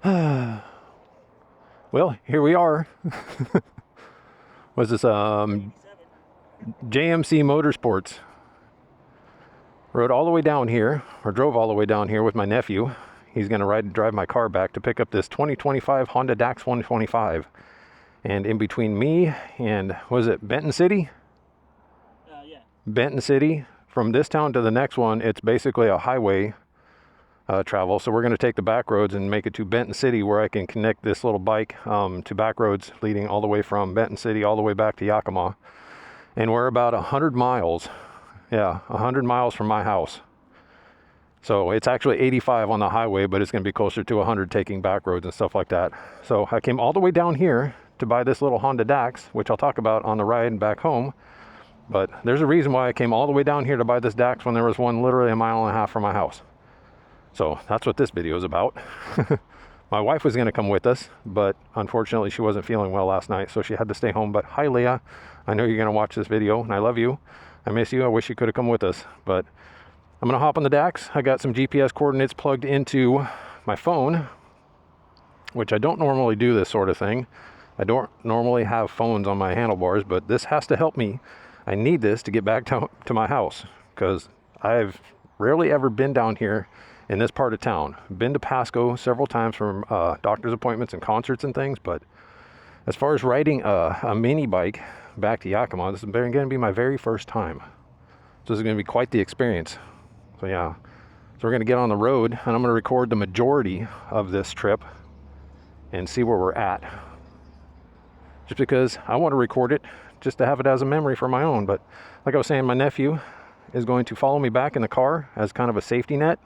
Well, here we are. Was this JMC Motorsports? Rode all the way down here, or drove all the way down here with my nephew. He's going to drive my car back to pick up this 2025 Honda Dax 125. And in between me and, was it Benton City? Yeah. Benton City. From this town to the next one, it's basically a highway travel. So we're going to take the back roads and make it to Benton City, where I can connect this little bike to back roads leading all the way from Benton City all the way back to Yakima. And we're about 100 miles. Yeah, 100 miles from my house. So it's actually 85 on the highway, but it's going to be closer to 100 taking back roads and stuff like that. So I came all the way down here to buy this little Honda Dax, which I'll talk about on the ride back home. But there's a reason why I came all the way down here to buy this Dax when there was one literally 1.5 miles from my house. So that's what this video is about. My wife was going to come with us, but unfortunately she wasn't feeling well last night, so she had to stay home. But hi, Leah. I know you're going to watch this video, and I love you. I miss you. I wish you could have come with us. But I'm going to hop on the Dax. I got some GPS coordinates plugged into my phone, which I don't normally do this sort of thing. I don't normally have phones on my handlebars, but this has to help me. I need this to get back to my house, because I've rarely ever been down here in this part of town. Been to Pasco several times for doctor's appointments and concerts and things, but as far as riding a mini bike back to Yakima, this is going to be my very first time. So this is going to be quite the experience. So yeah, so we're going to get on the road, and I'm going to record the majority of this trip and see where we're at. Just because I want to record it, just to have it as a memory for my own. But like I was saying, my nephew is going to follow me back in the car as kind of a safety net.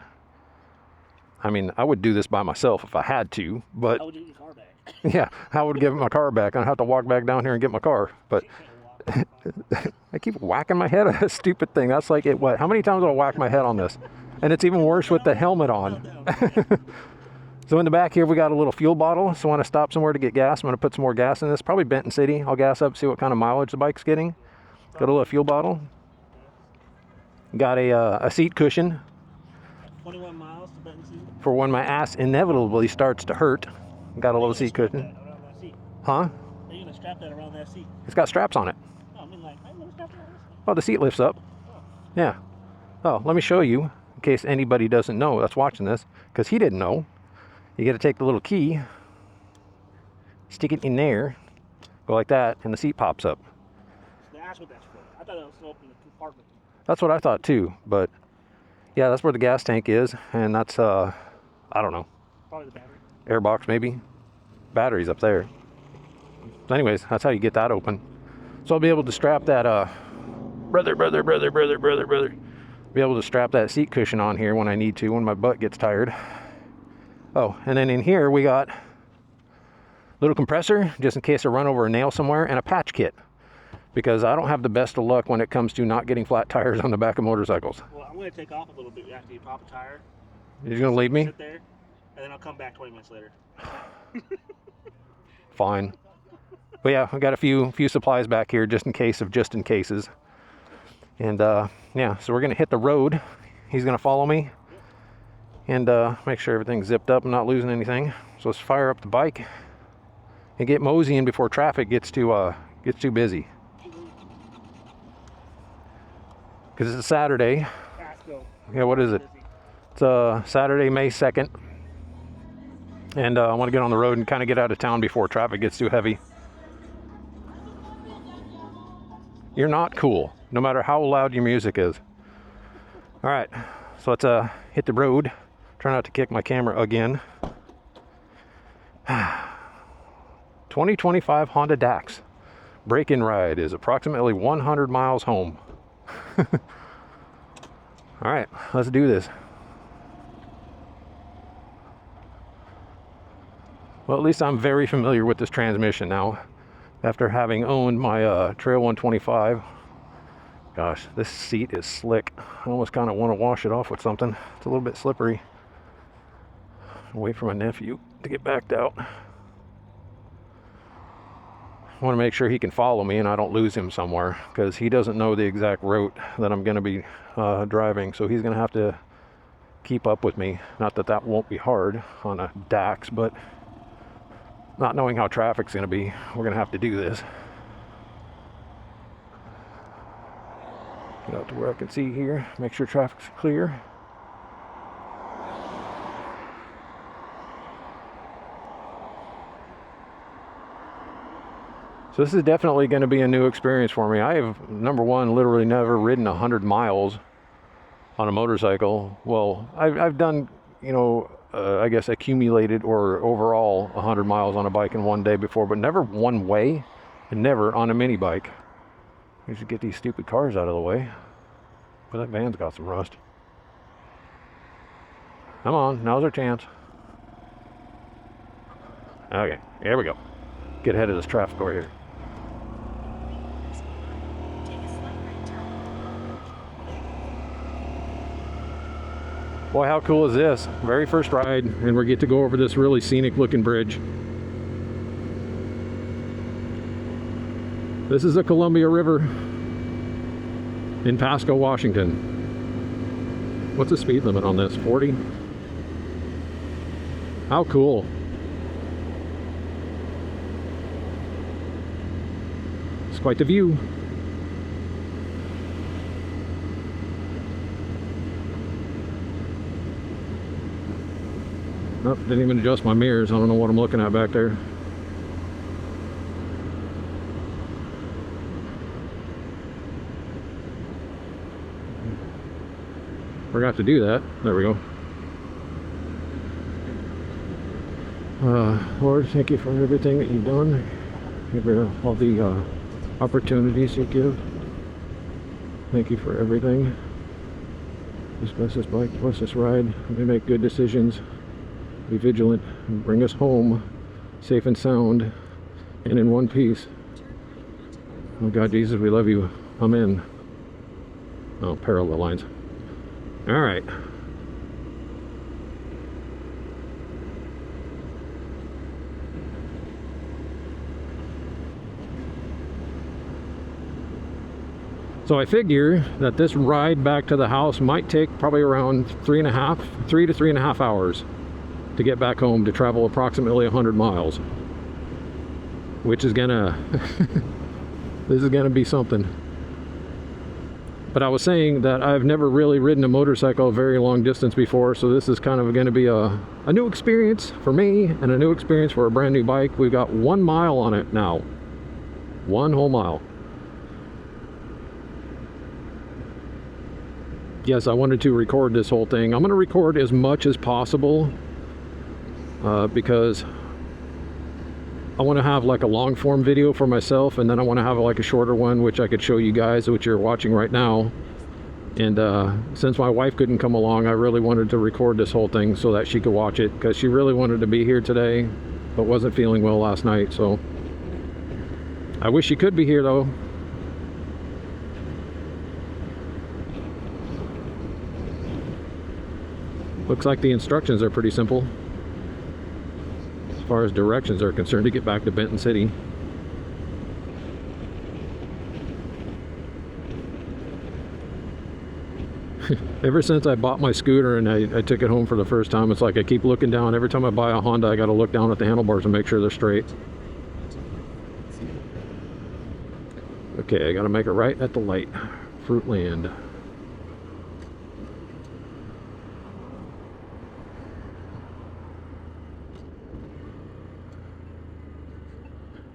I mean, I would do this by myself if I had to, but I would get your car back. yeah, I would give my car back. I'd have to walk back down here and get my car. But I keep whacking my head on this stupid thing. That's like it. What? How many times will I whack my head on this? And it's even worse with the helmet on. So in the back here, we got a little fuel bottle. So when I stop somewhere to get gas, I'm going to put some more gas in this. Probably Benton City. I'll gas up, see what kind of mileage the bike's getting. Got a little fuel bottle. Got a seat cushion. 21 miles to Benton City. For when my ass inevitably starts to hurt. Got a little seat cushion. Huh? Are you going to strap that around that seat? It's got straps on it. No, I mean, like, I'm going to strap it around this seat. Oh, the seat lifts up. Yeah. Oh, let me show you, in case anybody doesn't know that's watching this, because he didn't know. You got to take the little key, stick it in there, go like that, and the seat pops up. That's what that's for. I thought it was to open the compartment. That's what I thought too, but yeah, that's where the gas tank is, and that's, I don't know. Probably the battery. Airbox maybe. Battery's up there. So anyways, that's how you get that open. So I'll be able to strap that, be able to strap that seat cushion on here when I need to, when my butt gets tired. Oh, and then in here we got a little compressor, just in case I run over a nail somewhere, and a patch kit. Because I don't have the best of luck when it comes to not getting flat tires on the back of motorcycles. Well, I'm going to take off a little bit after you pop a tire. You're going to leave me? Sit there, and then I'll come back 20 minutes later. Fine. But yeah, I got a few supplies back here just in case of just in cases. And yeah, so we're going to hit the road. He's going to follow me. And make sure everything's zipped up and not losing anything. So let's fire up the bike and get moseying before traffic gets too busy. Because it's a Saturday. Pasco. Yeah, what is it? It's Saturday, May 2nd. And I want to get on the road and kind of get out of town before traffic gets too heavy. You're not cool, no matter how loud your music is. All right, so let's hit the road. Try not to kick my camera again. 2025 Honda Dax. Break-in ride is approximately 100 miles home. All right, let's do this. Well, at least I'm very familiar with this transmission now, after having owned my Trail 125. Gosh, this seat is slick. I almost kind of want to wash it off with something. It's a little bit slippery. I'll wait for my nephew to get backed out. I want to make sure he can follow me and I don't lose him somewhere, because he doesn't know the exact route that I'm going to be driving. So he's going to have to keep up with me. Not that that won't be hard on a Dax, but not knowing how traffic's going to be, we're going to have to do this. Get out to where I can see here, make sure traffic's clear. So this is definitely going to be a new experience for me. I have, number one, literally never ridden 100 miles on a motorcycle. Well, I've done, you know, I guess accumulated or overall 100 miles on a bike in one day before, but never one way and never on a mini bike. We should get these stupid cars out of the way. But that van's got some rust. Come on, now's our chance. Okay, here we go. Get ahead of this traffic over here. Boy, how cool is this? Very first ride, and we get to go over this really scenic looking bridge. This is the Columbia River in Pasco, Washington. What's the speed limit on this? 40? How cool. It's quite the view. Nope, didn't even adjust my mirrors. I don't know what I'm looking at back there. Forgot to do that. There we go. Lord, thank you for everything that you've done. Give you all the opportunities you give. Thank you for everything. Just bless this bike, bless this ride. Let me make good decisions. Be vigilant and bring us home safe and sound and in one piece. Oh God, Jesus, we love you. Amen. Oh, parallel lines. All right. So I figure that this ride back to the house might take probably around 3 to 3.5 hours to get back home, to travel approximately 100 miles, which is gonna this is gonna be something. But I was saying that I've never really ridden a motorcycle a very long distance before, so this is kind of going to be a new experience for me and a new experience for a brand new bike. We've got 1 mile on it now. 1 whole mile. Yes, I wanted to record this whole thing. I'm going to record as much as possible because I want to have like a long form video for myself, and then I want to have like a shorter one which I could show you guys, which you're watching right now. And since my wife couldn't come along, I really wanted to record this whole thing so that she could watch it, because she really wanted to be here today but wasn't feeling well last night. So I wish she could be here though. Looks like the instructions are pretty simple as far as directions are concerned to get back to Benton City. Ever since I bought my scooter and I took it home for the first time, it's like I keep looking down. Every time I buy a Honda, I got to look down at the handlebars and make sure they're straight. Okay, I got to make it right at the light. Fruitland.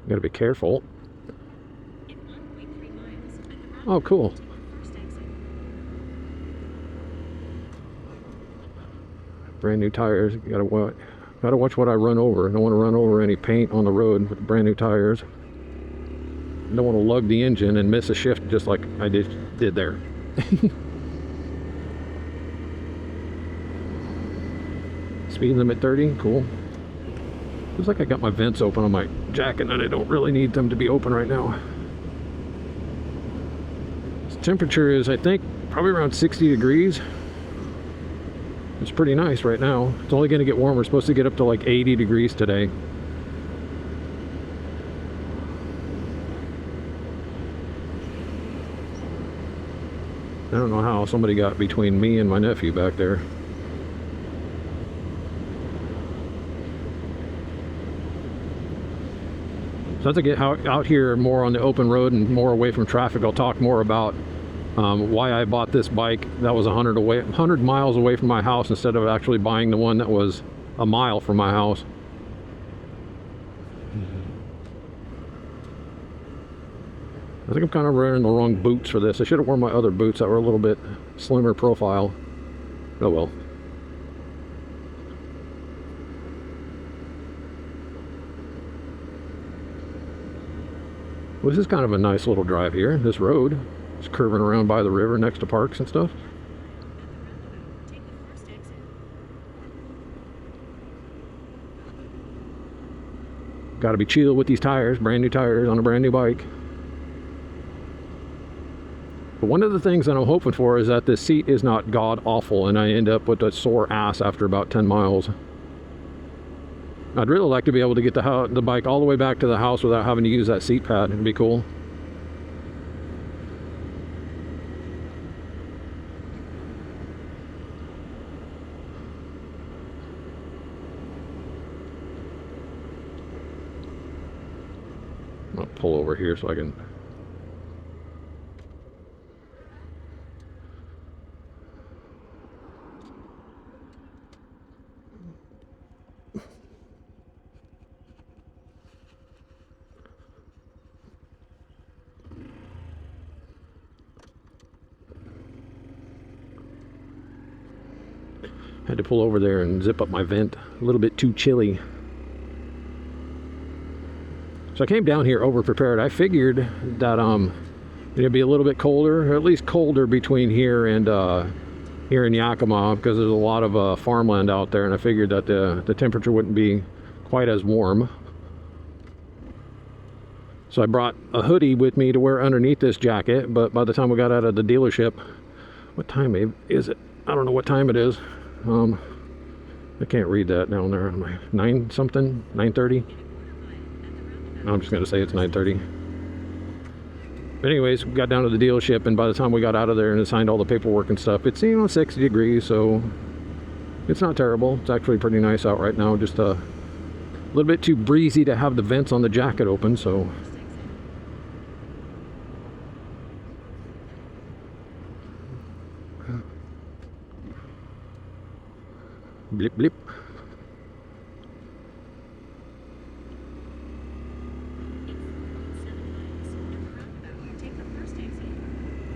Gotta be careful. Oh, cool. Brand new tires. Gotta watch what I run over. I don't want to run over any paint on the road with brand new tires. I don't want to lug the engine and miss a shift just like I did there. Speed limit 30. Cool. Looks like I got my vents open on my jacket and I don't really need them to be open right now. This temperature is, I think, probably around 60 degrees. It's pretty nice right now. It's only going to get warmer. We're supposed to get up to like 80 degrees today. I don't know how somebody got between me and my nephew back there. So as I get out here more on the open road and more away from traffic, I'll talk more about why I bought this bike that was 100 miles away from my house instead of actually buying the one that was a mile from my house. I think I'm kind of wearing the wrong boots for this. I should have worn my other boots that were a little bit slimmer profile. Oh well. Well, this is kind of a nice little drive here. This road is curving around by the river next to parks and stuff. Got to be chill with these tires, brand new tires on a brand new bike. But one of the things that I'm hoping for is that this seat is not god awful and I end up with a sore ass after about 10 miles. I'd really like to be able to get the bike all the way back to the house without having to use that seat pad. It'd be cool. I'll pull over here so I can. Had to pull over there and zip up my vent. A little bit too chilly. So I came down here over prepared. I figured that it'd be a little bit colder, or at least colder between here and here in Yakima, because there's a lot of farmland out there, and I figured that the temperature wouldn't be quite as warm. So I brought a hoodie with me to wear underneath this jacket, but by the time we got out of the dealership, what time is it? I don't know what time it is. I can't read that down there. 9 something, 9:30. I'm just gonna say it's 9:30. But anyways, we got down to the dealership, and by the time we got out of there and signed all the paperwork and stuff, it's 60 degrees, so it's not terrible. It's actually pretty nice out right now. Just a little bit too breezy to have the vents on the jacket open, so. Blip blip.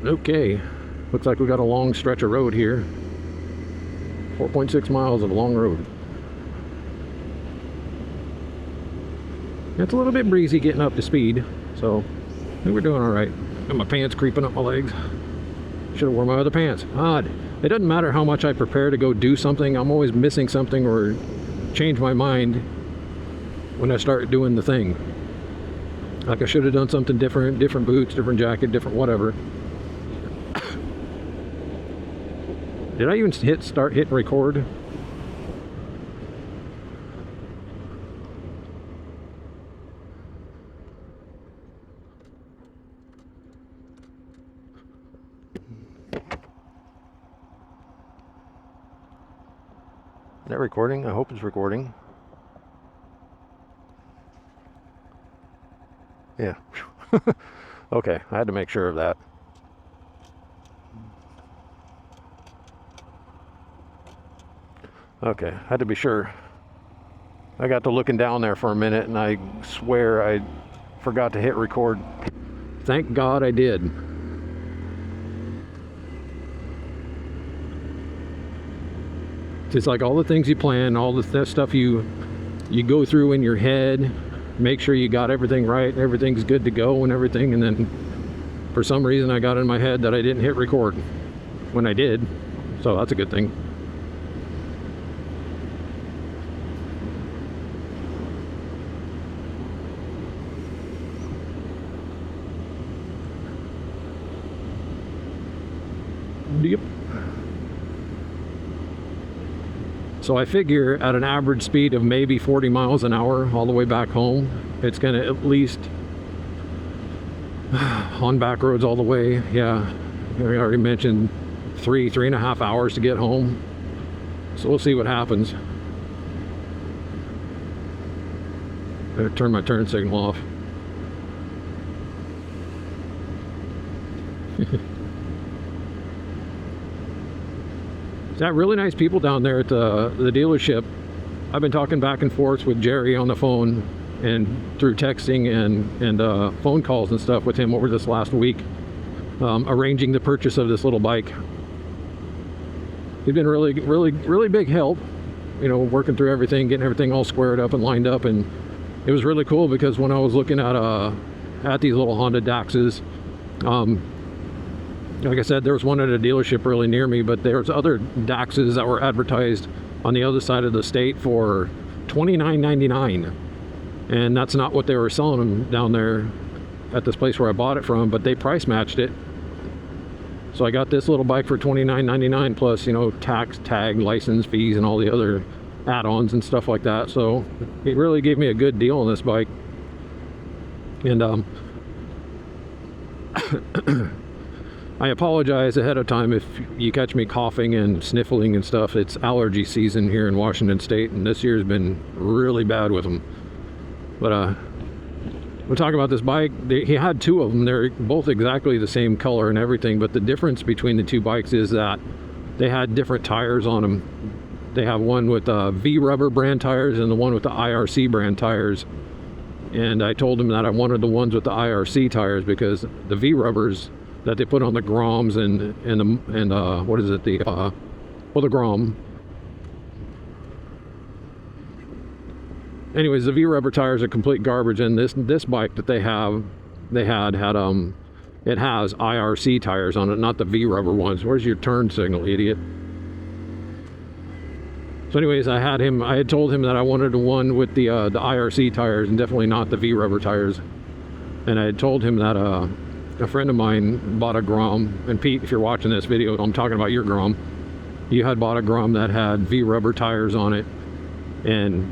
Okay, looks like we got a long stretch of road here. 4.6 miles of a long road. It's a little bit breezy getting up to speed, so I think we're doing all right. Got my pants creeping up my legs. Should have worn my other pants. Odd. It doesn't matter how much I prepare to go do something, I'm always missing something or change my mind when I start doing the thing. Like I should have done something different, different boots, different jacket, different whatever. Did I even start hitting record? Is that recording? I hope it's recording. Yeah. Okay, I had to make sure of that. Okay, had to be sure. I got to looking down there for a minute and I swear I forgot to hit record. Thank God I did. It's like all the things you plan, all the stuff you go through in your head, make sure you got everything right, everything's good to go and everything, and then for some reason I got in my head that I didn't hit record when I did, so that's a good thing. Yep. So I figure at an average speed of maybe 40 miles an hour all the way back home, it's gonna at least on back roads all the way. Yeah, I already mentioned 3.5 hours to get home. So we'll see what happens. Better turn my turn signal off. Got really nice people down there at the dealership. I've been talking back and forth with Jerry on the phone and through texting and phone calls and stuff with him over this last week, arranging the purchase of this little bike. He's been really big help, you know, working through everything, getting everything all squared up and lined up. And it was really cool because when I was looking at these little Honda Daxes, like I said, there was one at a dealership really near me, but there's other Daxes that were advertised on the other side of the state for $29.99, and that's not what they were selling them down there at this place where I bought it from, but they price matched it. So I got this little bike for $29.99 plus, you know, tax, tag, license fees, and all the other add-ons and stuff like that. So it really gave me a good deal on this bike. And I apologize ahead of time if you catch me coughing and sniffling and stuff. It's allergy season here in Washington State, and this year's been really bad with them. But we'll talk about this bike. He had two of them. They're both exactly the same color and everything, but the difference between the two bikes is that they had different tires on them. They have one with V-Rubber brand tires and the one with the IRC brand tires. And I told him that I wanted the ones with the IRC tires because the V-Rubbers that they put on the Groms and what is it, the Grom. Anyways, the V-Rubber tires are complete garbage, and this bike that it has IRC tires on it, not the V-Rubber ones. Where's your turn signal, idiot? So anyways, I had told him that I wanted the one with the IRC tires and definitely not the V-Rubber tires. And I had told him that a friend of mine bought a Grom, and Pete, if you're watching this video, I'm talking about your Grom. You had bought a Grom that had V-Rubber tires on it, and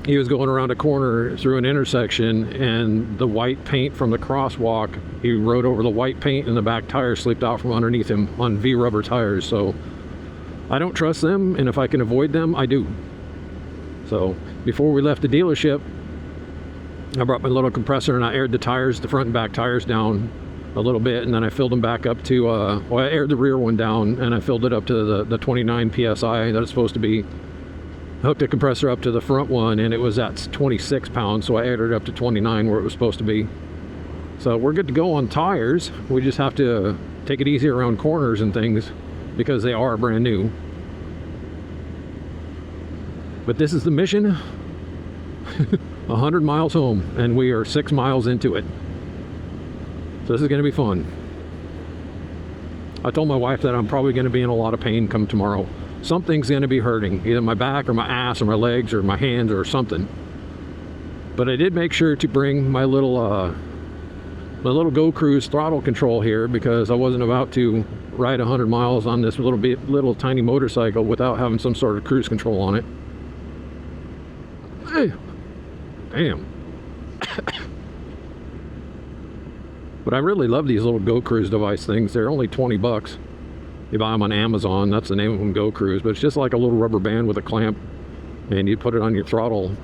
he was going around a corner through an intersection, and the white paint from the crosswalk, he rode over the white paint and the back tire slipped out from underneath him on V-Rubber tires. So I don't trust them, and if I can avoid them, I do. So before we left the dealership, I brought my little compressor and I aired the tires, the front and back tires down a little bit, and then I filled them back up to, well, I aired the rear one down and I filled it up to the 29 PSI that it's supposed to be. Hooked the compressor up to the front one and it was at 26 pounds, so I aired it up to 29 where it was supposed to be. So we're good to go on tires. We just have to take it easy around corners and things because they are brand new. But this is the mission. 100 miles home, and we are 6 miles into it. So this is going to be fun. I told my wife that I'm probably going to be in a lot of pain come tomorrow. Something's going to be hurting, either my back or my ass or my legs or my hands or something. But I did make sure to bring my little Go Cruise throttle control here because I wasn't about to ride 100 miles on this little tiny motorcycle without having some sort of cruise control on it. Hey. Damn. But I really love these little Go Cruise device things. They're only 20 bucks. You buy them on Amazon, that's the name of them, Go Cruise. But it's just like a little rubber band with a clamp, and you put it on your throttle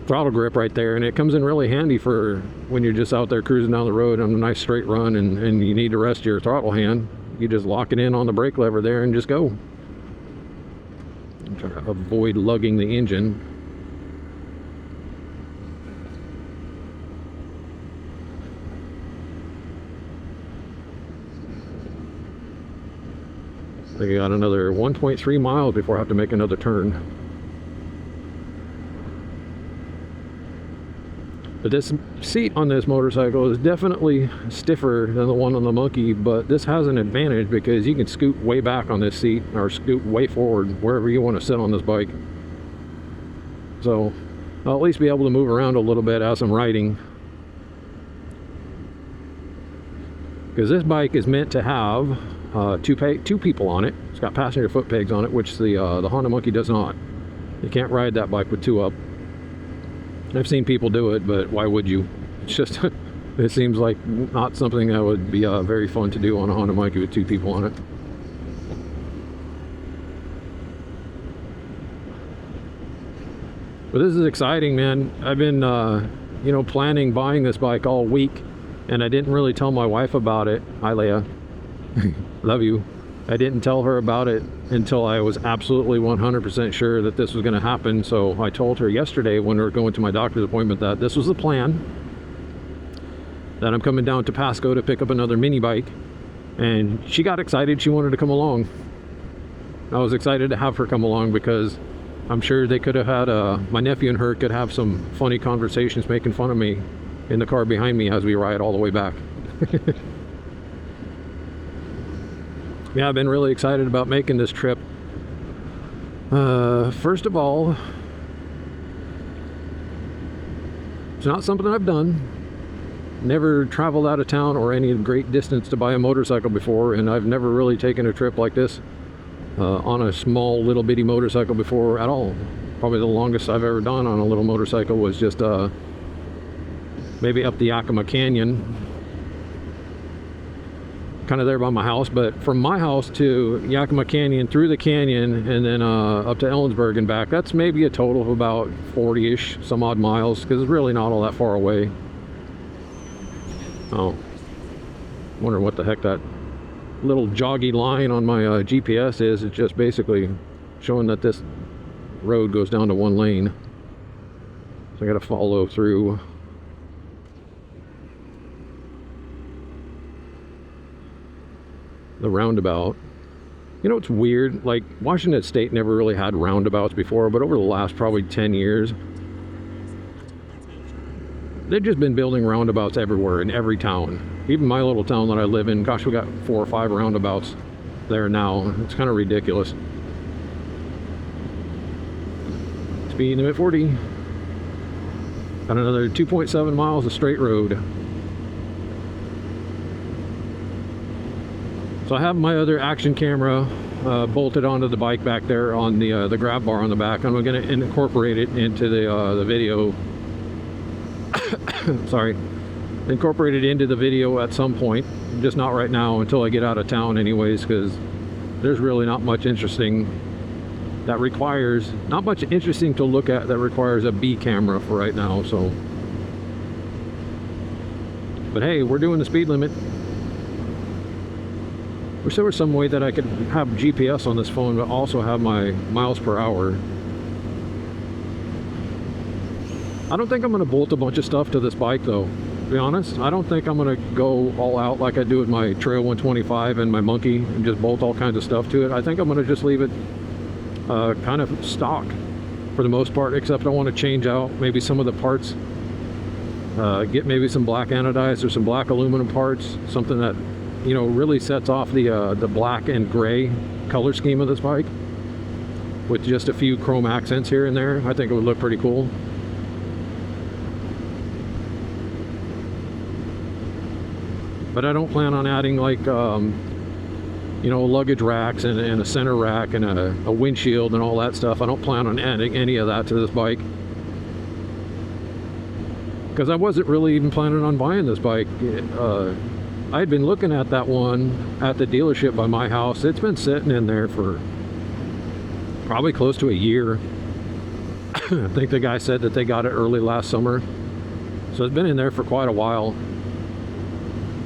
grip right there, and it comes in really handy for when you're just out there cruising down the road on a nice straight run and you need to rest your throttle hand. You just lock it in on the brake lever there and just go. I'm trying to avoid lugging the engine. I think I got another 1.3 miles before I have to make another turn. But this seat on this motorcycle is definitely stiffer than the one on the Monkey, but this has an advantage because you can scoot way back on this seat or scoot way forward wherever you want to sit on this bike. So I'll at least be able to move around a little bit as I'm riding. Because this bike is meant to have two people on it. It's got passenger foot pegs on it, which the Honda Monkey does not. You can't ride that bike with two up. I've seen people do it, but why would you? It's just, it seems like not something that would be very fun to do on a Honda Monkey with two people on it. But this is exciting, man. I've been, you know, planning buying this bike all week, and I didn't really tell my wife about it. Hi, Leia. Love you. I didn't tell her about it until I was absolutely 100% sure that this was going to happen. So I told her yesterday when we were going to my doctor's appointment that this was the plan, that I'm coming down to Pasco to pick up another mini bike. And she got excited. She wanted to come along. I was excited to have her come along because I'm sure they could have had my nephew and her could have some funny conversations making fun of me in the car behind me as we ride all the way back. Yeah, I've been really excited about making this trip. First of all, it's not something I've done. Never traveled out of town or any great distance to buy a motorcycle before, and I've never really taken a trip like this on a small little bitty motorcycle before at all. Probably the longest I've ever done on a little motorcycle was just maybe up the Yakima Canyon, kind of there by my house. But from my house to Yakima Canyon, through the canyon, and then up to Ellensburg and back, that's maybe a total of about 40-ish some odd miles, because it's really not all that far away. Oh, wonder what the heck that little joggy line on my GPS is. It's just basically showing that this road goes down to one lane, so I gotta follow through. The roundabout. You know, it's weird, like Washington State never really had roundabouts before, but over the last probably 10 years they've just been building roundabouts everywhere in every town. Even my little town that I live in, gosh, we got 4 or 5 roundabouts there now. It's kind of ridiculous. Speed limit 40. Got another 2.7 miles of straight road. So I have my other action camera bolted onto the bike back there on the grab bar on the back. I'm going to incorporate it into the video. Sorry, incorporate it into the video at some point, just not right now until I get out of town anyways, because there's really not much interesting to look at that requires a B camera for right now. So, but hey, we're doing the speed limit. Wish there was some way that I could have GPS on this phone but also have my miles per hour. I don't think I'm going to bolt a bunch of stuff to this bike though, to be honest. I don't think I'm going to go all out like I do with my Trail 125 and my Monkey and just bolt all kinds of stuff to it. I think I'm going to just leave it kind of stock for the most part, except I want to change out maybe some of the parts. Get maybe some black anodized or some black aluminum parts, something that, you know, really sets off the black and gray color scheme of this bike with just a few chrome accents here and there. I think it would look pretty cool. But I don't plan on adding like you know, luggage racks and a center rack and a windshield and all that stuff. I don't plan on adding any of that to this bike, because I wasn't really even planning on buying this bike. I had been looking at that one at the dealership by my house. It's been sitting in there for probably close to a year. I think the guy said that they got it early last summer, so it's been in there for quite a while.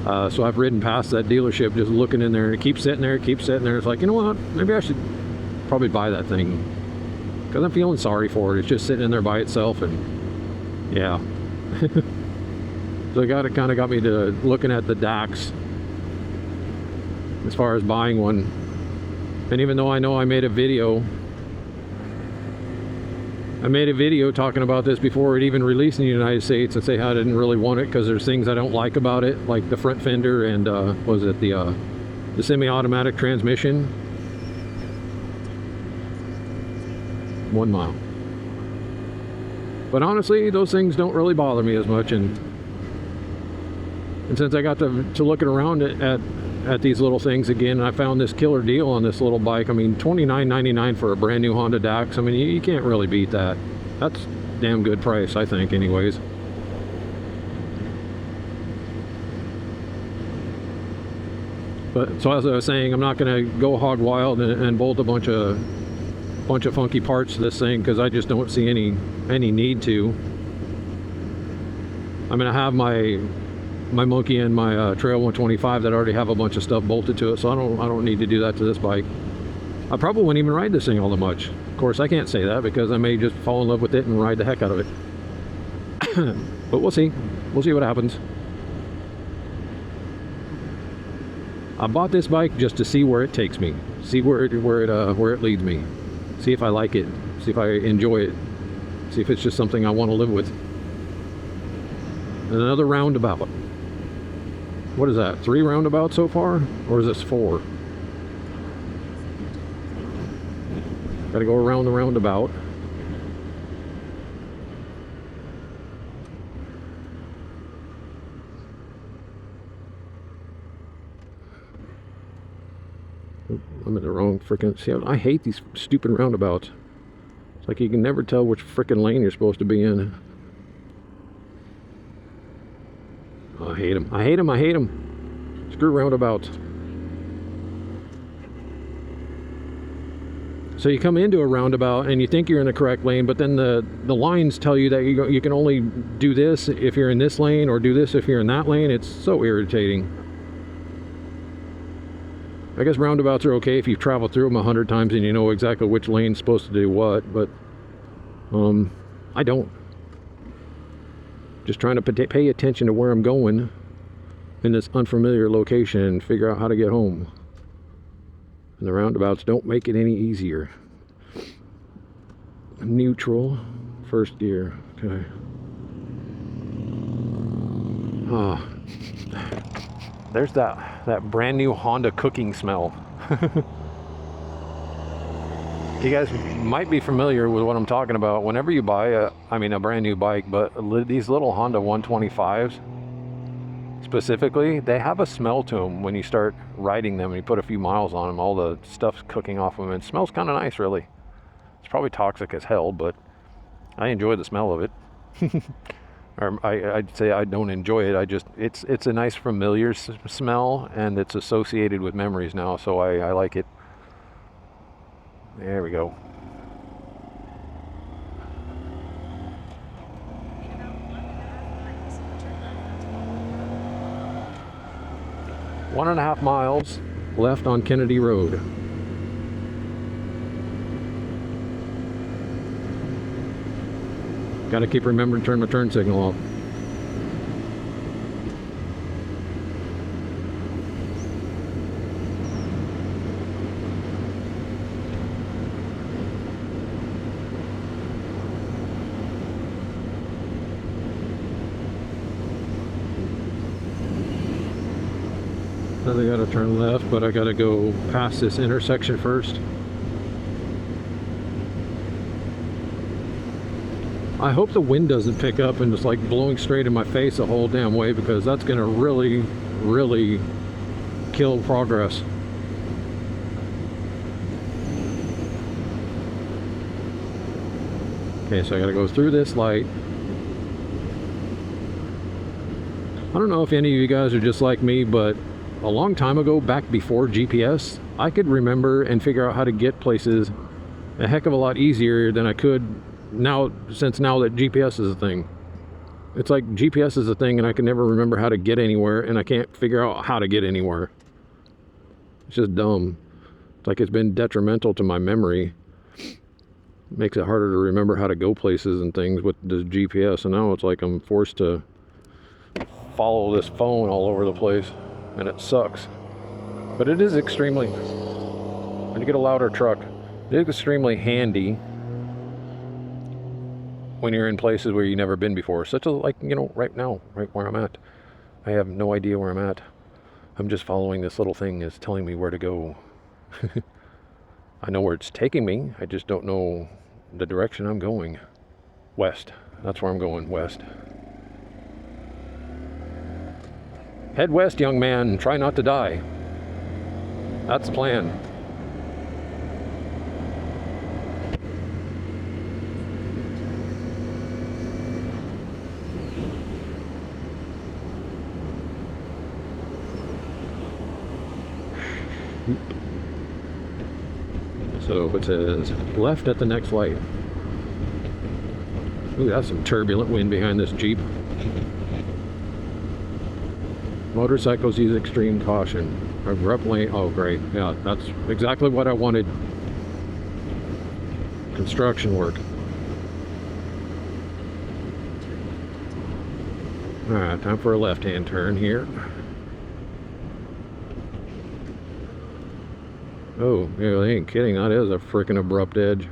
So I've ridden past that dealership just looking in there, and it keeps sitting there, It's like, you know what, maybe I should probably buy that thing, because I'm feeling sorry for it. It's just sitting in there by itself, and yeah. So it kind of got me to looking at the Dax as far as buying one. And even though I know I made a video talking about this before it even released in the United States, and say how I didn't really want it because there's things I don't like about it, like the front fender and was it the semi-automatic transmission. 1 mile. But honestly, those things don't really bother me as much, and since I got to looking around at these little things again, and I found this killer deal on this little bike. I mean, $29.99 for a brand new Honda Dax. I mean, you can't really beat that. That's a damn good price, I think, anyways. But so as I was saying, I'm not going to go hog wild and bolt a bunch of funky parts to this thing, because I just don't see any need to. I'm going to have my my monkey and my Trail 125 that already have a bunch of stuff bolted to it, so I don't need to do that to this bike. I probably wouldn't even ride this thing all that much. Of course, I can't say that because I may just fall in love with it and ride the heck out of it. But we'll see. We'll see what happens. I bought this bike just to see where it takes me, see where it leads me, see if I like it, see if I enjoy it, see if it's just something I want to live with. And another roundabout. What is that? 3 roundabouts so far, or is this 4? Got to go around the roundabout. I'm in the wrong freaking... See, I hate these stupid roundabouts. It's like you can never tell which freaking lane you're supposed to be in. Oh, I hate them. I hate them. I hate them. Screw roundabouts. So you come into a roundabout and you think you're in the correct lane, but then the lines tell you that you can only do this if you're in this lane or do this if you're in that lane. It's so irritating. I guess roundabouts are okay if you've traveled through them 100 times and you know exactly which lane's supposed to do what, but I don't. Just trying to pay attention to where I'm going in this unfamiliar location and figure out how to get home. And the roundabouts don't make it any easier. Neutral, first gear, okay. Ah, there's that brand new Honda cooking smell. You guys might be familiar with what I'm talking about. Whenever you buy a brand new bike, but these little Honda 125s specifically, they have a smell to them when you start riding them and you put a few miles on them. All the stuff's cooking off them and it smells kind of nice, really. It's probably toxic as hell, but I enjoy the smell of it. Or I'd say I don't enjoy it. It's a nice familiar smell, and it's associated with memories now, so I like it. There we go. One and a half miles left on Kennedy Road. Got to keep remembering to turn my turn signal off. Now I got to turn left, but I got to go past this intersection first. I hope the wind doesn't pick up and just like blowing straight in my face the whole damn way, because that's gonna really, really kill progress. Okay, so I gotta go through this light. I don't know if any of you guys are just like me, but a long time ago, back before GPS, I could remember and figure out how to get places a heck of a lot easier than I could now, since now that GPS is a thing. It's like GPS is a thing and I can never remember how to get anywhere, and I can't figure out how to get anywhere. It's just dumb. It's like it's been detrimental to my memory. It makes it harder to remember how to go places and things with the GPS, and now it's like I'm forced to follow this phone all over the place, and it sucks. But it is extremely, when you get a louder truck, it is extremely handy when you're in places where you've never been before, such as, like, you know, right now, right where I'm at. I have no idea where I'm at. I'm just following this little thing that's telling me where to go. I know where it's taking me, I just don't know the direction I'm going. West, that's where I'm going, west. Head west, young man, and try not to die. That's the plan. So it says left at the next light. Ooh, that's some turbulent wind behind this Jeep. Motorcycles use extreme caution. Abrupt lane. Oh, great. Yeah, that's exactly what I wanted. Construction work. Alright, time for a left-hand turn here. Oh, yeah, they ain't kidding. That is a freaking abrupt edge.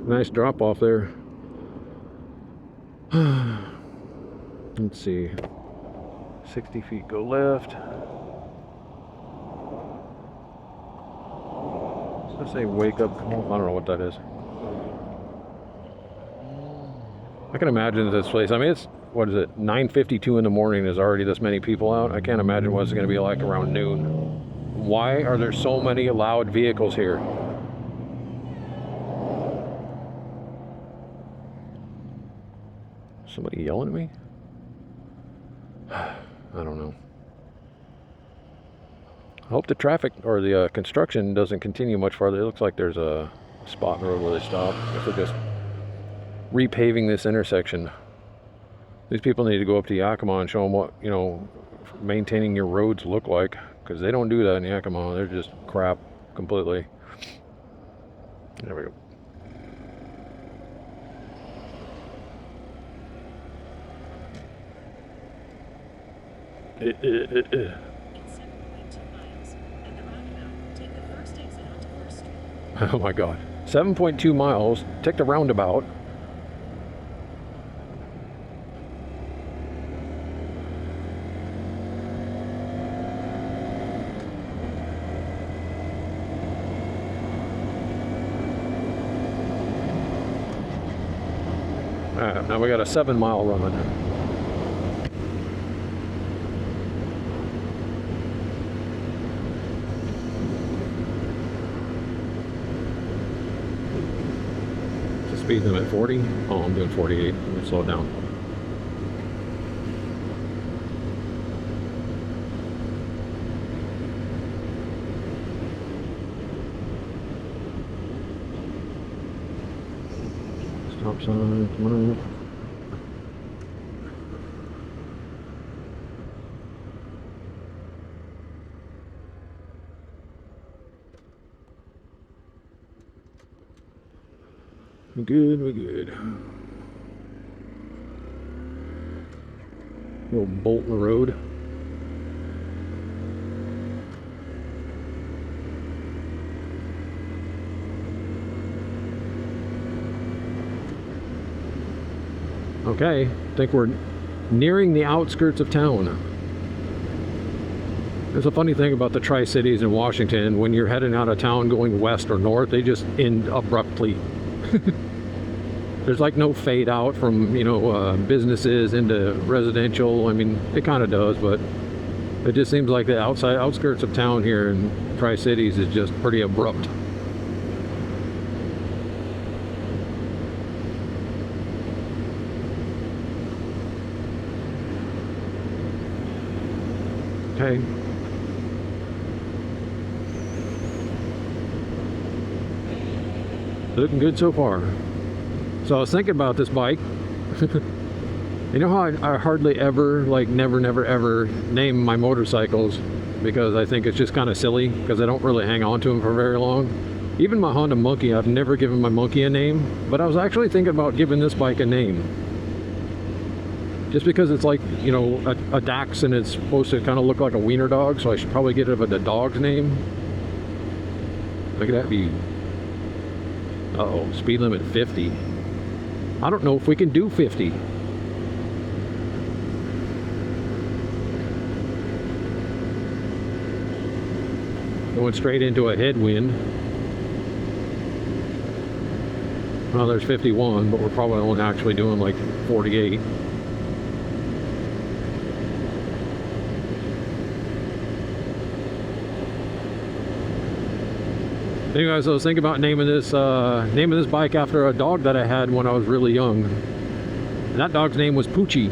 Nice drop off there. Let's see. 60 feet go left. Let's say wake up call. I don't know what that is. I can imagine this place. I mean, it's, what is it? 9:52 in the morning. There's already this many people out. I can't imagine what it's going to be like around noon. Why are there so many loud vehicles here? Somebody yelling at me? I don't know. I hope the traffic or the construction doesn't continue much farther. It looks like there's a spot in the road where they stop. If they're just repaving this intersection. These people need to go up to Yakima and show them what, you know, maintaining your roads look like, because they don't do that in Yakima. They're just crap completely. There we go. It's 7.2 miles, and the roundabout, take the first exit onto First Street. Oh my God. 7.2 miles, take the roundabout. Alright, now we got a 7-mile run. Speed limit 40. Oh, I'm doing 48. Let me slow it down. Stop sign. Come on. We're good, we're good. Little bolt in the road. Okay, I think we're nearing the outskirts of town. There's a funny thing about the Tri-Cities in Washington. When you're heading out of town going west or north, they just end abruptly. There's like no fade out from, you know, businesses into residential. I mean, it kind of does, but it just seems like the outskirts of town here in Tri-Cities is just pretty abrupt. Okay. Looking good so far. So I was thinking about this bike. You know how I hardly ever, like never ever name my motorcycles, because I think it's just kind of silly, because I don't really hang on to them for very long. Even my Honda Monkey, I've never given my Monkey a name, but I was actually thinking about giving this bike a name. Just because it's like, you know, a Dax, and it's supposed to kind of look like a wiener dog, so I should probably get it with a dog's name. Look at that view. Uh-oh, speed limit 50. I don't know if we can do 50. Going straight into a headwind. Well, there's 51, but we're probably only actually doing like 48. Anyways, I was thinking about naming this bike after a dog that I had when I was really young. And that dog's name was Poochie.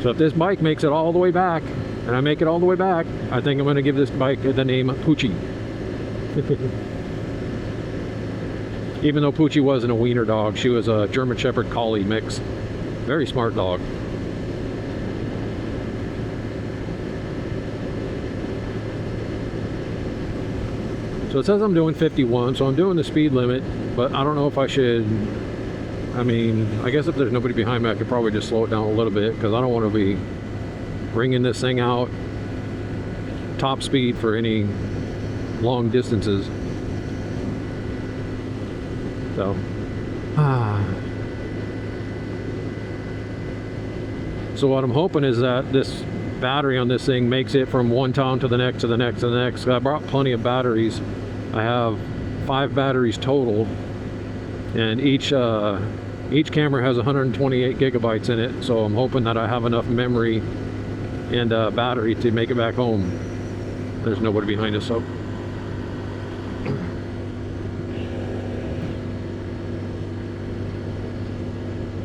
So if this bike makes it all the way back, and I make it all the way back, I think I'm going to give this bike the name Poochie Even though Poochie wasn't a wiener dog, she was a German Shepherd Collie mix. Very smart dog. So it says I'm doing 51, so I'm doing the speed limit, but I don't know if I should. I mean, I guess if there's nobody behind me, I could probably just slow it down a little bit, because I don't want to be bringing this thing out top speed for any long distances. So, so what I'm hoping is that this battery on this thing makes it from one town to the next, to the next, to the next. I brought plenty of batteries. I have 5 batteries total, and each camera has 128 gigabytes in it. So I'm hoping that I have enough memory and battery to make it back home. There's nobody behind us, so.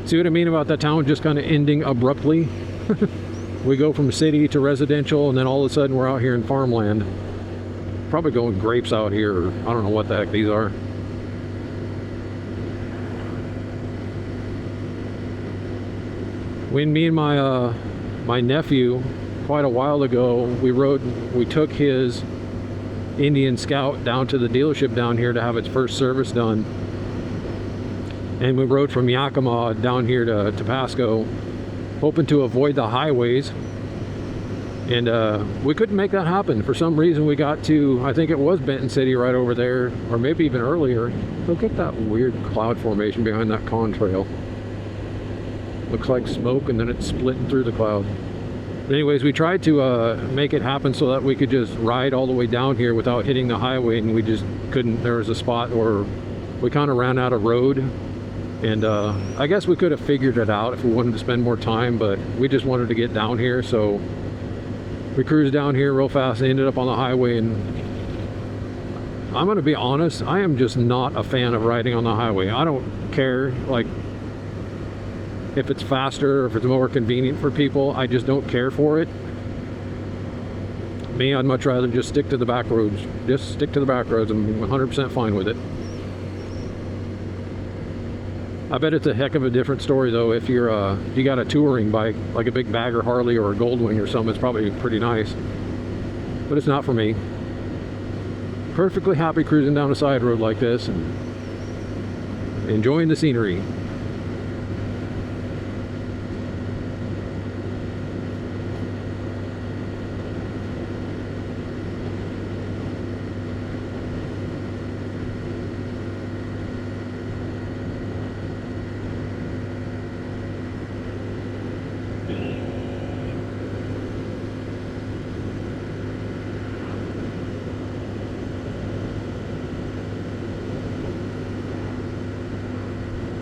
See what I mean about that town just kind of ending abruptly? We go from city to residential, and then all of a sudden we're out here in farmland. Probably going grapes out here, or I don't know what the heck these are. When me and my nephew, quite a while ago, we took his Indian Scout down to the dealership down here to have its first service done. And we rode from Yakima down here to Pasco, hoping to avoid the highways. And we couldn't make that happen. For some reason we got to, I think it was Benton City right over there, or maybe even earlier. Look at that weird cloud formation behind that contrail. Looks like smoke, and then it's splitting through the cloud. But anyways, we tried to make it happen so that we could just ride all the way down here without hitting the highway, and we just couldn't. There was a spot where we kind of ran out of road, and I guess we could have figured it out if we wanted to spend more time, but we just wanted to get down here, so we cruised down here real fast and ended up on the highway. And I'm going to be honest, I am just not a fan of riding on the highway. I don't care, like, if it's faster or if it's more convenient for people. I just don't care for it. Me, I'd much rather just stick to the back roads. Just stick to the back roads. I'm 100% fine with it. I bet it's a heck of a different story though if you got a touring bike, like a big Bagger Harley or a Goldwing or something. It's probably pretty nice, but it's not for me. Perfectly happy cruising down a side road like this and enjoying the scenery.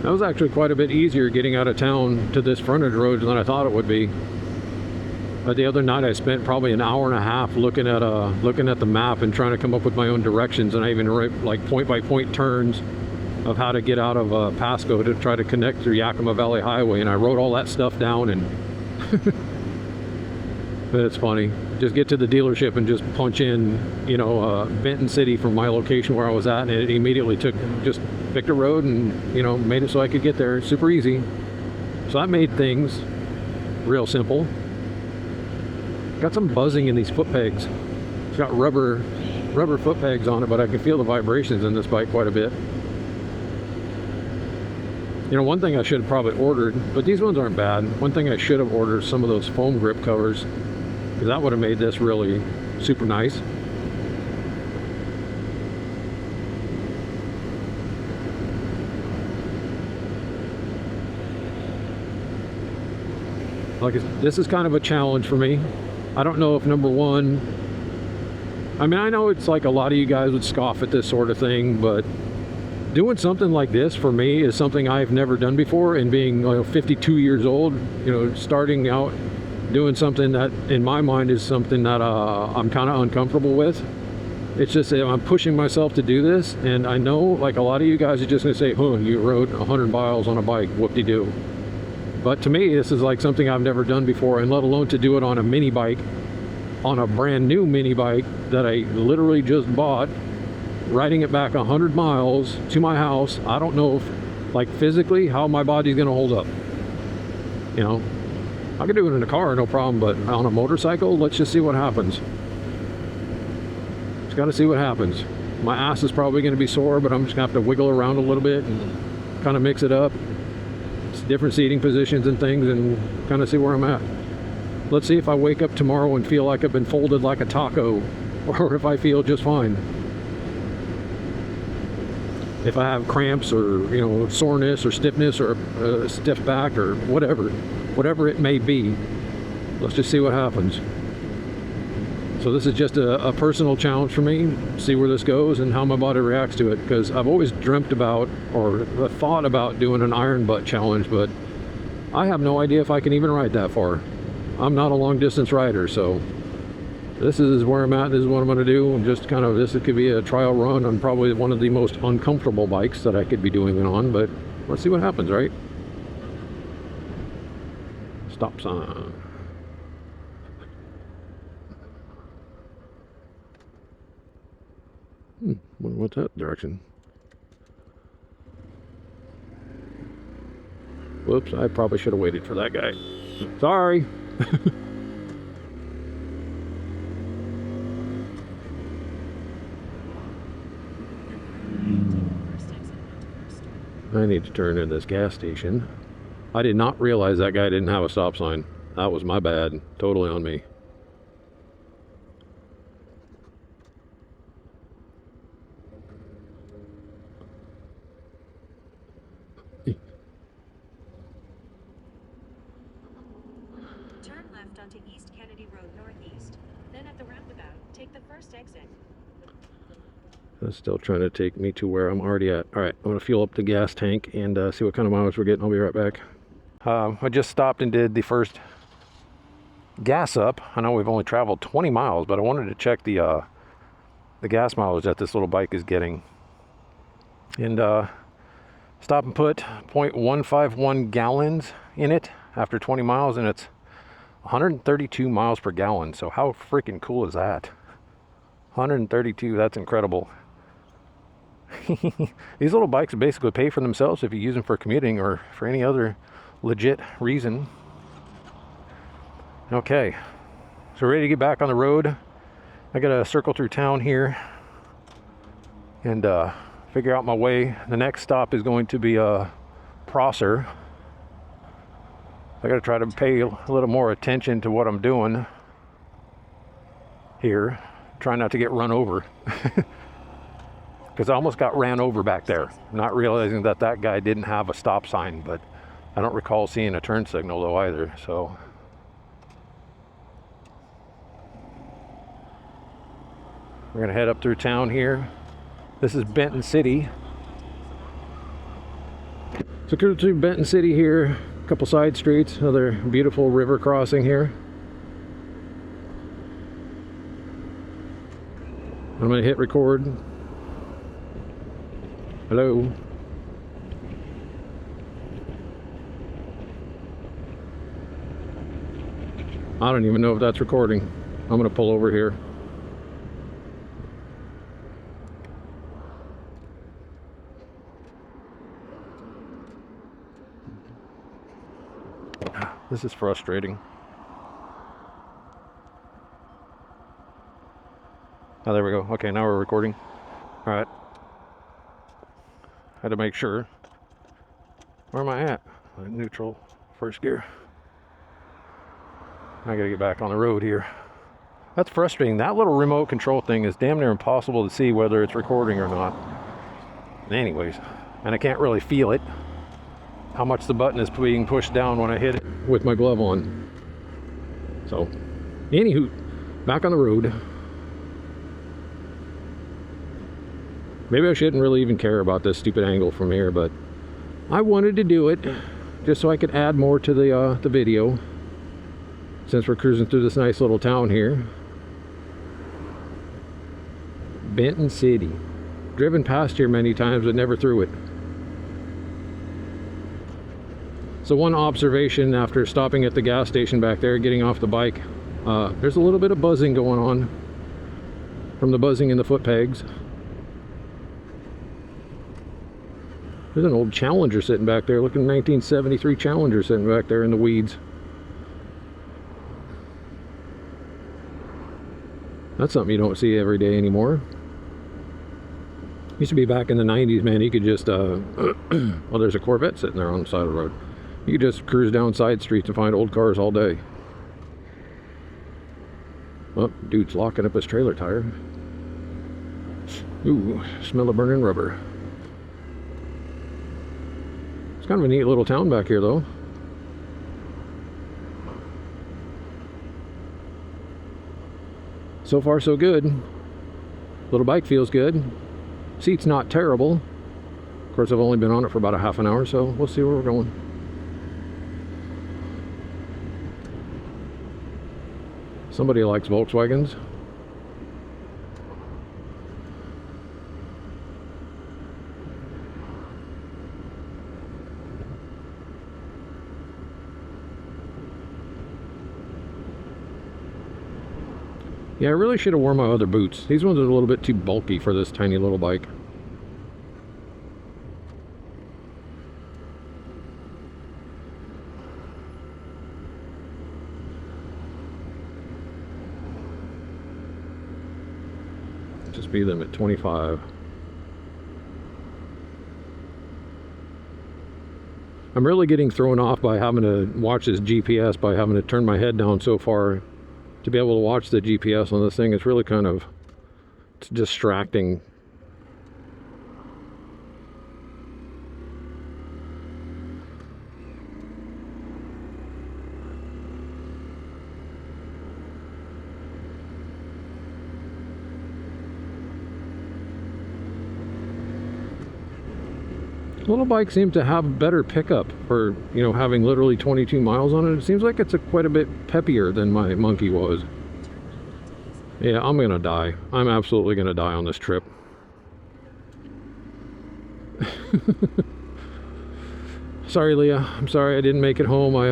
That was actually quite a bit easier getting out of town to this frontage road than I thought it would be. But the other night I spent probably an hour and a half looking at the map and trying to come up with my own directions, and I even wrote like point by point turns of how to get out of Pasco to try to connect through Yakima Valley Highway, and I wrote all that stuff down. And it's funny, just get to the dealership and just punch in, you know, Benton City from my location where I was at, and it immediately picked a road and, you know, made it so I could get there super easy. So that made things real simple. Got some buzzing in these foot pegs. It's got rubber foot pegs on it, but I can feel the vibrations in this bike quite a bit. You know, one thing I should have probably ordered, but these ones aren't bad. One thing I should have ordered is some of those foam grip covers, because that would have made this really super nice. Like, this is kind of a challenge for me. I don't know if, number one, I mean, I know it's like a lot of you guys would scoff at this sort of thing, but doing something like this for me is something I've never done before, and being, you know, 52 years old, you know, starting out doing something that in my mind is something that I'm kind of uncomfortable with. It's just that I'm pushing myself to do this, and I know like a lot of you guys are just gonna say, oh, you rode 100 miles on a bike, whoop-de-doo. But to me, this is like something I've never done before, and let alone to do it on a mini bike, on a brand new mini bike that I literally just bought riding it back 100 miles to my house, I don't know if, like, physically how my body's gonna hold up. You know, I can do it in a car, no problem, but on a motorcycle, let's just see what happens. Just gotta see what happens. My ass is probably gonna be sore, but I'm just gonna have to wiggle around a little bit and kind of mix it up. It's different seating positions and things, and kind of see where I'm at. Let's see if I wake up tomorrow and feel like I've been folded like a taco, or if I feel just fine. If I have cramps or, you know, soreness or stiffness or a stiff back or whatever it may be, let's just see what happens. So this is just a personal challenge for me, see where this goes and how my body reacts to it, because I've always dreamt about or thought about doing an iron butt challenge, but I have no idea if I can even ride that far. I'm not a long distance rider, so this is where I'm at. This is what I'm going to do, and just kind of, this could be a trial run on probably one of the most uncomfortable bikes that I could be doing it on, but let's see what happens, right? Stop sign. Wonder what's that direction? Whoops, I probably should have waited for that guy. Sorry. I need to turn in this gas station. I did not realize that guy didn't have a stop sign. That was my bad. Totally on me. Turn left onto East Kennedy Road Northeast. Then at the roundabout, take the first exit. It's still trying to take me to where I'm already at. All right, I'm gonna fuel up the gas tank and see what kind of mileage we're getting. I'll be right back. I just stopped and did the first gas up. I know we've only traveled 20 miles, but I wanted to check the gas mileage that this little bike is getting. And stop and put 0.151 gallons in it after 20 miles, and it's 132 miles per gallon. So how freaking cool is that? 132, that's incredible. These little bikes basically pay for themselves if you use them for commuting or for any other legit reason. Okay, so ready to get back on the road. I gotta circle through town here and figure out my way. The next stop is going to be Prosser. I gotta try to pay a little more attention to what I'm doing here. Try not to get run over. Because I almost got ran over back there, not realizing that that guy didn't have a stop sign, but I don't recall seeing a turn signal though either. So we're gonna head up through town here. This is Benton City. So go through Benton City here, a couple side streets, another beautiful river crossing here. I'm gonna hit record. Hello. I don't even know if that's recording. I'm gonna pull over here. This is frustrating. Oh, there we go. Okay, now we're recording. All right. Had to make sure. Where am I at? Neutral, first gear. I gotta get back on the road here. That's frustrating. That little remote control thing is damn near impossible to see whether it's recording or not. Anyways, and I can't really feel it. How much the button is being pushed down when I hit it with my glove on. So, anywho, back on the road. Maybe I shouldn't really even care about this stupid angle from here, but I wanted to do it just so I could add more to the video, since we're cruising through this nice little town here. Benton City. Driven past here many times, but never through it. So one observation after stopping at the gas station back there, getting off the bike, there's a little bit of buzzing going on from the buzzing in the foot pegs. There's an old Challenger sitting back there. Look at 1973 Challenger sitting back there in the weeds. That's something you don't see every day anymore. Used to be back in the 90s, man. You could just, well, there's a Corvette sitting there on the side of the road. You could just cruise down side streets and find old cars all day. Oh, dude's locking up his trailer tire. Ooh, smell of burning rubber. It's kind of a neat little town back here, though. So far, so good. Little bike feels good. Seat's not terrible. Of course, I've only been on it for about a half an hour, so we'll see where we're going. Somebody likes Volkswagens. Yeah, I really should have worn my other boots. These ones are a little bit too bulky for this tiny little bike. Just speed limit 25. I'm really getting thrown off by having to watch this GPS, by having to turn my head down so far to be able to watch the GPS on this thing. It's really kind of, it's distracting. Little bike seems to have better pickup for, you know, having literally 22 miles on it. It seems like it's quite a bit peppier than my monkey was. Yeah, I'm gonna die. I'm absolutely gonna die on this trip. Sorry, Leah. I'm sorry I didn't make it home. I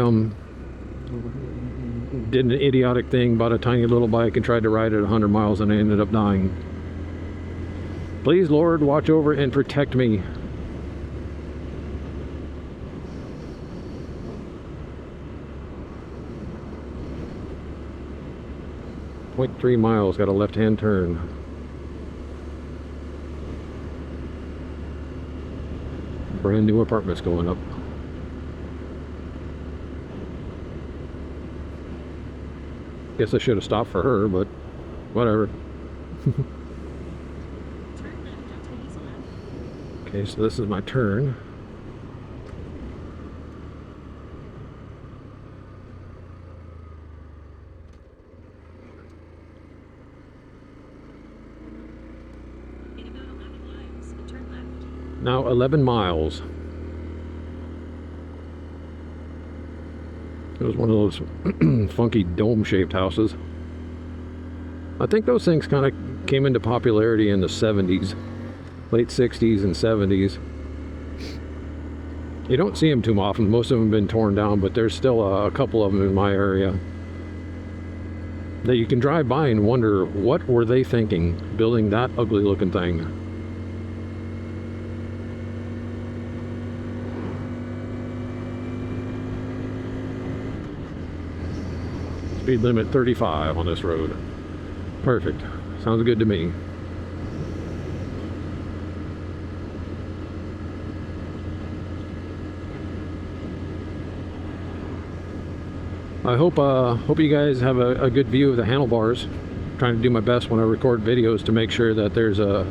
did an idiotic thing, bought a tiny little bike and tried to ride it 100 miles and I ended up dying. Please, Lord, watch over and protect me. .3 miles, got a left-hand turn. Brand new apartments going up. Guess I should have stopped for her, but whatever. Okay, so this is my turn. Now 11 miles. It was one of those funky dome-shaped houses. I think those things kind of came into popularity in the 70s, late 60s and 70s. You don't see them too often. Most of them have been torn down, but there's still a couple of them in my area that you can drive by and wonder, what were they thinking building that ugly looking thing? Speed limit 35 on this road. Perfect. Sounds good to me. I hope you guys have a good view of the handlebars. I'm trying to do my best when I record videos to make sure that there's a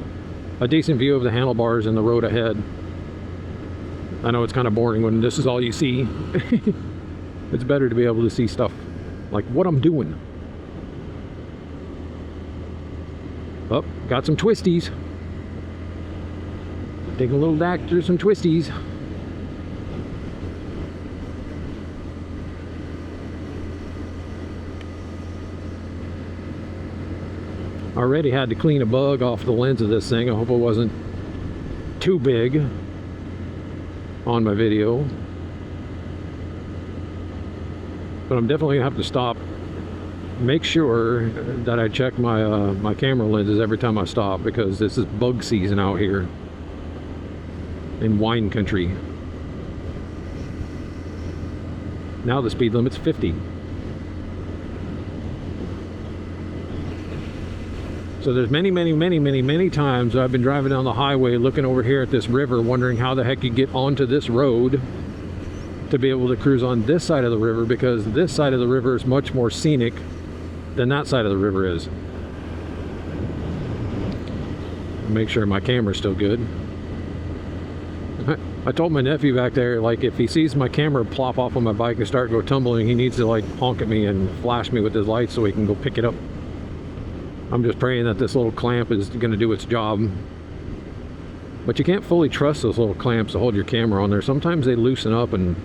decent view of the handlebars and the road ahead. I know it's kind of boring when this is all you see. It's better to be able to see stuff like what I'm doing. Oh, got some twisties. Take a little Dax through some twisties. Already had to clean a bug off the lens of this thing. I hope it wasn't too big on my video. But I'm definitely gonna have to stop. Make sure that I check my my camera lenses every time I stop, because this is bug season out here. in wine country. Now the speed limit's 50. So there's many times I've been driving down the highway looking over here at this river, wondering how the heck you get onto this road to be able to cruise on this side of the river, because this side of the river is much more scenic than that side of the river is. Make sure my camera's still good. I told my nephew back there, like, if he sees my camera plop off on my bike and start go tumbling, he needs to like honk at me and flash me with his lights so he can go pick it up. I'm just praying that this little clamp is going to do its job. But you can't fully trust those little clamps to hold your camera on there. Sometimes they loosen up, and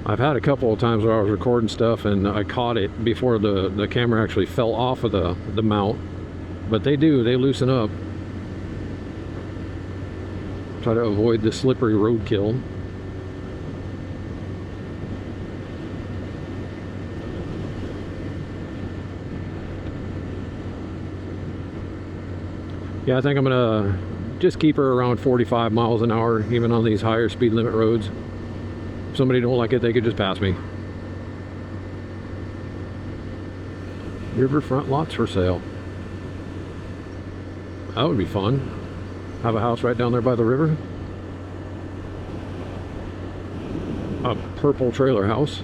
I've had a couple of times where I was recording stuff and I caught it before the camera actually fell off of the mount. But they loosen up. Try to avoid the slippery roadkill. Yeah, I think I'm gonna just keep her around 45 miles an hour, even on these higher speed limit roads. If somebody don't like it, they could just pass me. Riverfront lots for sale. That would be fun. Have a house right down there by the river. A purple trailer house.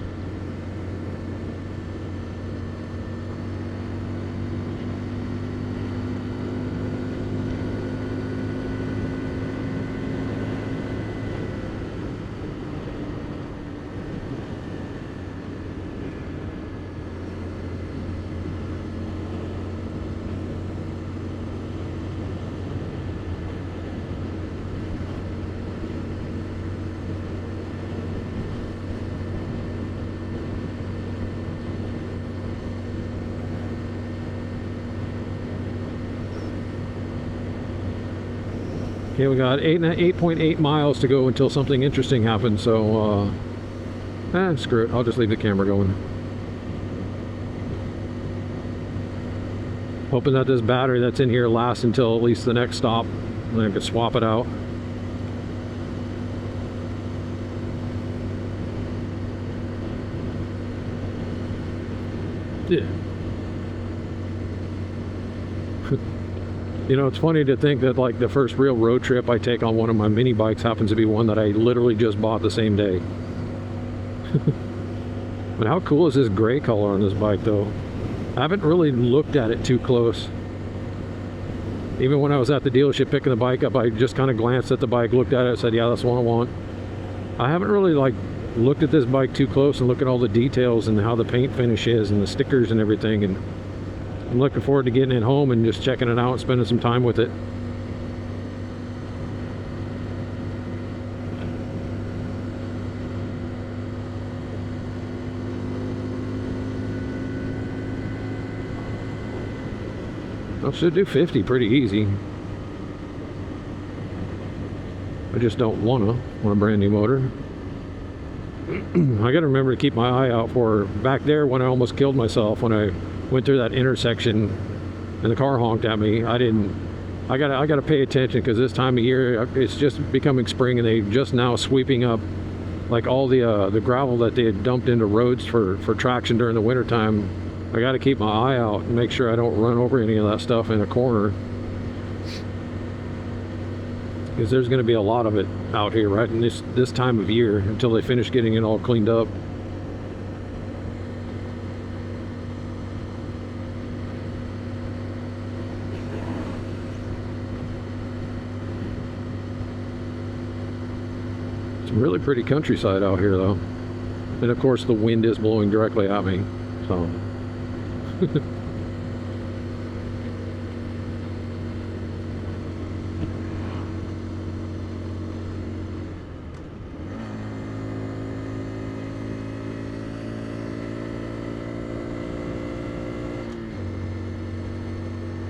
Okay, we got 8.8 miles to go until something interesting happens, so screw it, I'll just leave the camera going. Hoping that this battery that's in here lasts until at least the next stop, and I can swap it out. Yeah. You know, it's funny to think that like the first real road trip I take on one of my mini bikes happens to be one that I literally just bought the same day. But how cool is this gray color on this bike though? I haven't really looked at it too close. Even when I was at the dealership picking the bike up, I just kind of glanced at the bike, looked at it, said, yeah, that's the one I want. I haven't really like looked at this bike too close and look at all the details and how the paint finish is and the stickers and everything. And I'm looking forward to getting it home and just checking it out and spending some time with it. I should do 50 pretty easy. I just don't wanna on a brand new motor. I gotta remember to keep my eye out for her. Back there when I almost killed myself when I went through that intersection and the car honked at me, I gotta pay attention, because this time of year it's just becoming spring and they just now sweeping up like all the gravel that they had dumped into roads for traction during the winter time. I gotta keep my eye out and make sure I don't run over any of that stuff in a corner, because there's going to be a lot of it out here right in this time of year until they finish getting it all cleaned up. Some really pretty countryside out here though, and of course the wind is blowing directly at me, so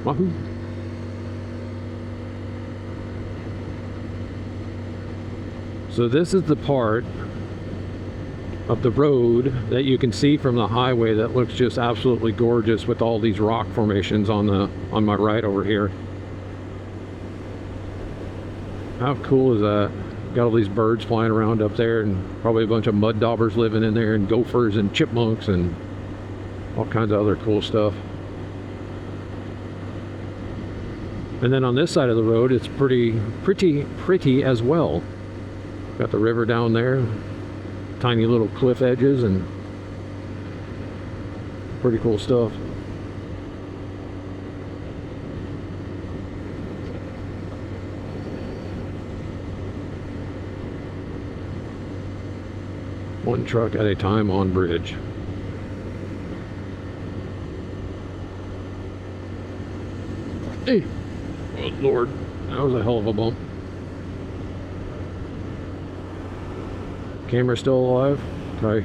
wahoo. So this is the part of the road that you can see from the highway that looks just absolutely gorgeous with all these rock formations on my right over here. How cool is that? Got all these birds flying around up there, and probably a bunch of mud daubers living in there, and gophers and chipmunks and all kinds of other cool stuff. And then on this side of the road, it's pretty as well. Got the river down there, tiny little cliff edges, and pretty cool stuff. One truck at a time on bridge. Hey! Oh Lord, that was a hell of a bump. Camera still alive? Try.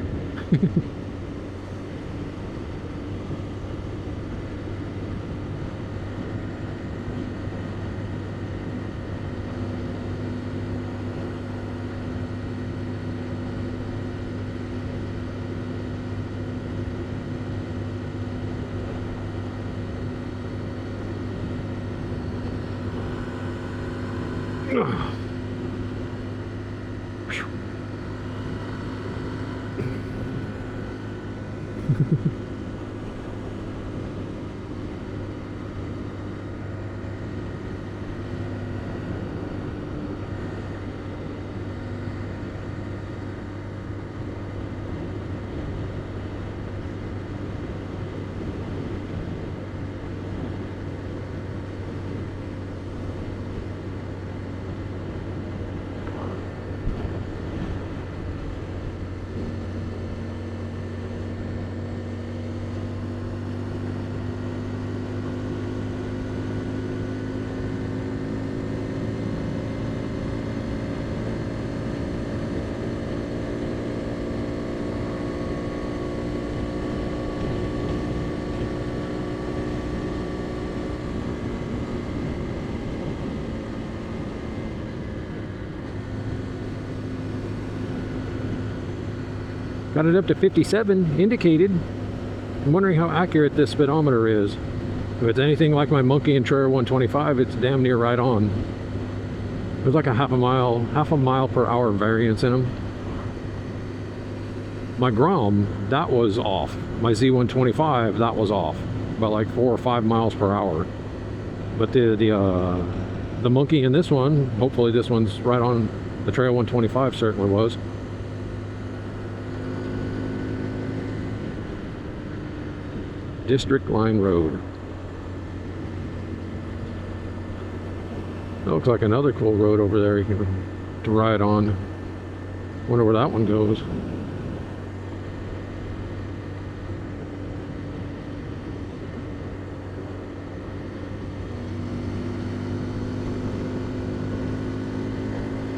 Got it up to 57 indicated. I'm wondering how accurate this speedometer is. If it's anything like my Monkey and Trail 125, it's damn near right on. There's like a half a mile per hour variance in them. My Grom, that was off. My Z125, that was off. About like 4 or 5 miles per hour. But the Monkey in this one, hopefully this one's right on. The Trail 125 certainly was. District Line Road. That looks like another cool road over there you can to ride on. Wonder where that one goes.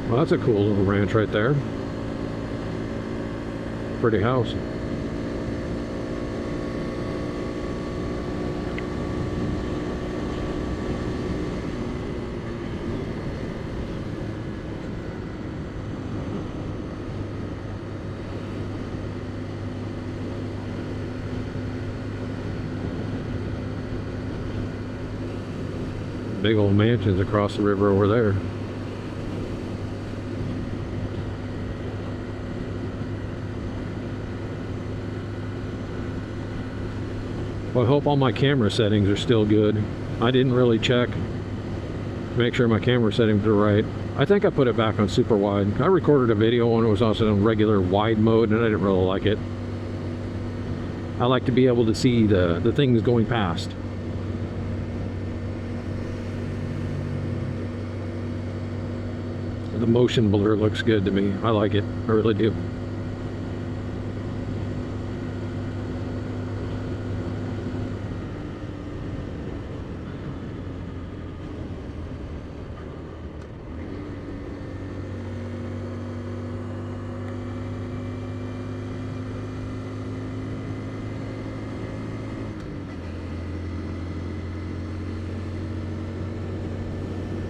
Well, that's a cool little ranch right there. Pretty house. Big old mansions across the river over there. Well, I hope all my camera settings are still good. I didn't really check to make sure my camera settings are right. I think I put it back on super wide. I recorded a video when it was also in regular wide mode and I didn't really like it. I like to be able to see the things going past. The motion blur looks good to me. I like it. I really do.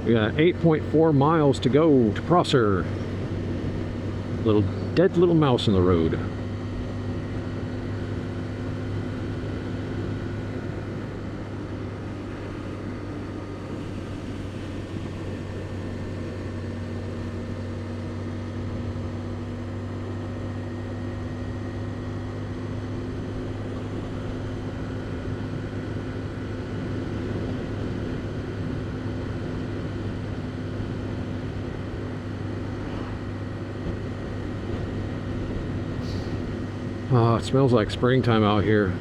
We got 8.4 miles to go to Prosser. Little dead little mouse in the road. Oh, it smells like springtime out here.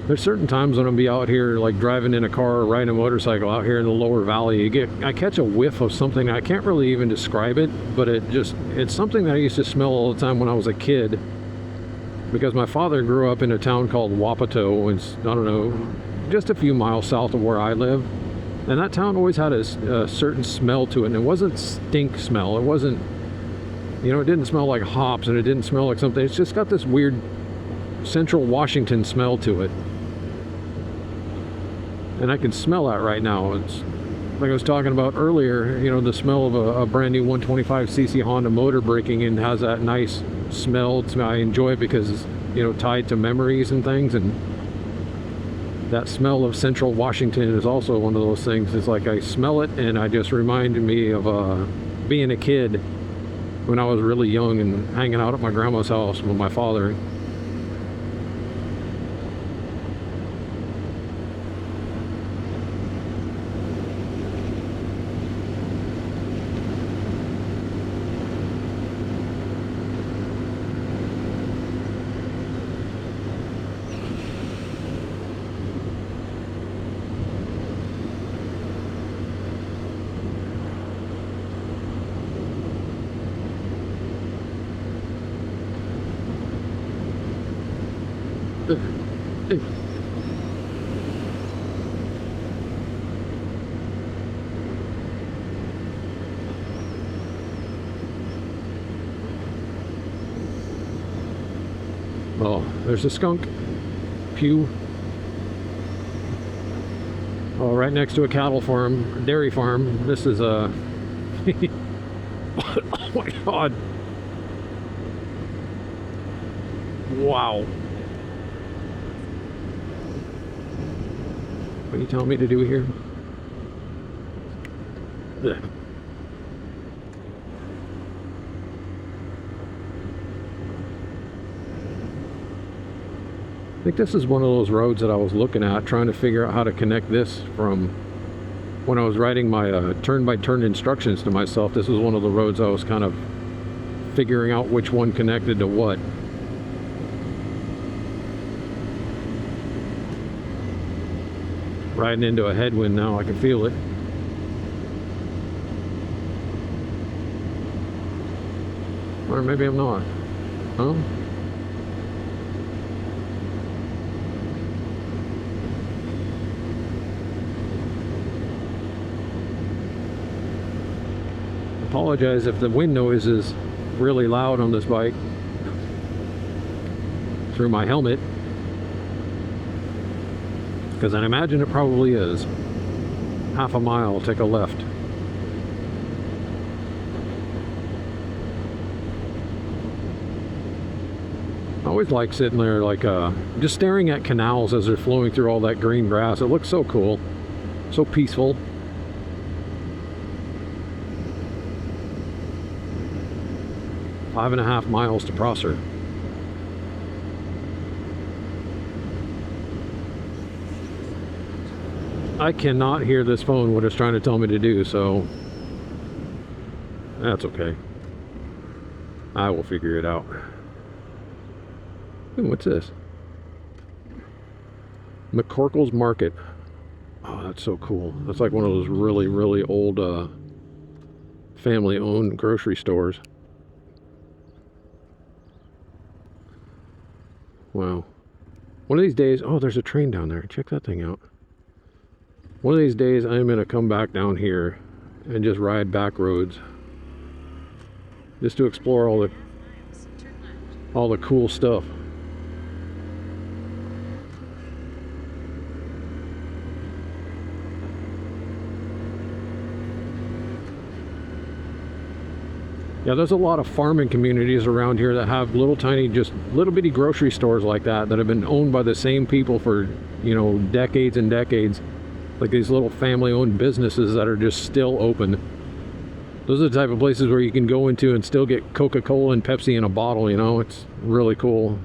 There's certain times when I'll be out here, like driving in a car or riding a motorcycle out here in the lower valley. I catch a whiff of something. I can't really even describe it, but it's something that I used to smell all the time when I was a kid. Because my father grew up in a town called Wapato, it's, I don't know, just a few miles south of where I live. And that town always had a certain smell to it, and it wasn't stink smell. It wasn't, you know, it didn't smell like hops, and it didn't smell like something. It's just got this weird central Washington smell to it. And I can smell that right now. It's like I was talking about earlier, you know, the smell of a brand new 125cc Honda motor braking in has that nice smell. I enjoy it because it's, you know, tied to memories and things. And that smell of central Washington is also one of those things. It's like I smell it and I just reminded me of being a kid when I was really young and hanging out at my grandma's house with my father. Oh, there's a skunk. Pew. Oh, right next to a cattle farm, dairy farm. This is a... oh my God. Wow. What are you telling me to do here? Ugh. I think this is one of those roads that I was looking at, trying to figure out how to connect this from when I was writing my turn-by-turn instructions to myself. This was one of the roads I was kind of figuring out which one connected to what. Riding into a headwind now, I can feel it. Or maybe I'm not. Huh? Apologize if the wind noise is really loud on this bike through my helmet, because I imagine it probably is. Half a mile, take a left. I always like sitting there, like just staring at canals as they're flowing through all that green grass. It looks so cool, so peaceful. 5.5 miles to Prosser. I cannot hear this phone what it's trying to tell me to do, so that's okay. I will figure it out. Ooh, what's this? McCorkle's Market. Oh, that's so cool. That's like one of those really, really old family-owned grocery stores. Wow. One of these days, oh, there's a train down there. Check that thing out. One of these days, I'm going to come back down here and just ride back roads. Just to explore all the cool stuff. Yeah, there's a lot of farming communities around here that have little tiny, just little bitty grocery stores like that have been owned by the same people for, you know, decades and decades. Like these little family-owned businesses that are just still open. Those are the type of places where you can go into and still get Coca-Cola and Pepsi in a bottle, you know? It's really cool.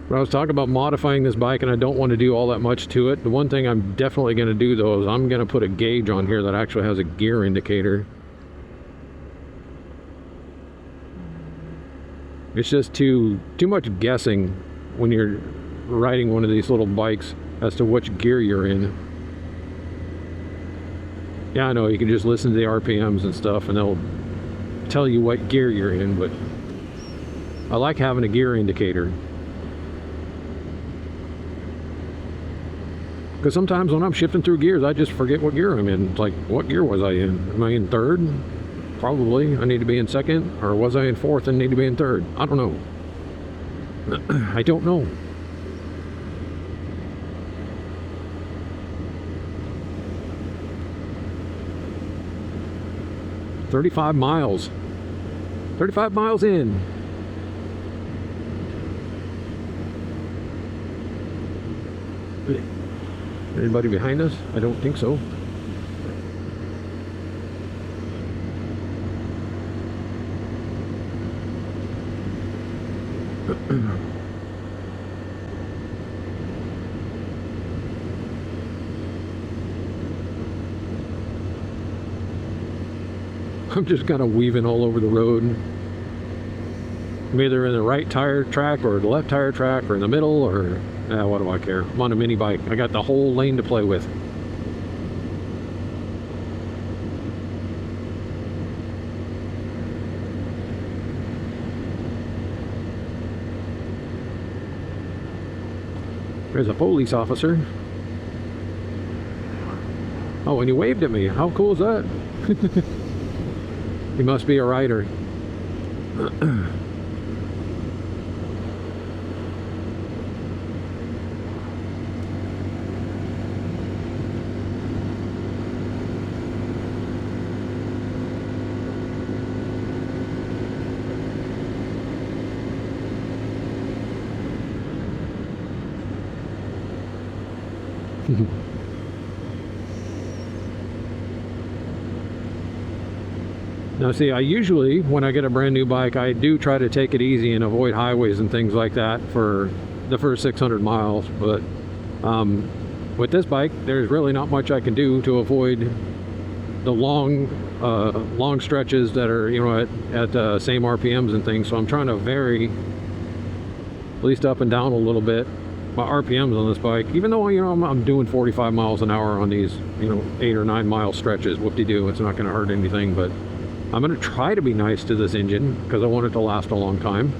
But I was talking about modifying this bike, and I don't want to do all that much to it. The one thing I'm definitely going to do, though, is I'm going to put a gauge on here that actually has a gear indicator. It's just too much guessing when you're riding one of these little bikes as to which gear you're in. Yeah, I know, you can just listen to the RPMs and stuff, and they'll tell you what gear you're in, but I like having a gear indicator. Because sometimes when I'm shifting through gears, I just forget what gear I'm in. It's like, what gear was I in? Am I in third? Probably. I need to be in second. Or was I in fourth and need to be in third? I don't know. I don't know. $35 miles. 35 miles in. Anybody behind us? I don't think so. I'm just kind of weaving all over the road. I'm either in the right tire track or the left tire track or in the middle, or what do I care? I'm on a mini bike. I got the whole lane to play with. There's a police officer. Oh, and he waved at me. How cool is that? He must be a rider. Now see, I usually, when I get a brand new bike, I do try to take it easy and avoid highways and things like that for the first 600 miles. But with this bike, there's really not much I can do to avoid the long stretches that are, you know, at same RPMs and things. So I'm trying to vary, at least up and down a little bit, my RPMs on this bike. Even though, you know, I'm doing 45 miles an hour on these, you know, 8 or 9 mile stretches. Whoop-de-doo, it's not going to hurt anything, but I'm going to try to be nice to this engine because I want it to last a long time.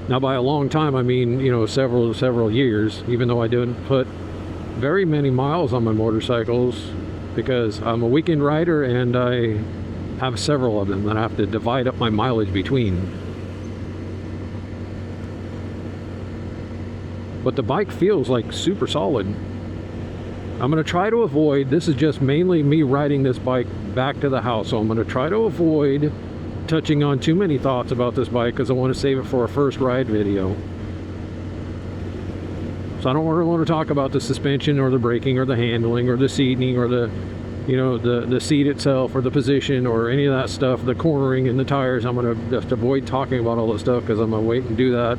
Now, by a long time, I mean, you know, several years, even though I didn't put very many miles on my motorcycles because I'm a weekend rider and I have several of them that I have to divide up my mileage between. But the bike feels like super solid. I'm going to try to avoid, this is just mainly me riding this bike back to the house, so I'm going to try to avoid touching on too many thoughts about this bike because I want to save it for a first ride video. So I don't really want to talk about the suspension or the braking or the handling or the seating or the, you know, the seat itself or the position or any of that stuff, the cornering and the tires. I'm going to just avoid talking about all that stuff because I'm going to wait and do that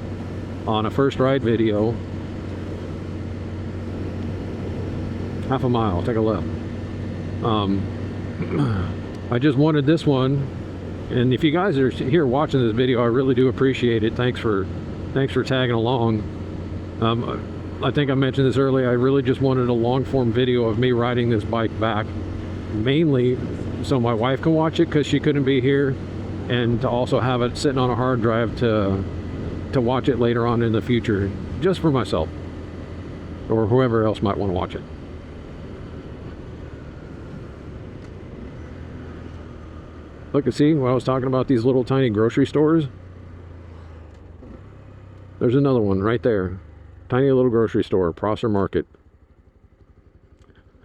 on a first ride video. Half a mile, take a left. I just wanted this one, and if you guys are here watching this video, I really do appreciate it. Thanks for tagging along. I think I mentioned this earlier. I really just wanted a long form video of me riding this bike back, mainly so my wife can watch it because she couldn't be here, and to also have it sitting on a hard drive to watch it later on in the future, just for myself or whoever else might want to watch it. Look, and see, when I was talking about these little tiny grocery stores, there's another one right there. Tiny little grocery store, Prosser Market.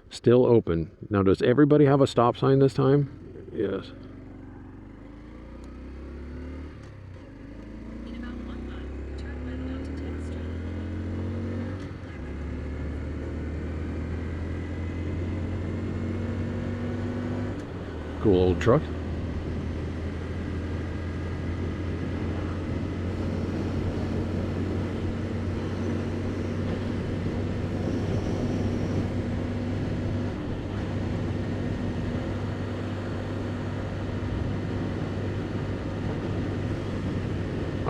Still open. Now, does everybody have a stop sign this time? Yes. In about 1 mile, turn right onto 10th Street. Cool old truck.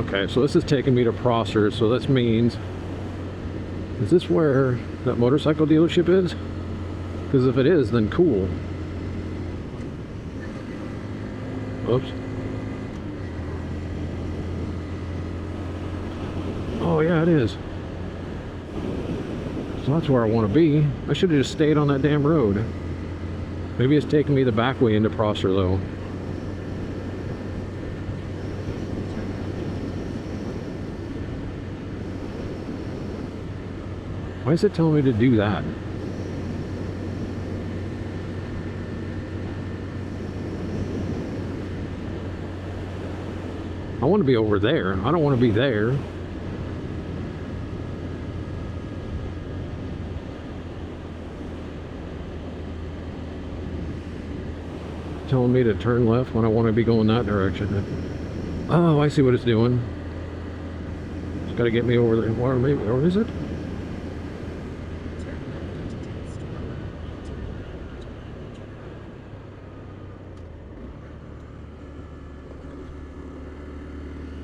Okay, so this is taking me to Prosser, so this means, is this where that motorcycle dealership is? Because if it is, then cool. Oops. Oh yeah, it is. So that's where I want to be. I should have just stayed on that damn road. Maybe it's taking me the back way into Prosser though. Why is it telling me to do that? I want to be over there. I don't want to be there. Telling me to turn left when I want to be going that direction. Oh, I see what it's doing. It's got to get me over there. Or maybe, or is it?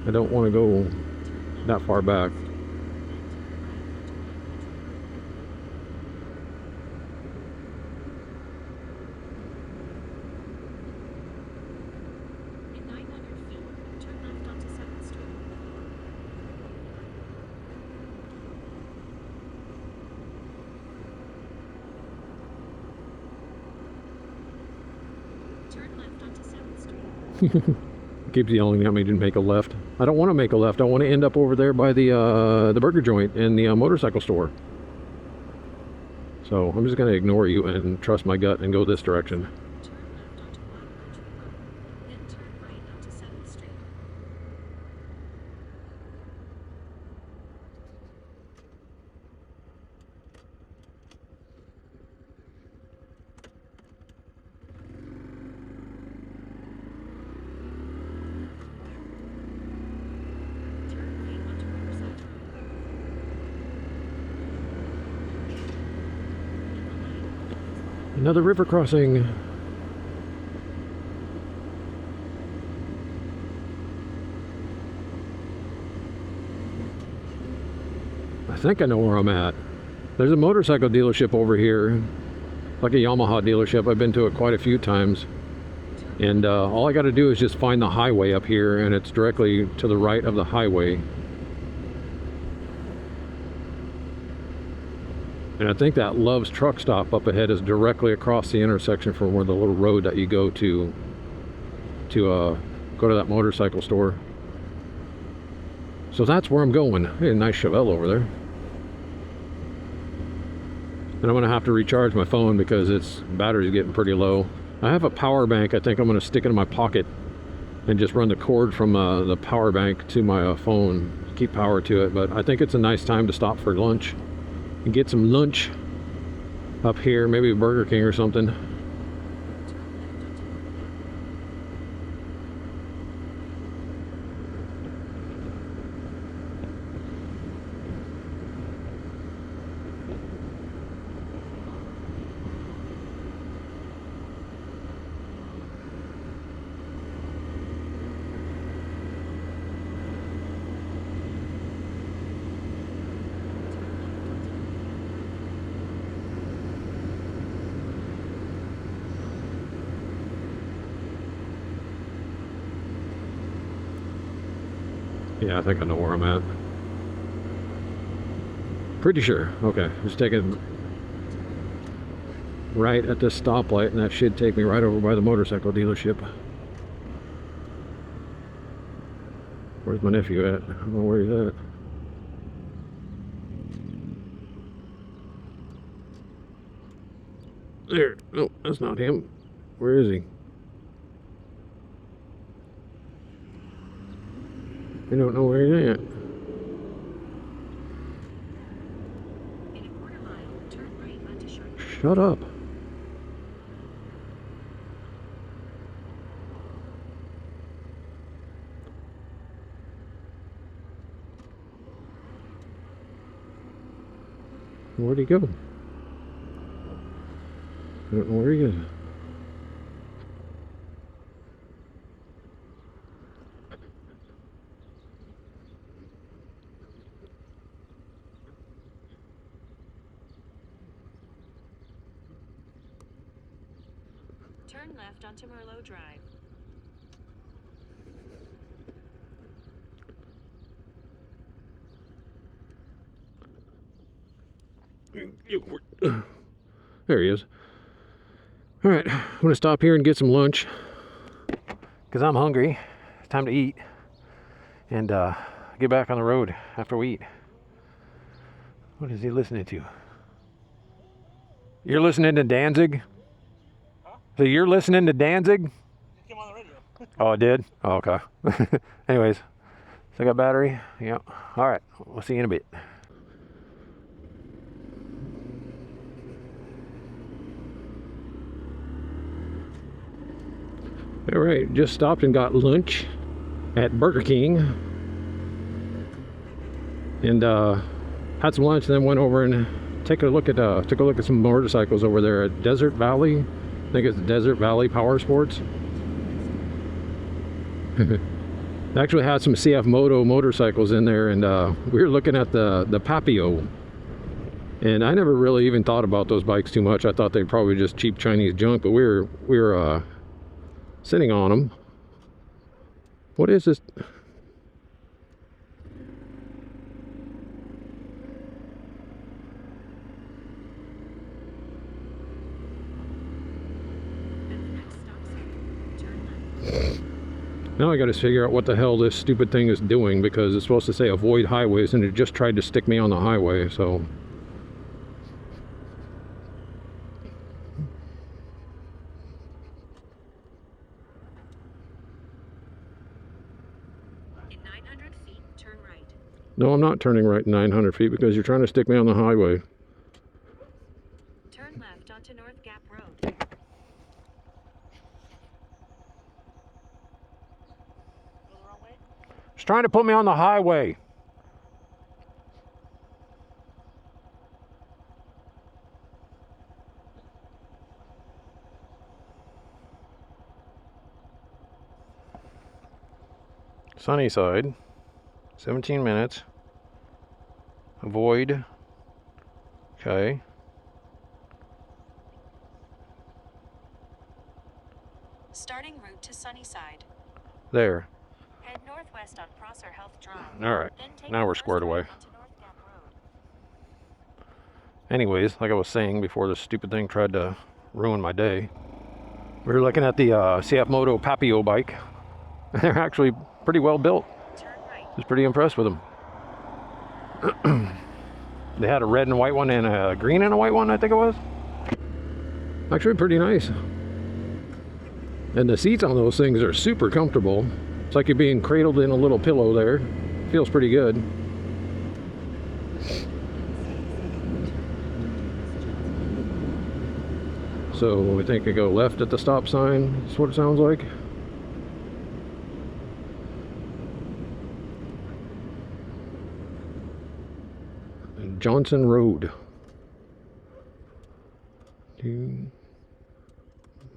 I don't want to go that far back. In 900 feet, turn left onto 7th Street. Turn left onto 7th Street. Keeps yelling at me to make a left. I don't want to make a left. I want to end up over there by the burger joint and the motorcycle store. So I'm just going to ignore you and trust my gut and go this direction. Turn left onto Waterloo Road, then turn right onto 7th Street. Turn right onto Riverside Road. Another river crossing. I think I know where I'm at. There's a motorcycle dealership over here, like a Yamaha dealership. I've been to it quite a few times. And all I got to do is just find the highway up here, and it's directly to the right of the highway. And I think that Love's truck stop up ahead is directly across the intersection from where the little road that you go to go to that motorcycle store. So that's where I'm going. Hey, a nice Chevelle over there. And I'm gonna have to recharge my phone because its battery's getting pretty low. I have a power bank. I think I'm gonna stick it in my pocket and just run the cord from the power bank to my phone, keep power to it. But I think it's a nice time to stop for lunch and get some lunch up here, maybe a Burger King or something. Yeah, I think I know where I'm at. Pretty sure. Okay, just take it right at this stoplight, and that should take me right over by the motorcycle dealership. Where's my nephew at? I don't know where he's at. There. No, that's not him. Where is he? I don't know where he's at. In a quarter mile, turn right onto Sharp. Shut up. Where'd he go? I don't know where he is. Turn left onto Merlot Drive. There he is. All right, I'm gonna stop here and get some lunch because I'm hungry. It's time to eat and get back on the road after we eat. What is he listening to? You're listening to Danzig? Huh? So you're listening to Danzig? It came on the radio. Oh, it did? Oh, okay. Anyways, so I got battery. Yep. All right, we'll see you in a bit. All right, just stopped and got lunch at Burger King, and had some lunch, and then went over and took a look at some motorcycles over there at Desert Valley. I think it's Desert Valley Power Sports. They actually had some CF Moto motorcycles in there, and we were looking at the Papio, and I never really even thought about those bikes too much. I thought they probably just cheap Chinese junk, but we were sitting on them. What is this? Now I got to figure out what the hell this stupid thing is doing, because it's supposed to say avoid highways and it just tried to stick me on the highway, so. In 900 feet, turn right. No, I'm not turning right 900 feet because you're trying to stick me on the highway. Turn left onto North Gap Road. Go the wrong way? It's trying to put me on the highway. Sunnyside, 17 minutes. Avoid. Okay. Starting route to Sunnyside. There. Head northwest on Prosser Health Drive. All right. Then take Now the we're first squared right away. onto North Gap Road. Anyways, like I was saying before this stupid thing tried to ruin my day, we were looking at the CF Moto Papio bike. They're actually pretty well built. Turn right. I was pretty impressed with them. They had a red and white one and a green and a white one, I think it was. Actually pretty nice. And the seats on those things are super comfortable. It's like you're being cradled in a little pillow there. Feels pretty good. So we think I go left at the stop sign. That's what it sounds like. Johnson Road. Two.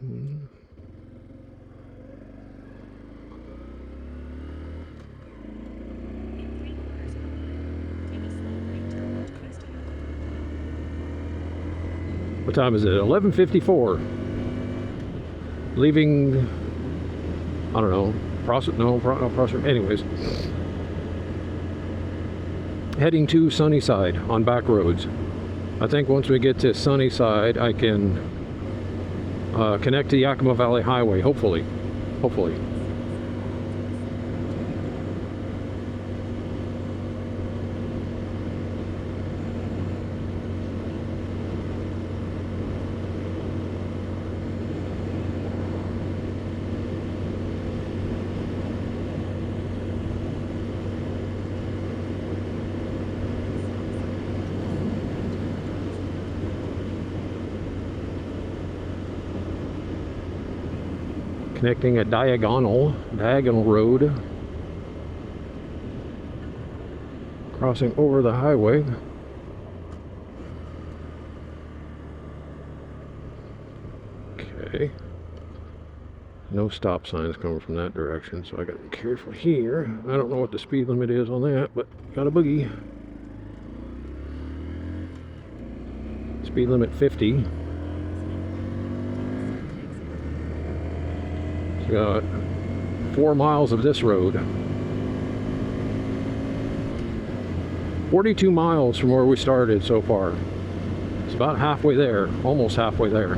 In 3 quarters of a mile, take a slow right turn onto Weston. What time is it? 11:54. Leaving, I don't know, Prosser, anyways. Heading to Sunnyside on back roads. I think once we get to Sunnyside, I can connect to the Yakima Valley Highway, hopefully. Hopefully. Connecting a diagonal road, crossing over the highway. Okay, no stop signs coming from that direction, so I gotta be careful here. I don't know what the speed limit is on that, but got a boogie. Speed limit 50. Got 4 miles of this road. 42 miles from where we started so far. It's about halfway there, almost halfway there.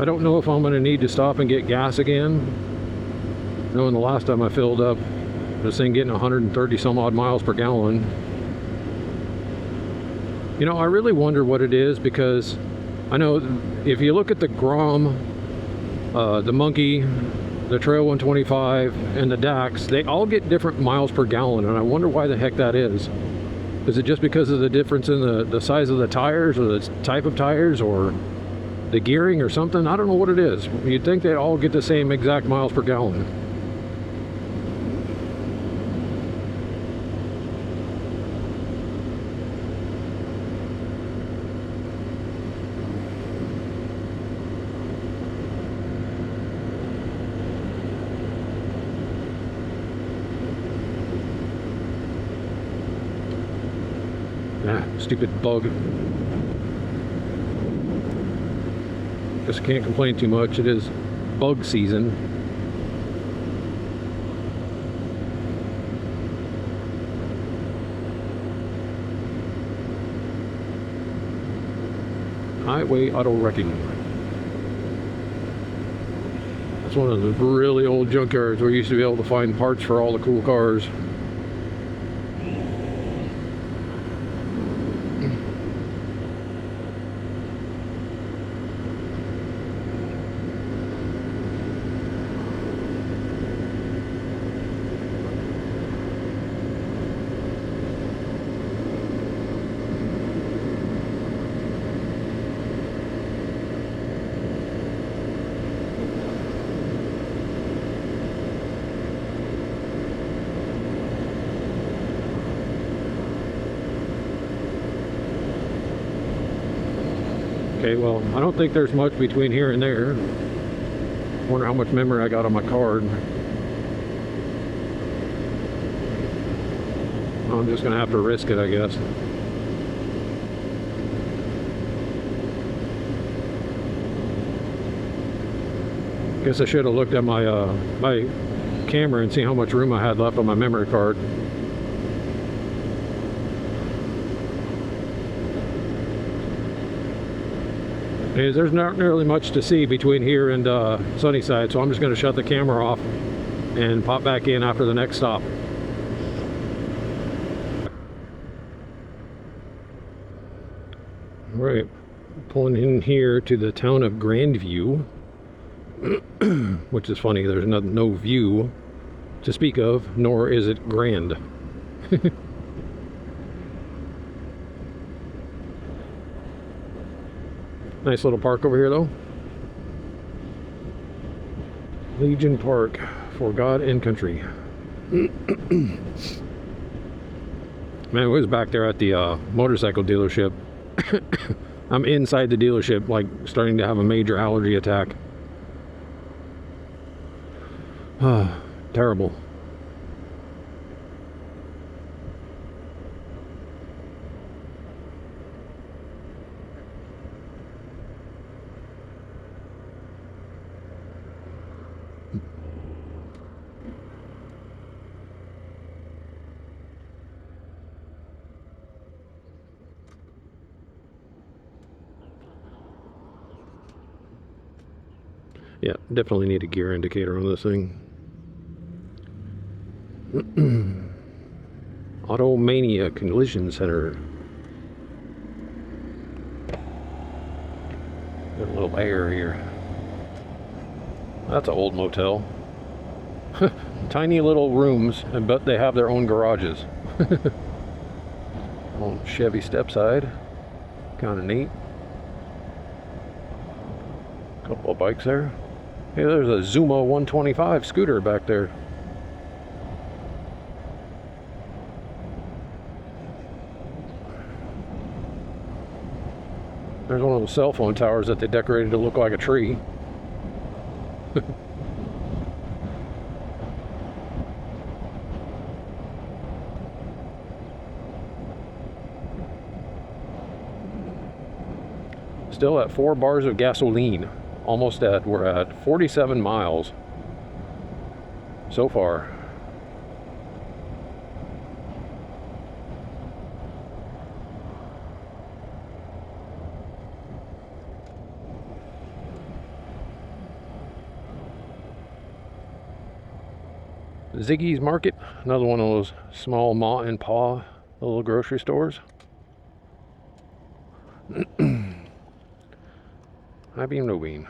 I don't know if I'm going to need to stop and get gas again. Knowing the last time I filled up, this thing getting 130 some odd miles per gallon. You know, I really wonder what it is, because I know if you look at the Grom, the Monkey, the Trail 125, and the Dax, they all get different miles per gallon, and I wonder why the heck that is. Is it just because of the difference in the size of the tires, or the type of tires, or the gearing or something? I don't know what it is. You'd think they all get the same exact miles per gallon. Ah, stupid bug. Guess I can't complain too much. It is bug season. Highway auto wrecking. That's one of the really old junkyards where you used to be able to find parts for all the cool cars. Okay, well, I don't think there's much between here and there. Wonder how much memory I got on my card. I'm just gonna have to risk it, I guess. Guess I should have looked at my my camera and seen how much room I had left on my memory card. There's not really much to see between here and Sunnyside, so I'm just going to shut the camera off and pop back in after the next stop. All right, pulling in here to the town of Grandview, which is funny. There's no view to speak of, nor is it grand. Nice little park over here, though. Legion Park for God and Country. Man, we was back there at the motorcycle dealership. I'm inside the dealership, like starting to have a major allergy attack. Terrible. Yeah, definitely need a gear indicator on this thing. Automania Collision Center. Got a little air here. That's an old motel. Tiny little rooms, but they have their own garages. Old Chevy stepside. Kind of neat. Couple of bikes there. Hey, there's a Zuma 125 scooter back there. There's one of those cell phone towers that they decorated to look like a tree. Still at 4 bars of gasoline. Almost at, we're at 47 miles so far. Ziggy's Market, another one of those small ma and pa little grocery stores. I beam no beam.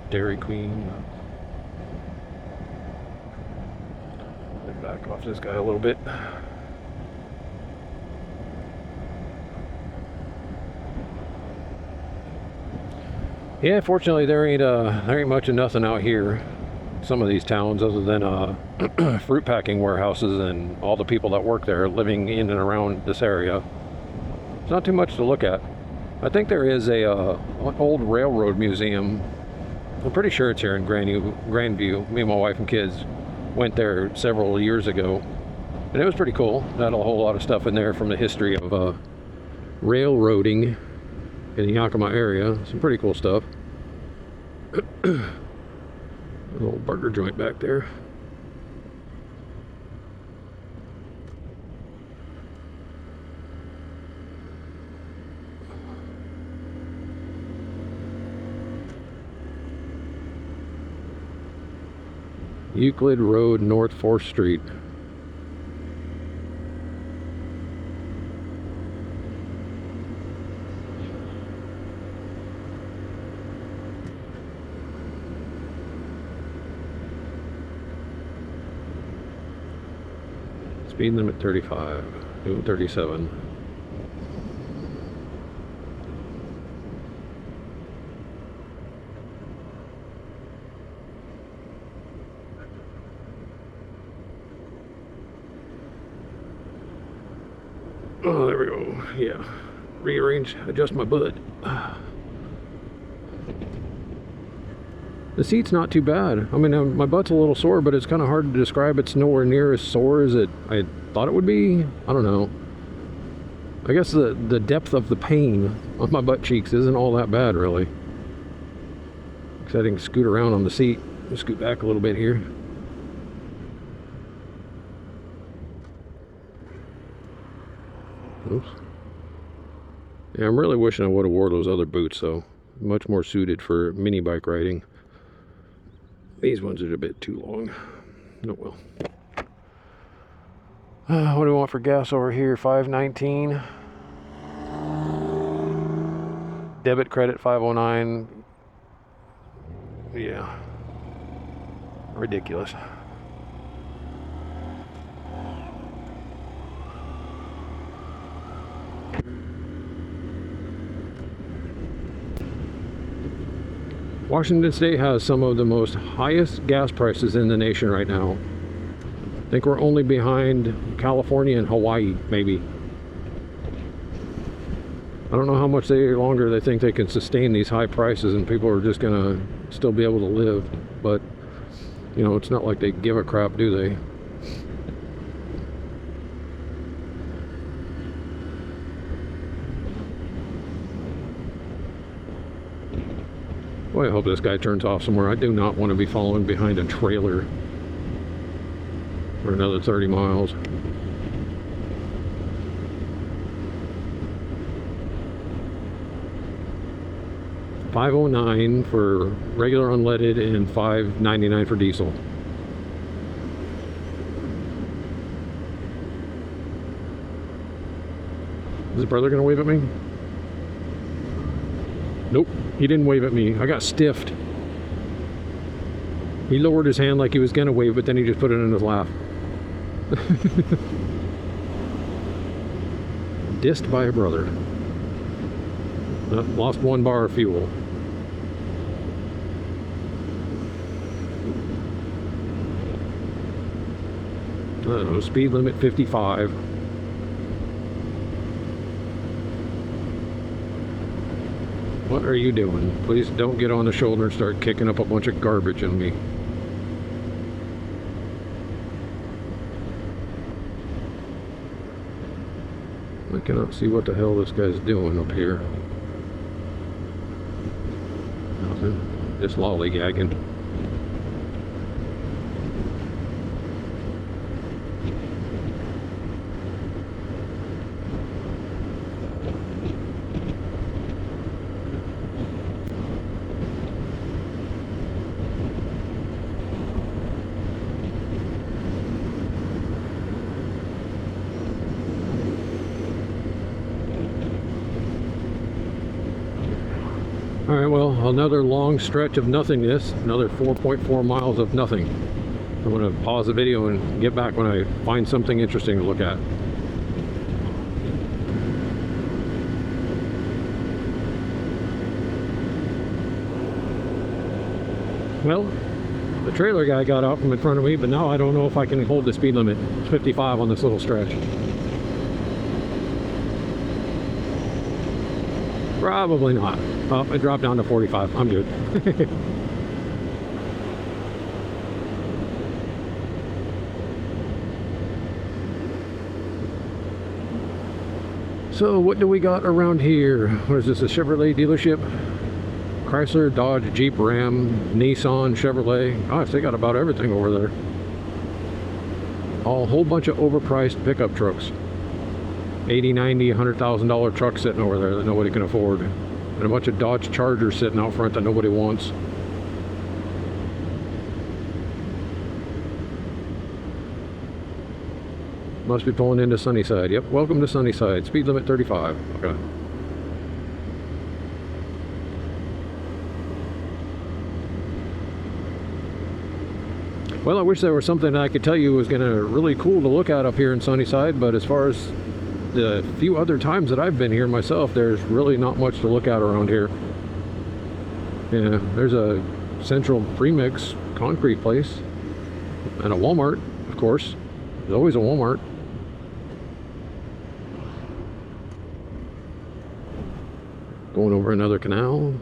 Dairy Queen. Let me back off this guy a little bit. Yeah, fortunately there ain't much of nothing out here. Some of these towns, other than fruit packing warehouses and all the people that work there living in and around this area. It's not too much to look at. I think there is an old railroad museum. I'm pretty sure it's here in Grandview. Me and my wife and kids went there several years ago, and it was pretty cool. Had a whole lot of stuff in there from the history of railroading in the Yakima area. Some pretty cool stuff. A little burger joint back there. Euclid Road, North 4th Street. Speed limit 35, doing 37. Oh, there we go. Yeah. Rearrange, adjust my butt. The seat's not too bad. I mean, my butt's a little sore, but it's kind of hard to describe. It's nowhere near as sore as I thought it would be. I don't know. I guess the depth of the pain on my butt cheeks isn't all that bad, really. Because I can scoot around on the seat. Just scoot back a little bit here. Oops. Yeah, I'm really wishing I would have wore those other boots, though. Much more suited for mini bike riding. These ones are a bit too long. Oh well. What do we want for gas over here? $5.19. Debit credit $5.09. Yeah. Ridiculous. Washington State has some of the most highest gas prices in the nation right now. I think we're only behind California and Hawaii, maybe. I don't know how much longer they think they can sustain these high prices and people are just gonna still be able to live. But, you know, it's not like they give a crap, do they? Boy, I hope this guy turns off somewhere. I do not want to be following behind a trailer for another 30 miles. $5.09 for regular unleaded and $5.99 for diesel. Is his brother gonna wave at me? Nope, he didn't wave at me. I got stiffed. He lowered his hand like he was gonna wave, but then he just put it in his lap. Dissed by a brother. Lost 1 bar of fuel. don't know, speed limit 55. What are you doing? Please don't get on the shoulder and start kicking up a bunch of garbage on me. I cannot see what the hell this guy's doing up here. Nothing. Just lollygagging. Alright, well, another long stretch of nothingness, another 4.4 miles of nothing. I'm going to pause the video and get back when I find something interesting to look at. Well, the trailer guy got out from in front of me, but now I don't know if I can hold the speed limit. It's 55 on this little stretch. Probably not. Oh, it dropped down to 45. I'm good. So what do we got around here? What is this, a Chevrolet dealership? Chrysler, Dodge, Jeep, Ram, Nissan, Chevrolet. Gosh, they got about everything over there. A whole bunch of overpriced pickup trucks. $80, $90, $100,000 trucks sitting over there that nobody can afford. And a bunch of Dodge Chargers sitting out front that nobody wants. Must be pulling into Sunnyside. Yep, welcome to Sunnyside. Speed limit 35. Okay. Well, I wish there was something I could tell you was gonna really cool to look at up here in Sunnyside, but as far as the few other times that I've been here myself, there's really not much to look at around here. Yeah, there's a Central Premix concrete place and a Walmart, of course. There's always a Walmart. Going over another canal.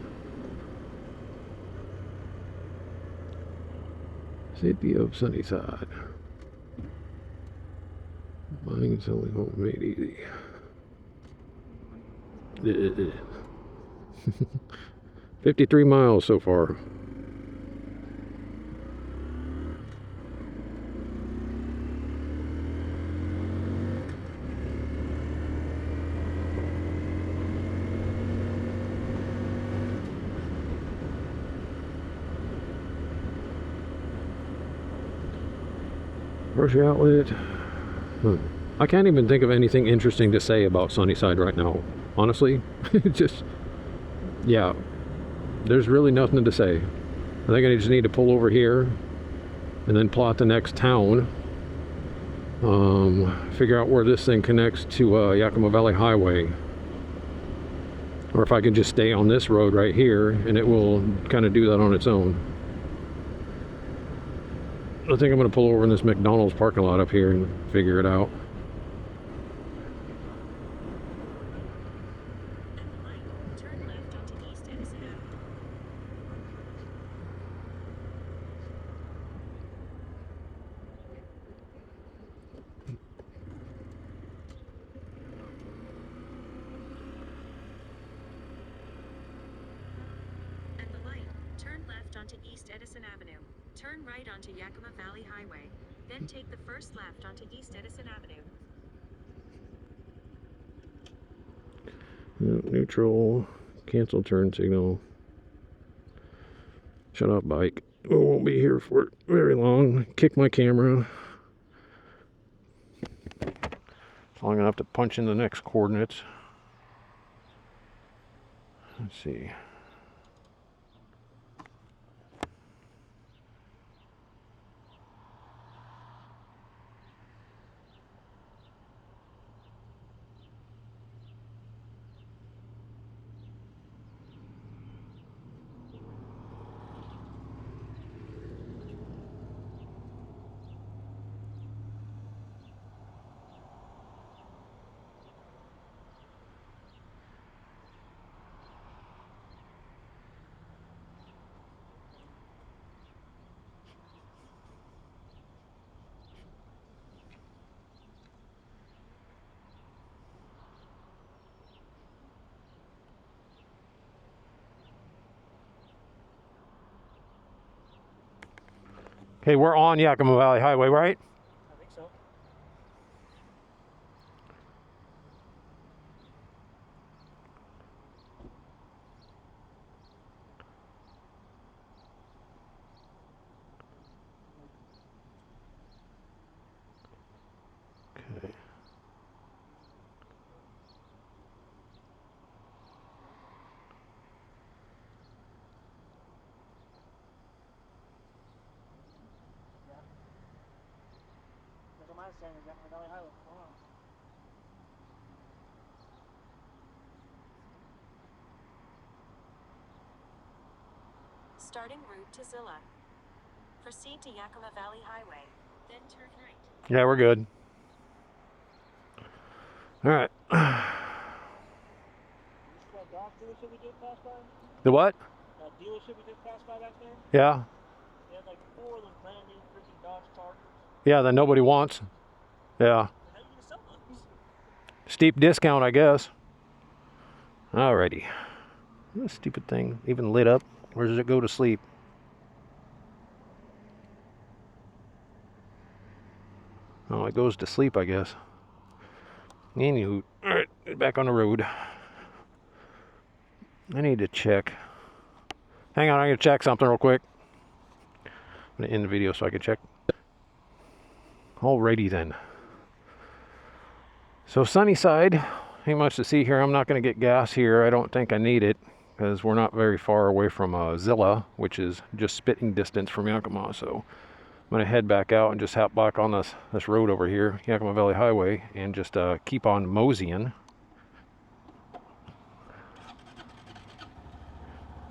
City of Sunnyside. Mine's only home made easy. 53 miles so far. Grocery outlet. I can't even think of anything interesting to say about Sunnyside right now. Honestly, just, yeah, there's really nothing to say. I think I just need to pull over here and then plot the next town. Figure out where this thing connects to Yakima Valley Highway. Or if I can just stay on this road right here and it will kind of do that on its own. I think I'm going to pull over in this McDonald's parking lot up here and figure it out. Turn left onto East Edison Avenue. At the light, turn left onto East Edison Avenue. Turn right onto Yakima Valley Highway. Then take the first left onto East Edison Avenue. Neutral. Cancel turn signal. Shut off bike. Oh, won't be here for very long. Kick my camera. So I'm going to have to punch in the next coordinates. Let's see. Okay, we're on Yakima Valley Highway, right? I think so. Okay. That's what mine's saying. Is Yakima Valley Highway. Hold on. Starting route to Zilla. Proceed to Yakima Valley Highway, then turn right. Yeah, we're good. All right. This is that Dodge dealership we just passed by? The what? That dealership we just passed by back there? Yeah. They had like 4 of those brand new freaking Dodge Chargers. Yeah, that nobody wants. Yeah. How are you gonna sell those? Steep discount, I guess. Alrighty. This stupid thing even lit up. Where does it go to sleep? Oh, it goes to sleep, I guess. Anywho, alright, back on the road. I need to check. Hang on, I'm gonna check something real quick. I'm gonna end the video so I can check. Alrighty then. So Sunnyside, ain't much to see here. I'm not gonna get gas here. I don't think I need it because we're not very far away from Zilla, which is just spitting distance from Yakima. So I'm gonna head back out and just hop back on this road over here, Yakima Valley Highway, and just keep on moseying.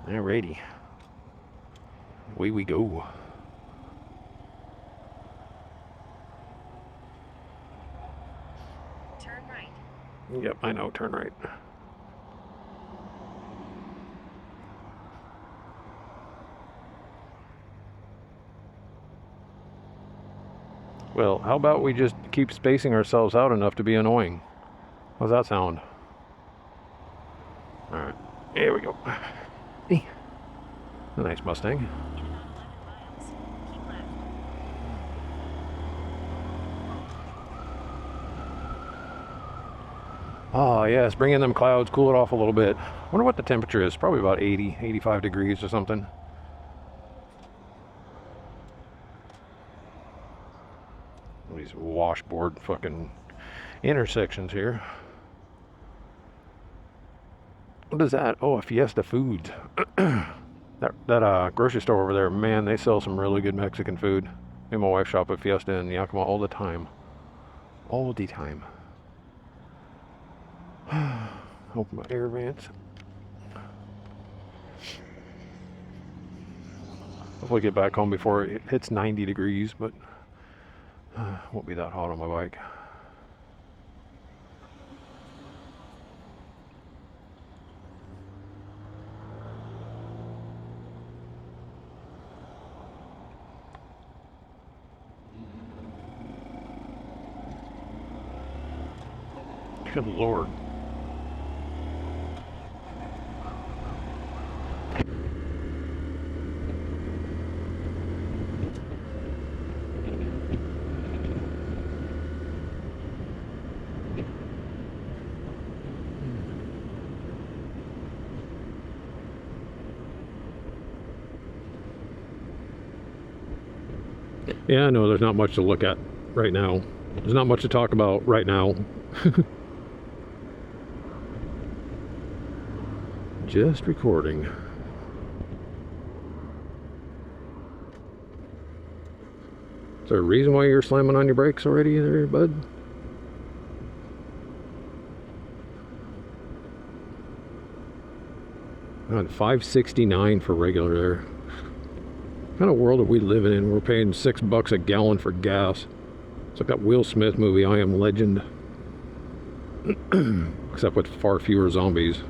Alrighty, away we go. Turn right. Yep, I know, turn right. Well, how about we just keep spacing ourselves out enough to be annoying? How's that sound? Alright, here we go. A nice Mustang. In about 11 miles, keep left. Oh, yes, bring in them clouds, cool it off a little bit. Wonder what the temperature is. Probably about 80, 85 degrees or something. These washboard fucking intersections here. What is that? Oh, a Fiesta Foods. that grocery store over there, man, they sell some really good Mexican food. Me and my wife shop at Fiesta in Yakima all the time. All the time. Open my air vents. Hopefully get back home before it hits 90 degrees, but won't be that hot on my bike. Good Lord. Yeah, I know there's not much to look at right now. There's not much to talk about right now. Just recording. Is there a reason why you're slamming on your brakes already there, bud? God, $5.69 for regular there. What kind of world are we living in? We're paying $6 a gallon for gas. It's like that Will Smith movie, I Am Legend. Except with far fewer zombies.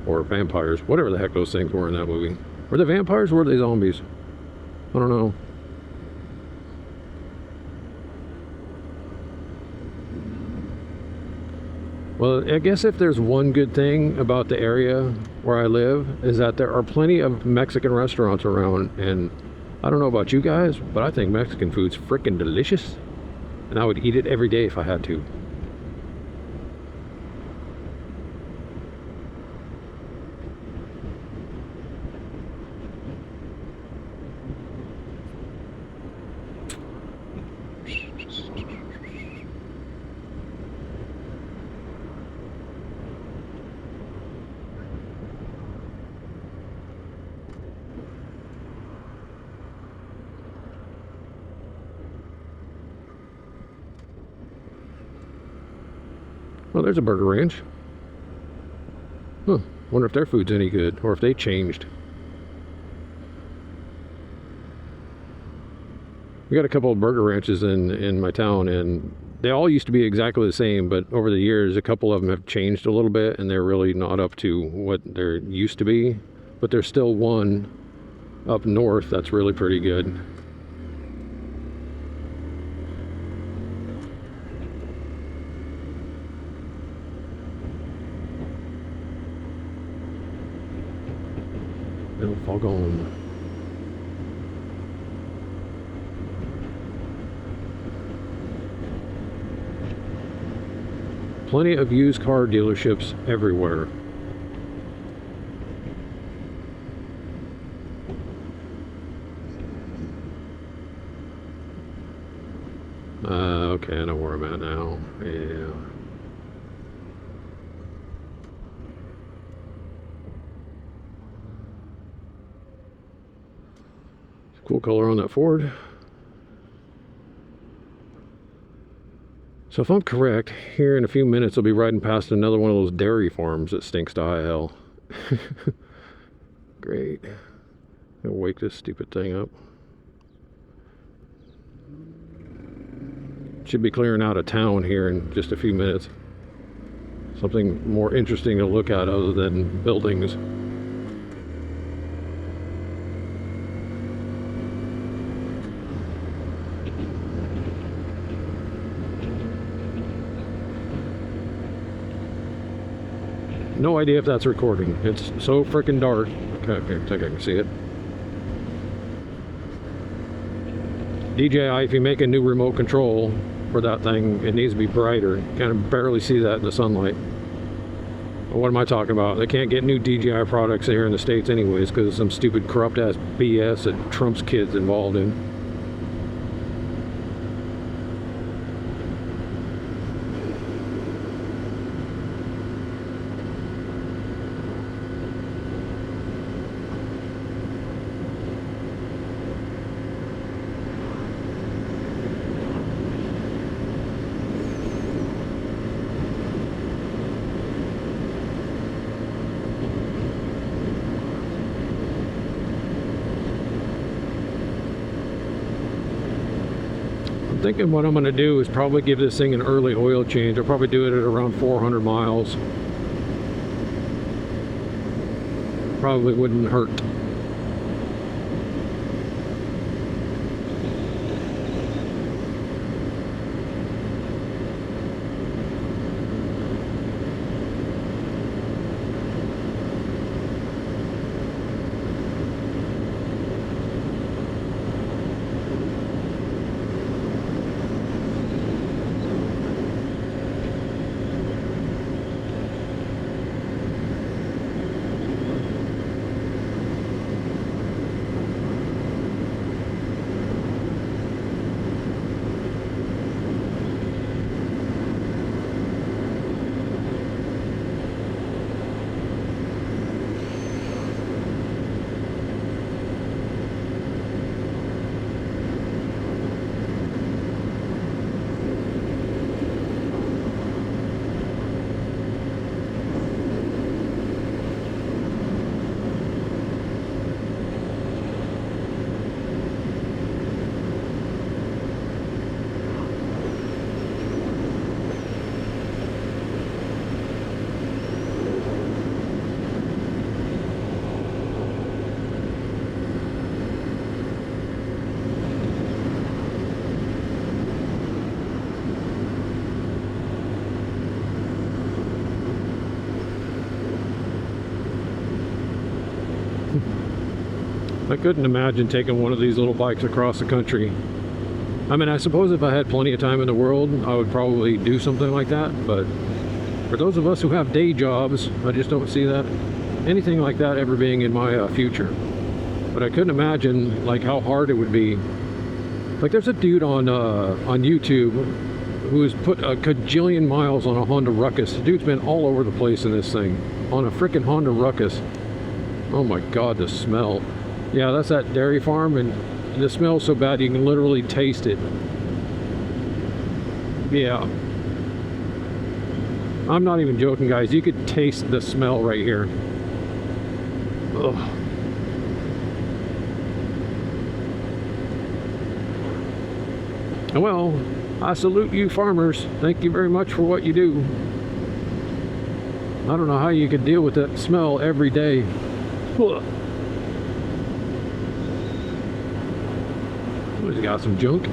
Or vampires. Whatever the heck those things were in that movie. Were they vampires or were they zombies? I don't know. Well, I guess if there's one good thing about the area where I live is that there are plenty of Mexican restaurants around, and I don't know about you guys, but I think Mexican food's freaking delicious, and I would eat it every day if I had to. Well, there's a burger ranch. Huh. Wonder if their food's any good, or if they changed. We got a couple of burger ranches in my town, and they all used to be exactly the same, but over the years, a couple of them have changed a little bit, and they're really not up to what they're used to be. But there's still one up north that's really pretty good. It'll fog on. Plenty of used car dealerships everywhere. Okay, I know where I'm at now. Yeah. Cool color on that Ford. So if I'm correct, here in a few minutes I'll be riding past another one of those dairy farms that stinks to high hell. Great. Gonna wake this stupid thing up. Should be clearing out of town here in just a few minutes. Something more interesting to look at other than buildings. No idea if that's recording. It's so freaking dark. Okay, I think I can see it. DJI, if you make a new remote control for that thing, it needs to be brighter. You kind of barely see that in the sunlight. What am I talking about? They can't get new DJI products here in the States anyways because of some stupid corrupt ass BS that Trump's kids involved in. Thinking what I'm going to do is probably give this thing an early oil change. I'll probably do it at around 400 miles. Probably wouldn't hurt. I couldn't imagine taking one of these little bikes across the country. I mean, I suppose if I had plenty of time in the world, I would probably do something like that, but for those of us who have day jobs, I just don't see that anything like that ever being in my future. But I couldn't imagine like how hard it would be. Like there's a dude on YouTube who has put a cajillion miles on a Honda Ruckus. The dude's been all over the place in this thing on a freaking Honda Ruckus. Oh my god, the smell. Yeah, that's that dairy farm, and the smell's so bad you can literally taste it. Yeah, I'm not even joking, guys. You could taste the smell right here. Ugh. Well, I salute you farmers. Thank you very much for what you do. I don't know how you could deal with that smell every day. Ugh. He's got some junk.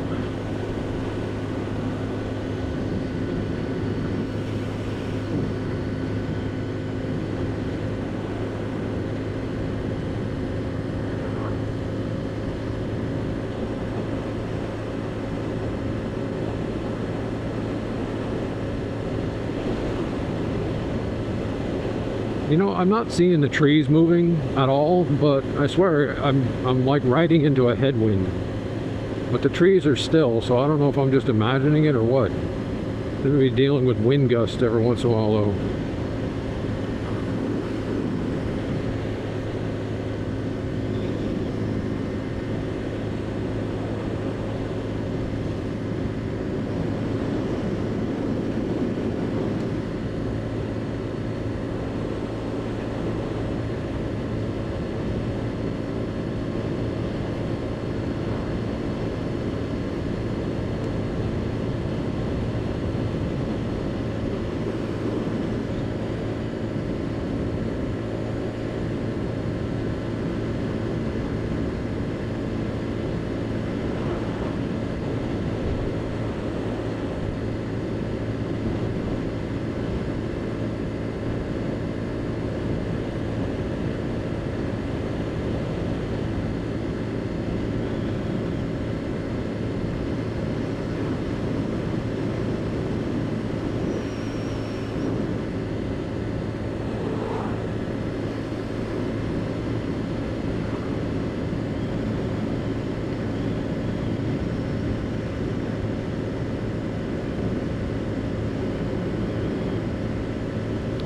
You know, I'm not seeing the trees moving at all, but I swear I'm like riding into a headwind. But the trees are still, so I don't know if I'm just imagining it or what. I'm gonna be dealing with wind gusts every once in a while though.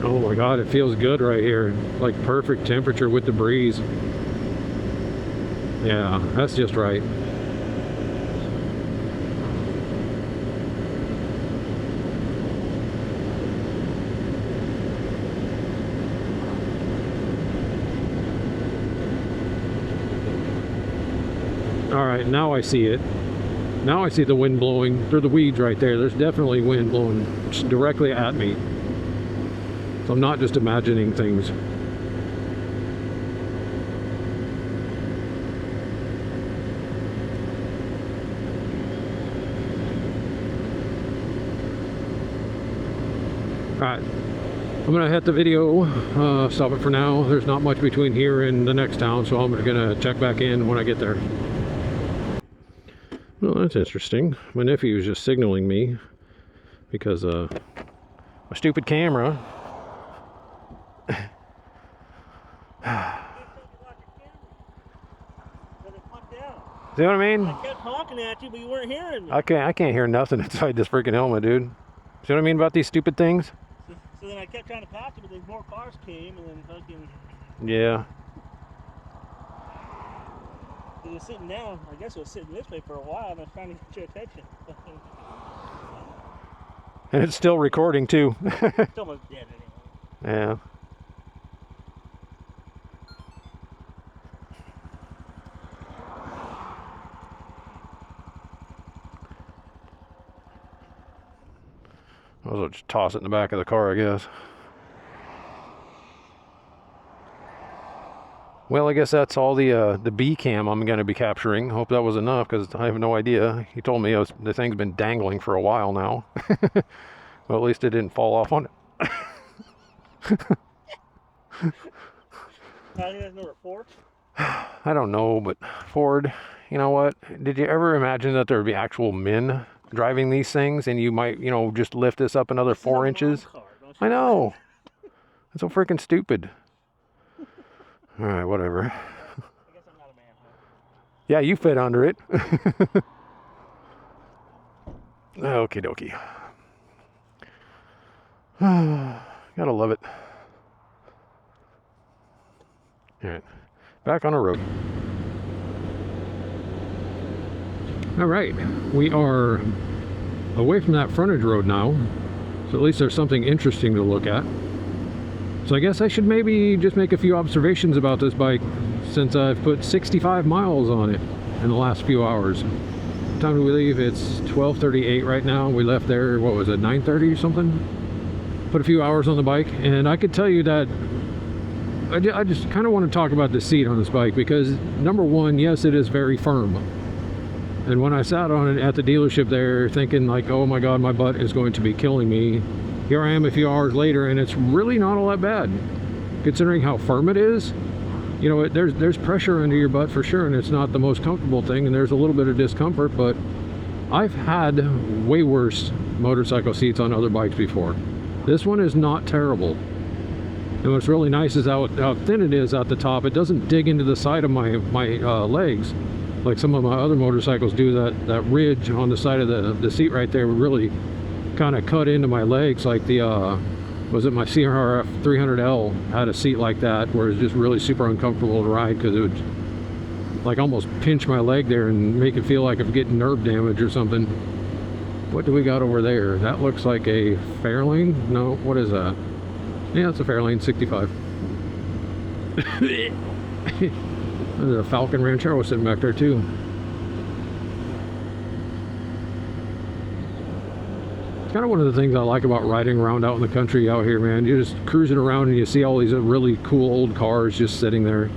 Oh my god, it feels good right here. Like perfect temperature with the breeze. Yeah, that's just right. Alright, now I see it. Now I see the wind blowing through the weeds right there. There's definitely wind blowing directly at me. So I'm not just imagining things. Alright, I'm gonna hit the video, stop it for now. There's not much between here and the next town, so I'm gonna check back in when I get there. Well, that's interesting. My nephew was just signaling me because my stupid camera. See what I mean? I kept talking at you, but you weren't hearing me. I can't hear nothing inside this freaking helmet, dude. See what I mean about these stupid things? So then I kept trying to pass you, but then more cars came, and then fucking... Yeah. It was sitting down. I guess it was sitting this way for a while, and I was trying to get your attention. And it's still recording too. It's almost dead anyway. Yeah. I'll just toss it in the back of the car, I guess. Well, I guess that's all the B cam I'm going to be capturing. Hope that was enough, because I have no idea. He told me the thing's been dangling for a while now. Well, at least it didn't fall off on it. I think that's number 4. I don't know, but Ford, you know what? Did you ever imagine that there would be actual men driving these things and you might, you know, just lift this up another Sit on 4 the inches? wrong car, don't you I know. It's so freaking stupid. All right, whatever. I guess I'm not a man, huh? Yeah, you fit under it. Okie dokie. Gotta love it. All right, back on the road. All right, we are away from that frontage road now, so at least there's something interesting to look at. So I guess I should maybe just make a few observations about this bike, since I've put 65 miles on it in the last few hours. What time do we leave? It's 12:38 right now. We left there, what was it, 9:30 or something? Put a few hours on the bike, and I could tell you that I just kind of want to talk about the seat on this bike, because number one, yes, it is very firm. And when I sat on it at the dealership there thinking like, oh my god, my butt is going to be killing me, here I am a few hours later and it's really not all that bad considering how firm it is. You know, there's pressure under your butt for sure, and it's not the most comfortable thing, and there's a little bit of discomfort, but I've had way worse motorcycle seats on other bikes before. This one is not terrible. And what's really nice is how thin it is at the top. It doesn't dig into the side of my legs like some of my other motorcycles do. That ridge on the side of the seat right there would really kind of cut into my legs, like the was it my CRF 300L had a seat like that, where it's just really super uncomfortable to ride, because it would like almost pinch my leg there and make it feel like I'm getting nerve damage or something. What do we got over there? That looks like a Fairlane. No, what is that? Yeah, it's a Fairlane 65. There's a Falcon Ranchero sitting back there too. It's kind of one of the things I like about riding around out in the country out here, man. You're just cruising around and you see all these really cool old cars just sitting there.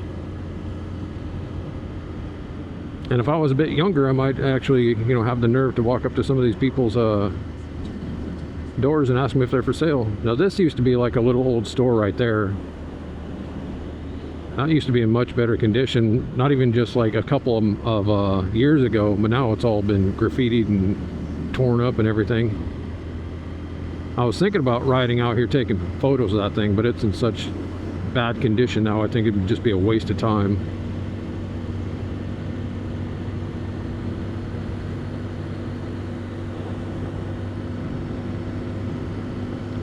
And if I was a bit younger, I might actually, you know, have the nerve to walk up to some of these people's doors and ask them if they're for sale. Now this used to be like a little old store right there. That used to be in much better condition, not even just like a couple of years ago, but now it's all been graffitied and torn up and everything. I was thinking about riding out here taking photos of that thing, but it's in such bad condition now, I think it would just be a waste of time.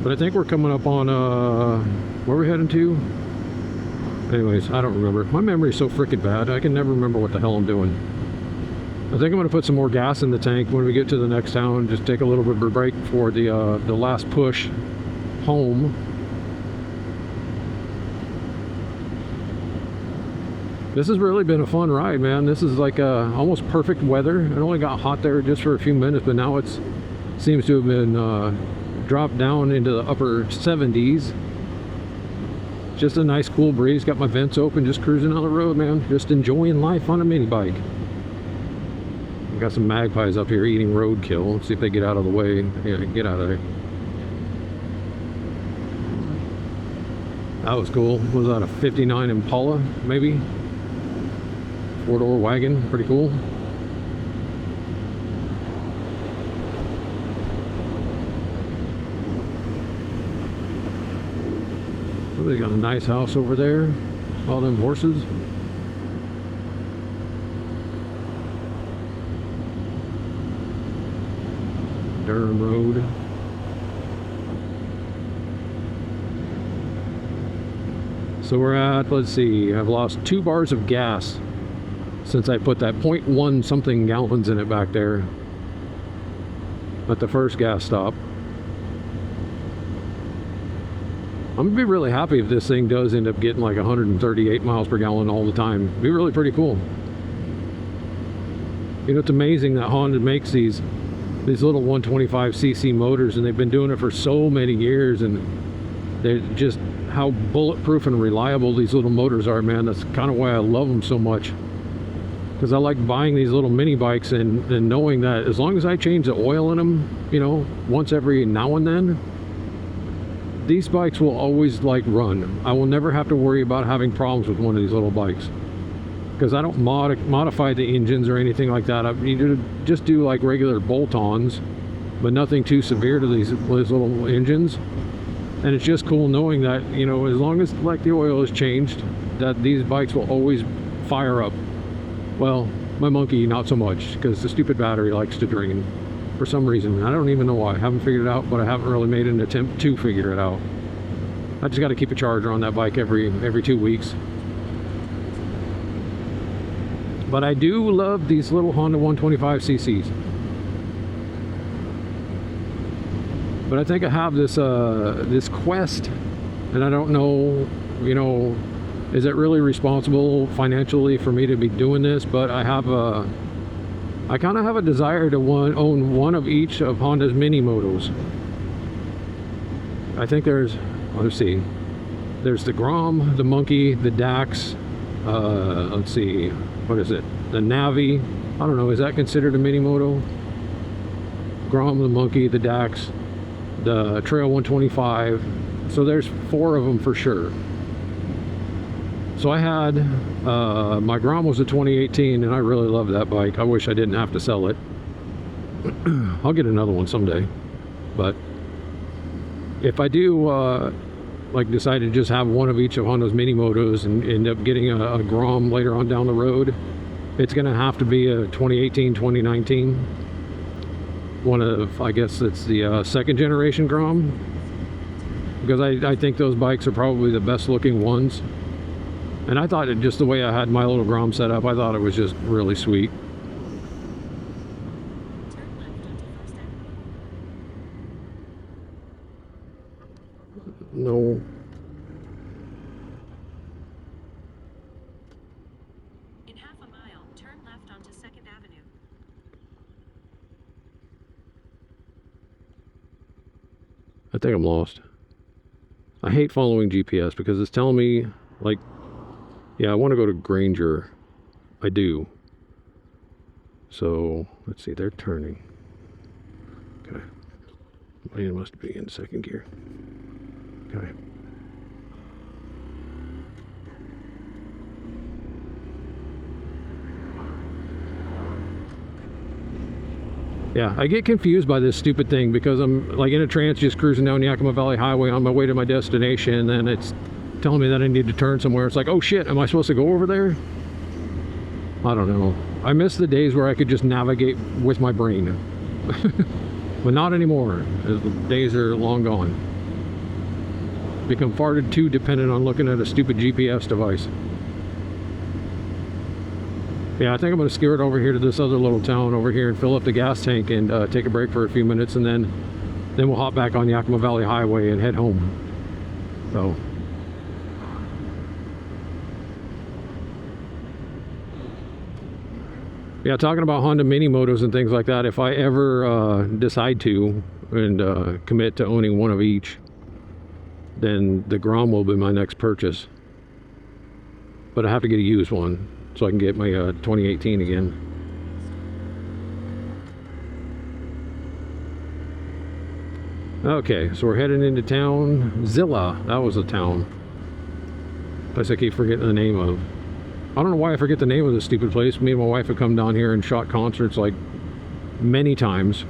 But I think we're coming up on, where are we heading to? Anyways, I don't remember. My memory's so freaking bad, I can never remember what the hell I'm doing. I think I'm going to put some more gas in the tank when we get to the next town, just take a little bit of a break for the last push home. This has really been a fun ride, man. This is like almost perfect weather. It only got hot there just for a few minutes, but now it seems to have been dropped down into the upper 70s. Just a nice cool breeze. Got my vents open, just cruising on the road, man. Just enjoying life on a mini bike. Got some magpies up here eating roadkill. Let's see if they get out of the way. Yeah, get out of there. That was cool. Was that a 59 Impala, maybe? 4-door wagon. Pretty cool. Oh, they got a nice house over there. All them horses. Durham Road. So we're at, let's see, I've lost 2 bars of gas since I put that 0.1 something gallons in it back there at the first gas stop. I'm gonna be really happy if this thing does end up getting like 138 miles per gallon all the time. It'd be really pretty cool. You know, it's amazing that Honda makes these little 125cc motors, and they've been doing it for so many years, and they're just how bulletproof and reliable these little motors are, man. That's kind of why I love them so much, because I like buying these little mini bikes and knowing that as long as I change the oil in them, you know, once every now and then, these bikes will always like run. I will never have to worry about having problems with one of these little bikes. because I don't modify the engines or anything like that. I just do like regular bolt-ons, but nothing too severe to these little engines. And it's just cool knowing that, you know, as long as like the oil is changed, that these bikes will always fire up. Well, my Monkey not so much, because the stupid battery likes to drain for some reason. I don't even know why. I haven't figured it out, but I haven't really made an attempt to figure it out. I just got to keep a charger on that bike every 2 weeks. But I do love these little Honda 125cc's. But I think I have this this Quest, and I don't know, you know, is it really responsible financially for me to be doing this? But I kind of have a desire to own one of each of Honda's mini motos. I think there's, let's see, there's the Grom, the Monkey, the Dax, let's see, what is it? The Navi. I don't know, is that considered a mini moto? Grom, the Monkey, the Dax, the Trail 125. So there's 4 of them for sure. So I had my Grom was a 2018, and I really love that bike. I wish I didn't have to sell it. I'll get another one someday. But if I do like decide to just have one of each of Honda's mini motos and end up getting a Grom later on down the road, it's gonna have to be a 2018, 2019. One of, I guess it's the second generation Grom, because I think those bikes are probably the best looking ones. And I thought it, just the way I had my little Grom set up, I thought it was just really sweet. No. In half a mile, turn left onto 2nd Avenue. I think I'm lost. I hate following GPS because it's telling me, like, yeah, I want to go to Granger. I do. So, let's see, they're turning. Okay. It must be in 2nd gear. Okay. Yeah, I get confused by this stupid thing because I'm like in a trance just cruising down Yakima Valley Highway on my way to my destination, and then it's telling me that I need to turn somewhere. It's like, oh shit, am I supposed to go over there? I don't know. I miss the days where I could just navigate with my brain. But not anymore. The days are long gone. Become far too dependent on looking at a stupid GPS device. Yeah, I think I'm going to skirt over here to this other little town over here and fill up the gas tank and take a break for a few minutes, and then we'll hop back on Yakima Valley Highway and head home. So. Yeah, talking about Honda mini motos and things like that, if I ever decide to and commit to owning one of each, then the Grom will be my next purchase. But I have to get a used one so I can get my 2018 again. Okay, so we're heading into town. Zilla, that was a town. Place I keep forgetting the name of. I don't know why I forget the name of this stupid place. Me and my wife have come down here and shot concerts like many times.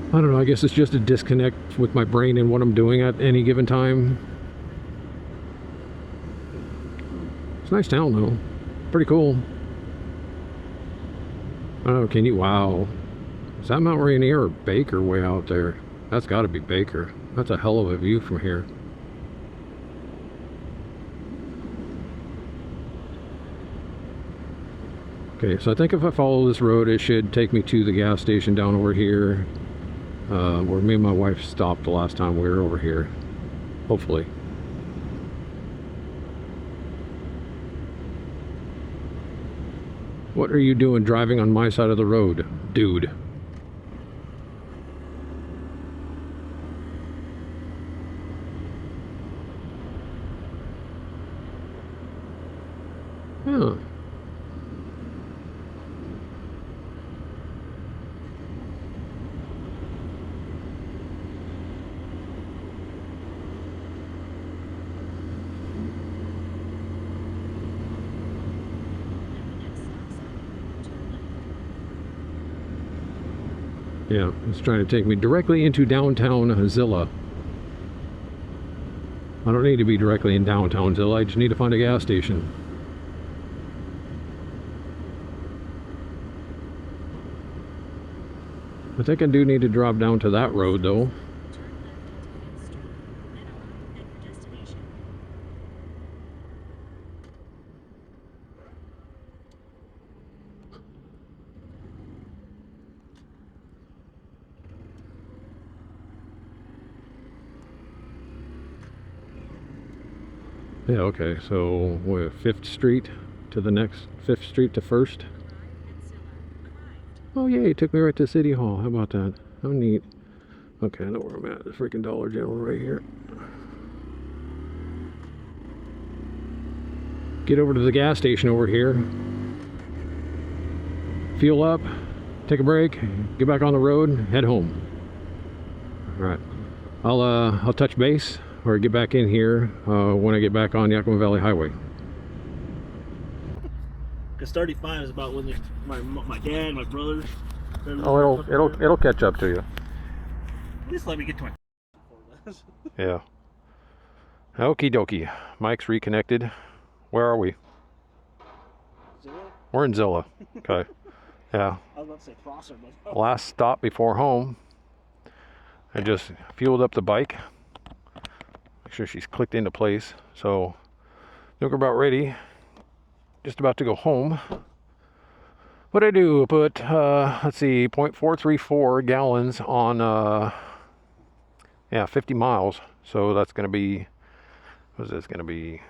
I don't know, I guess it's just a disconnect with my brain and what I'm doing at any given time. It's a nice town though. Pretty cool. Oh, can you, wow. Is that Mount Rainier or Baker way out there? That's gotta be Baker. That's a hell of a view from here. Okay, so I think if I follow this road, it should take me to the gas station down over here, where me and my wife stopped the last time we were over here. Hopefully. What are you doing driving on my side of the road, dude? Huh. Yeah, it's trying to take me directly into downtown Zilla. I don't need to be directly in downtown Zilla, I just need to find a gas station. I think I do need to drop down to that road though. Yeah, okay, so what, 5th Street to the next 5th Street to 1st? Oh yay, it took me right to City Hall. How about that? How neat. Okay, I know where I'm at. The freaking Dollar General right here. Get over to the gas station over here. Fuel up, take a break, get back on the road, head home. Alright. I'll touch base or get back in here when I get back on Yakima Valley Highway. Because 35 is about when my dad, my brother. Oh, it'll catch up to you. Just let me get to my. Yeah. Okie dokie. Mike's reconnected. Where are we? Zilla? We're in Zilla. Okay. Yeah. I was about to say Prosser, but. Last stop before home. I just fueled up the bike. Make sure she's clicked into place. So, I think we're about ready. Just about to go home. What I do, put, let's see, 0.434 gallons on, 50 miles. So that's going to be, what is this going to be?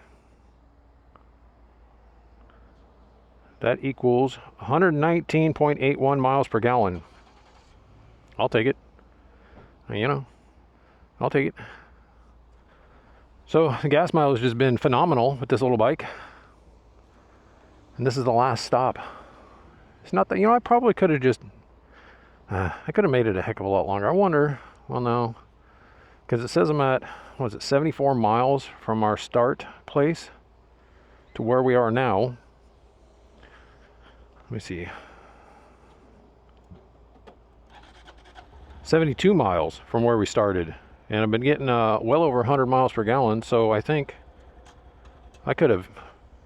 That equals 119.81 miles per gallon. I'll take it. You know, I'll take it. So the gas mileage has been phenomenal with this little bike. And this is the last stop. It's not that, you know, I probably could have just, I could have made it a heck of a lot longer. I wonder, well, no, because it says I'm at, what is it, 74 miles from our start place to where we are now. Let me see. 72 miles from where we started. And I've been getting well over 100 miles per gallon, so I think I could have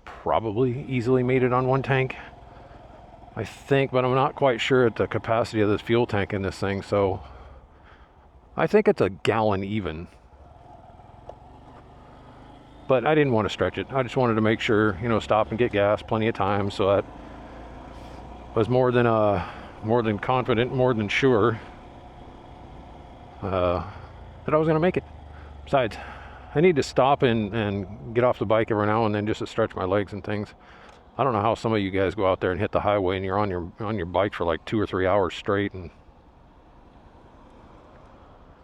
probably easily made it on one tank. I think, but I'm not quite sure at the capacity of this fuel tank in this thing, so I think it's a gallon even. But I didn't want to stretch it. I just wanted to make sure, you know, stop and get gas plenty of time, so that was more than confident, more than sure that I was going to make it. Besides, I need to stop and get off the bike every now and then just to stretch my legs and things. I don't know how some of you guys go out there and hit the highway and you're on your bike for like 2 or 3 hours straight and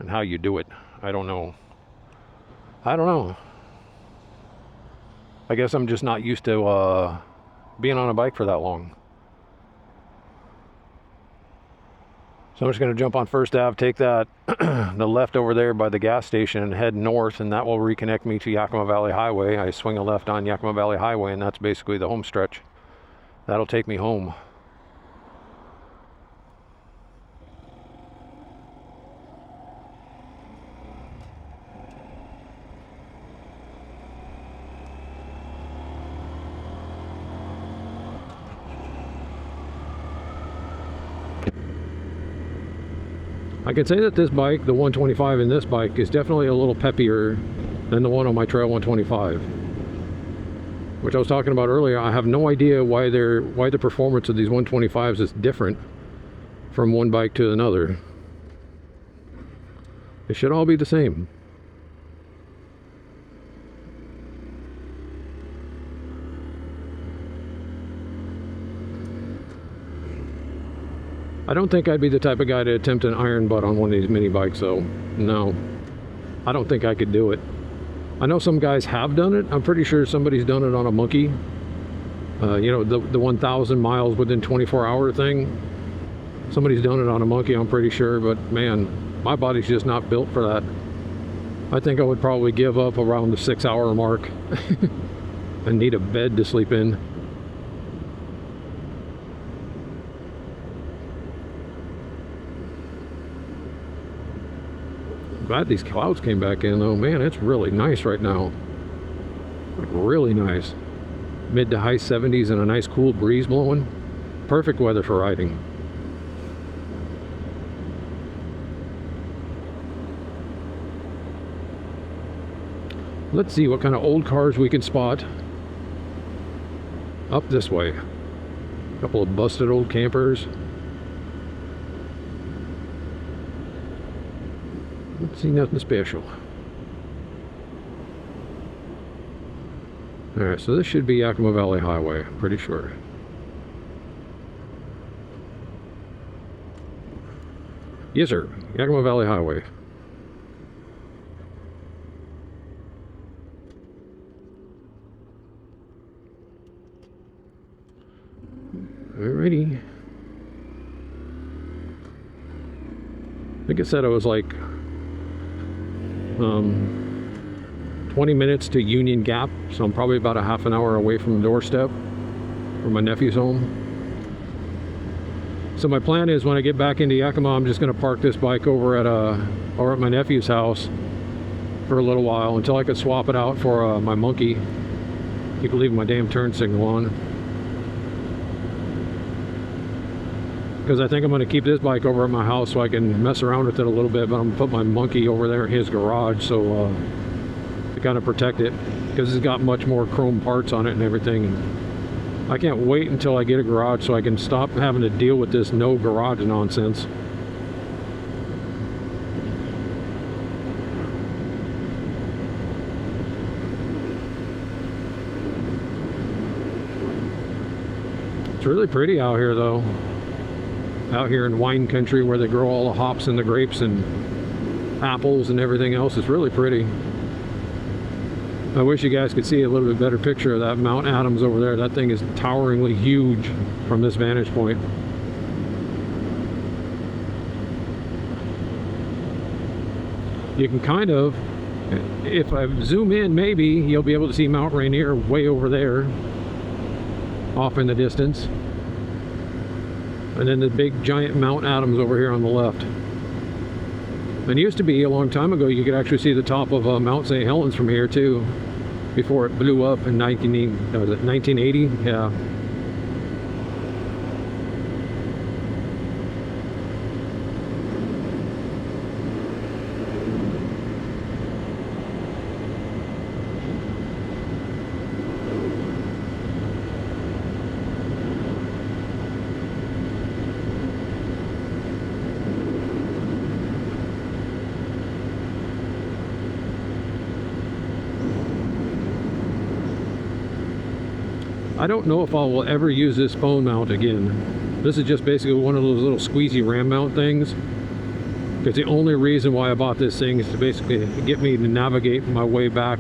how you do it. I don't know. I guess I'm just not used to being on a bike for that long. So I'm just going to jump on First Ave, take that the left over there by the gas station and head north, and that will reconnect me to Yakima Valley Highway. I swing a left on Yakima Valley Highway, and that's basically the home stretch. That'll take me home. I can say that this bike, the 125 in this bike, is definitely a little peppier than the one on my Trail 125. Which I was talking about earlier. I have no idea why the performance of these 125s is different from one bike to another. They should all be the same. I don't think I'd be the type of guy to attempt an iron butt on one of these mini bikes, though. No, I don't think I could do it. I know some guys have done it. I'm pretty sure somebody's done it on a monkey. You know, the 1,000 miles within 24-hour thing. Somebody's done it on a monkey, I'm pretty sure, but man, my body's just not built for that. I think I would probably give up around the 6-hour mark and need a bed to sleep in. Glad these clouds came back in though. Man, it's really nice right now. Like, really nice. Mid to high 70s and a nice cool breeze blowing. Perfect weather for riding. Let's see what kind of old cars we can spot up this way. A couple of busted old campers. Let's see, nothing special. Alright, so this should be Yakima Valley Highway, pretty sure. Yes, sir. Yakima Valley Highway. Alrighty. I think it said it was like 20 minutes to Union Gap, so I'm probably about a half an hour away from the doorstep from my nephew's home. So my plan is when I get back into Yakima, I'm just going to park this bike over at my nephew's house for a little while until I could swap it out for my monkey. Keep leaving my damn turn signal on. Because I think I'm going to keep this bike over at my house so I can mess around with it a little bit, but I'm going to put my monkey over there in his garage so to kind of protect it, because it's got much more chrome parts on it and everything. I can't wait until I get a garage so I can stop having to deal with this no garage nonsense. It's really pretty out here though. Out here in wine country where they grow all the hops and the grapes and apples and everything else. It's really pretty. I wish you guys could see a little bit better picture of that Mount Adams over there. That thing is toweringly huge from this vantage point. You can kind of, if I zoom in, maybe you'll be able to see Mount Rainier way over there off in the distance. And then the big giant Mount Adams over here on the left. And it used to be a long time ago you could actually see the top of Mount St. Helens from here too, before it blew up in 1980. Yeah. I don't know if I will ever use this phone mount again. This is just basically one of those little squeezy ram mount things. Because the only reason why I bought this thing is to basically get me to navigate my way back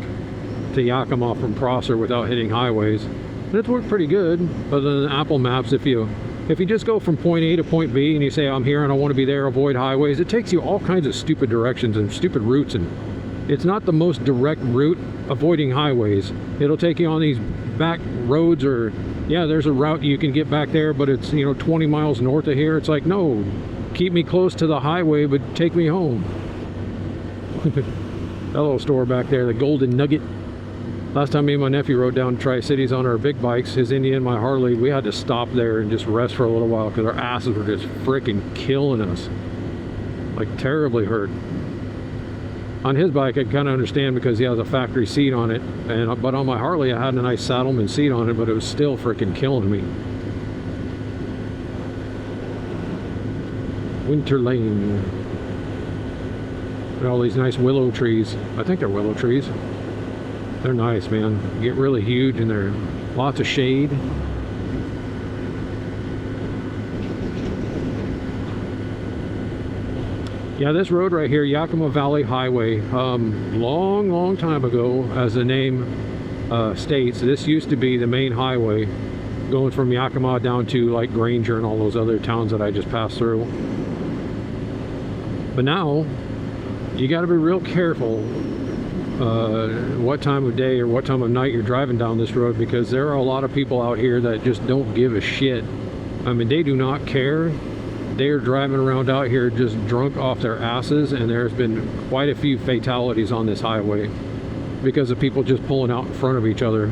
to Yakima from Prosser without hitting highways. And it's worked pretty good. Other than Apple Maps, if you just go from point A to point B and you say I'm here and I want to be there, avoid highways, it takes you all kinds of stupid directions and stupid routes, and it's not the most direct route avoiding highways. It'll take you on these back roads, or yeah, there's a route you can get back there, but it's 20 miles north of here. It's like, no, keep me close to the highway but take me home. That little store back there, the Golden Nugget. Last time me and my nephew rode down Tri-Cities on our big bikes, his Indian, my Harley, we had to stop there and just rest for a little while because our asses were just freaking killing us, like terribly hurt. On his bike, I kind of understand because he has a factory seat on it, but on my Harley, I had a nice Saddleman seat on it, but it was still freaking killing me. Winter Lane. And all these nice willow trees. I think they're willow trees. They're nice, man. You get really huge and they're lots of shade. Yeah, this road right here, Yakima Valley Highway, long time ago, as the name states, this used to be the main highway going from Yakima down to like Granger and all those other towns that I just passed through. But now, you got to be real careful what time of day or what time of night you're driving down this road, because there are a lot of people out here that just don't give a shit. I mean, they do not care. they are driving around out here just drunk off their asses, and there's been quite a few fatalities on this highway because of people just pulling out in front of each other,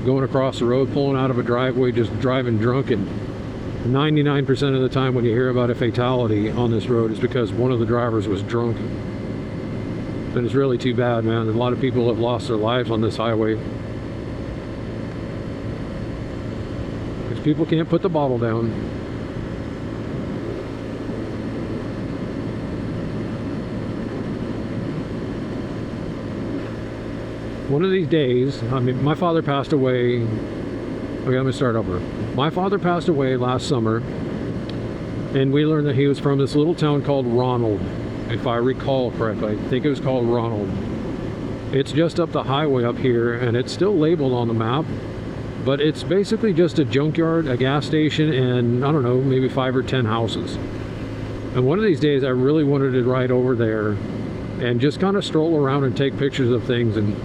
going across the road, pulling out of a driveway, just driving drunk. And 99% of the time when you hear about a fatality on this road is because one of the drivers was drunk. And it's really too bad, man. A lot of people have lost their lives on this highway because people can't put the bottle down. One of these days, I mean, my father passed away. Okay, let me start over. My father passed away last summer, and we learned that he was from this little town called Ronald, if I recall correctly. I think it was called Ronald. It's just up the highway up here, and it's still labeled on the map, but it's basically just a junkyard, a gas station, and I don't know, maybe 5 or 10 houses. And one of these days, I really wanted to ride over there and just kind of stroll around and take pictures of things, and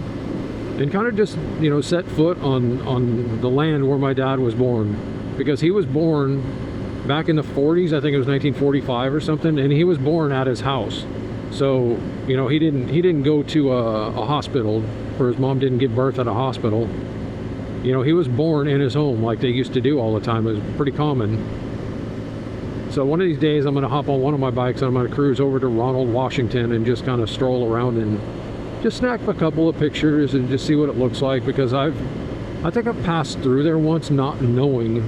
kind of just, you know, set foot on the land where my dad was born, because he was born back in the 40s. I think it was 1945 or something, and he was born at his house. So, you know, he didn't go to a hospital, or his mom didn't give birth at a hospital. You know, he was born in his home like they used to do all the time. It was pretty common. So one of these days I'm going to hop on one of my bikes and I'm going to cruise over to Ronald, Washington, and just kind of stroll around and just snap a couple of pictures and just see what it looks like, because I think I've passed through there once not knowing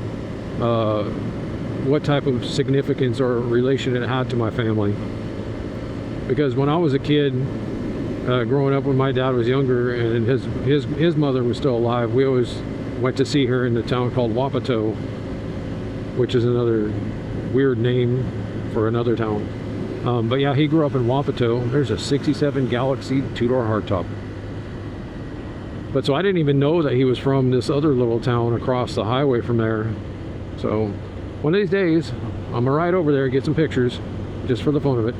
what type of significance or relation it had to my family. Because when I was a kid, growing up when my dad was younger and his mother was still alive, we always went to see her in the town called Wapato, which is another weird name for another town. But yeah, he grew up in Wapato. There's a 67 Galaxy 2-door hardtop. But so I didn't even know that he was from this other little town across the highway from there. So one of these days, I'm gonna ride over there and get some pictures, just for the fun of it.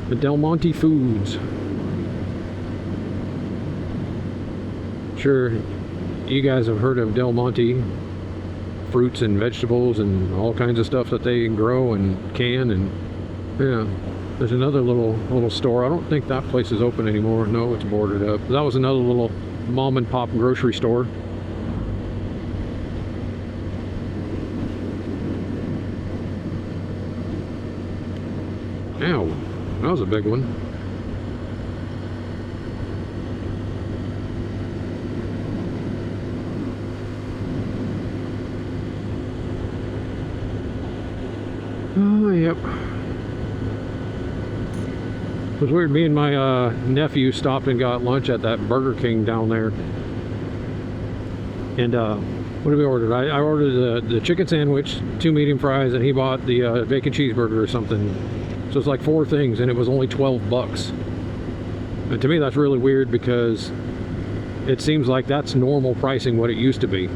The Del Monte Foods. Sure, you guys have heard of Del Monte. Fruits and vegetables and all kinds of stuff that they grow and can, and yeah, there's another little store. I don't think that place is open anymore. No, it's boarded up. That was another little mom and pop grocery store. Ow, that was a big one. Oh, yep. It was weird. Me and my nephew stopped and got lunch at that Burger King down there. And what did we order? I ordered the chicken sandwich, 2 medium fries, and he bought the bacon cheeseburger or something. So it's like 4 things, and it was only $12. And to me, that's really weird, because it seems like that's normal pricing, what it used to be.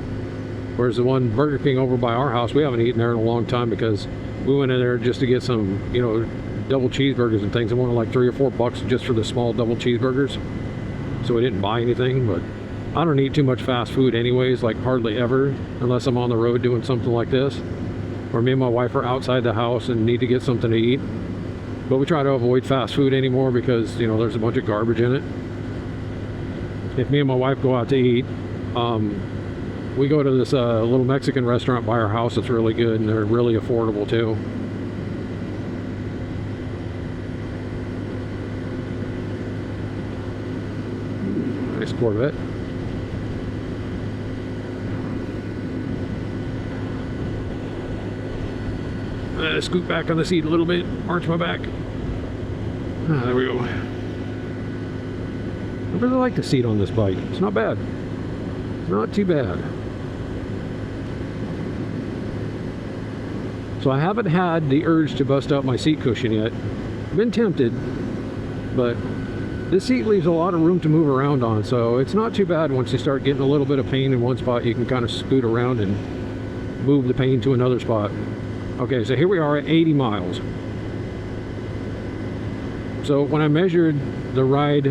Whereas the one Burger King over by our house, we haven't eaten there in a long time, because we went in there just to get some, you know, double cheeseburgers and things. I wanted like $3 or $4 just for the small double cheeseburgers. So we didn't buy anything, but I don't eat too much fast food anyways, like hardly ever, unless I'm on the road doing something like this. Or me and my wife are outside the house and need to get something to eat. But we try to avoid fast food anymore because, you know, there's a bunch of garbage in it. If me and my wife go out to eat, we go to this little Mexican restaurant by our house that's really good, and they're really affordable too. Nice Corvette. Scoot back on the seat a little bit, arch my back. Ah, there we go. I really like the seat on this bike. It's not bad. Not too bad. So I haven't had the urge to bust out my seat cushion yet. I've been tempted, but this seat leaves a lot of room to move around on, so it's not too bad. Once you start getting a little bit of pain in one spot, you can kind of scoot around and move the pain to another spot. Okay, so here we are at 80 miles. So when I measured the ride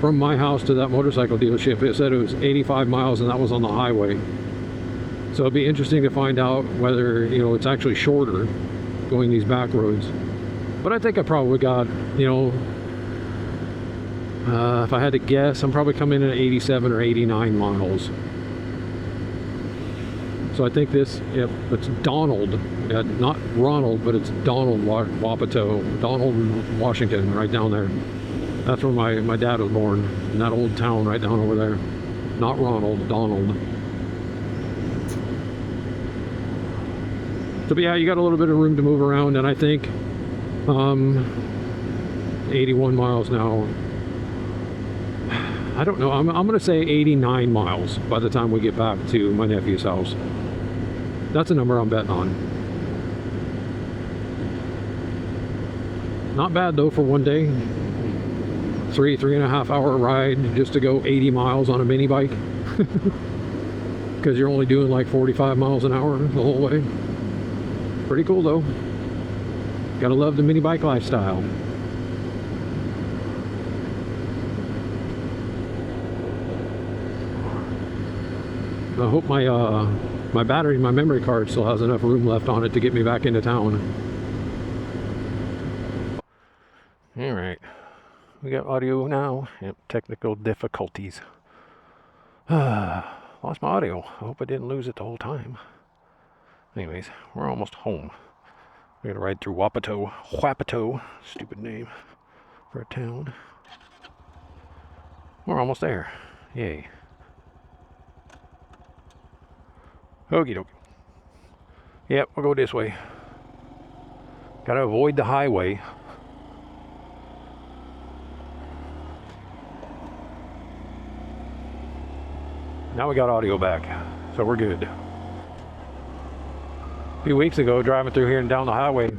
from my house to that motorcycle dealership, it said it was 85 miles, and that was on the highway. So it'll be interesting to find out whether, you know, it's actually shorter going these back roads. But I think I probably got, you know, if I had to guess, I'm probably coming in at 87 or 89 miles. So I think this, yep, it's Donald, not Ronald, but it's Donald Wapato, Donald, Washington, right down there. That's where my dad was born, in that old town right down over there. Not Ronald, Donald. So, but yeah, you got a little bit of room to move around, and I think 81 miles now. I don't know, I'm going to say 89 miles by the time we get back to my nephew's house. That's a number I'm betting on. Not bad though for one day. 3.5 hour ride just to go 80 miles on a mini bike. Because you're only doing like 45 miles an hour the whole way. Pretty cool though. Gotta love the mini bike lifestyle. I hope my battery, my memory card still has enough room left on it to get me back into town. All right, we got audio now. Yep, technical difficulties. Lost my audio. I hope I didn't lose it the whole time. Anyways, we're almost home. We're gonna ride through Wapato, stupid name for a town. We're almost there. Yay. Okie dokie. Yep, we'll go this way. Gotta avoid the highway. Now we got audio back, so we're good. A few weeks ago, driving through here and down the highway,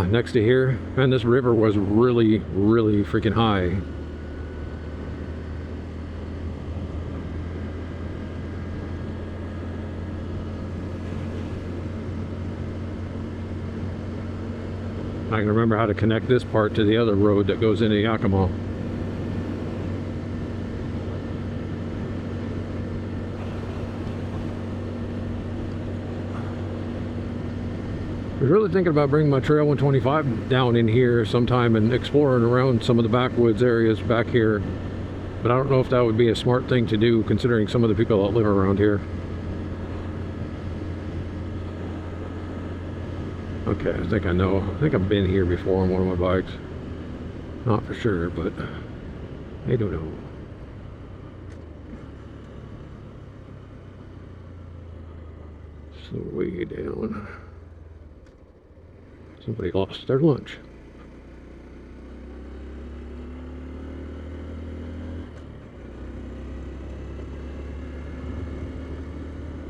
next to here, and this river was really, really freaking high. I can remember how to connect this part to the other road that goes into Yakima. I was really thinking about bringing my Trail 125 down in here sometime and exploring around some of the backwoods areas back here. But I don't know if that would be a smart thing to do considering some of the people that live around here. Okay, I think I know. I think I've been here before on one of my bikes. Not for sure, but I don't know. So way down. Somebody lost their lunch.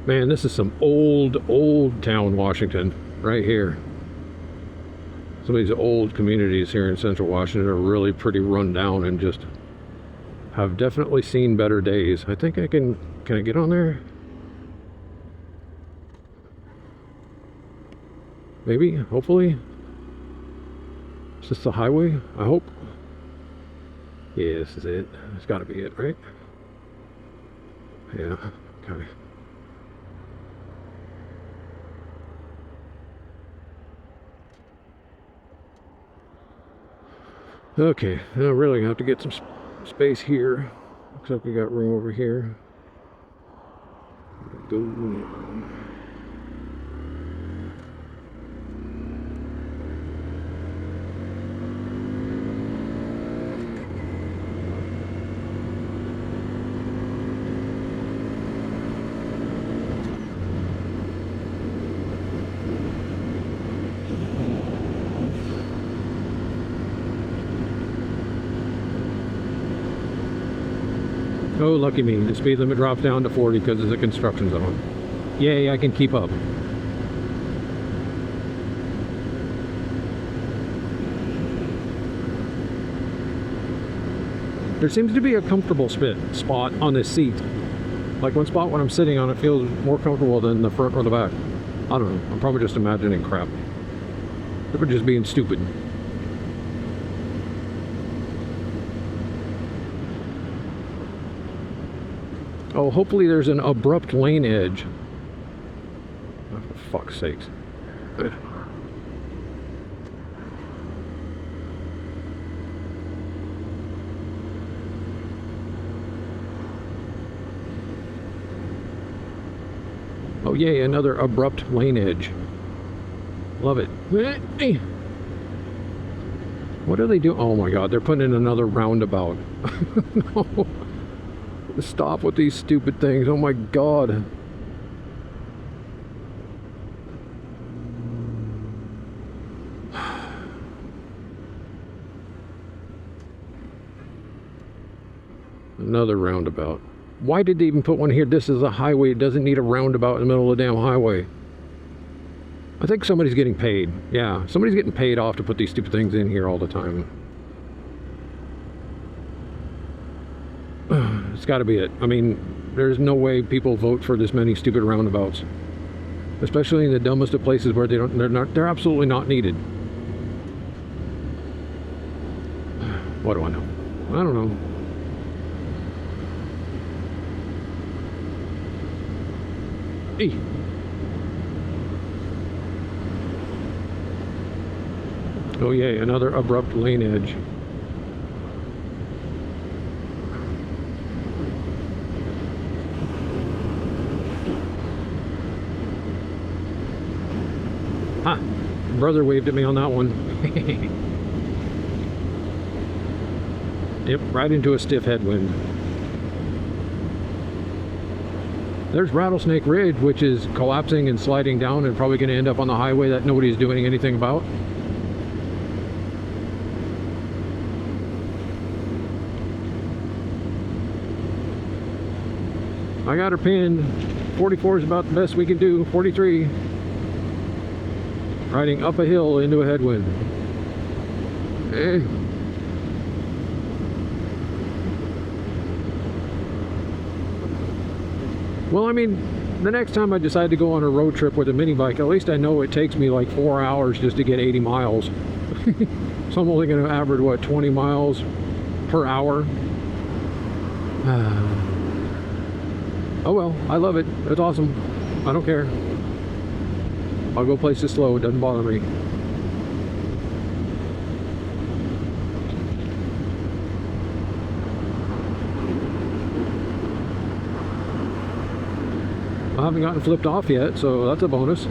Man, this is some old town Washington right here. Some of these old communities here in Central Washington are really pretty run down and just have definitely seen better days. I think I can I get on there? Maybe, hopefully. Is this the highway? I hope. Yeah, this is it. It's gotta be it, right? Yeah, okay. Okay, now really have to get some space here. Looks like we got room over here. Go now. Oh, lucky me. The speed limit drops down to 40 because of the construction zone. Yay, I can keep up. There seems to be a comfortable spot on this seat. Like one spot when I'm sitting on it feels more comfortable than the front or the back. I don't know. I'm probably just imagining crap. Or just being stupid. Oh, hopefully there's an abrupt lane edge fuck's sakes. Oh yay, another abrupt lane edge. Love it. What are they doing? Oh my god, they're putting in another roundabout. No. Stop with these stupid things. Oh my god. Another roundabout. Why did they even put one here? This is a highway. It doesn't need a roundabout in the middle of the damn highway. I think somebody's getting paid. Yeah, somebody's getting paid off to put these stupid things in here all the time. It's got to be it. I mean, there's no way people vote for this many stupid roundabouts, especially in the dumbest of places where they're absolutely not needed. What do I know? I don't know. Hey. Oh yay, another abrupt lane edge. Ha! Brother waved at me on that one. Yep, right into a stiff headwind. There's Rattlesnake Ridge, which is collapsing and sliding down and probably going to end up on the highway that nobody's doing anything about. I got her pinned. 44 is about the best we can do. 43. Riding up a hill into a headwind. Eh. Well, I mean, the next time I decide to go on a road trip with a mini bike, at least I know it takes me like 4 hours just to get 80 miles. So I'm only going to average, what, 20 miles per hour? Oh well, I love it. It's awesome. I don't care. I'll go places slow. It doesn't bother me. I haven't gotten flipped off yet, so that's a bonus.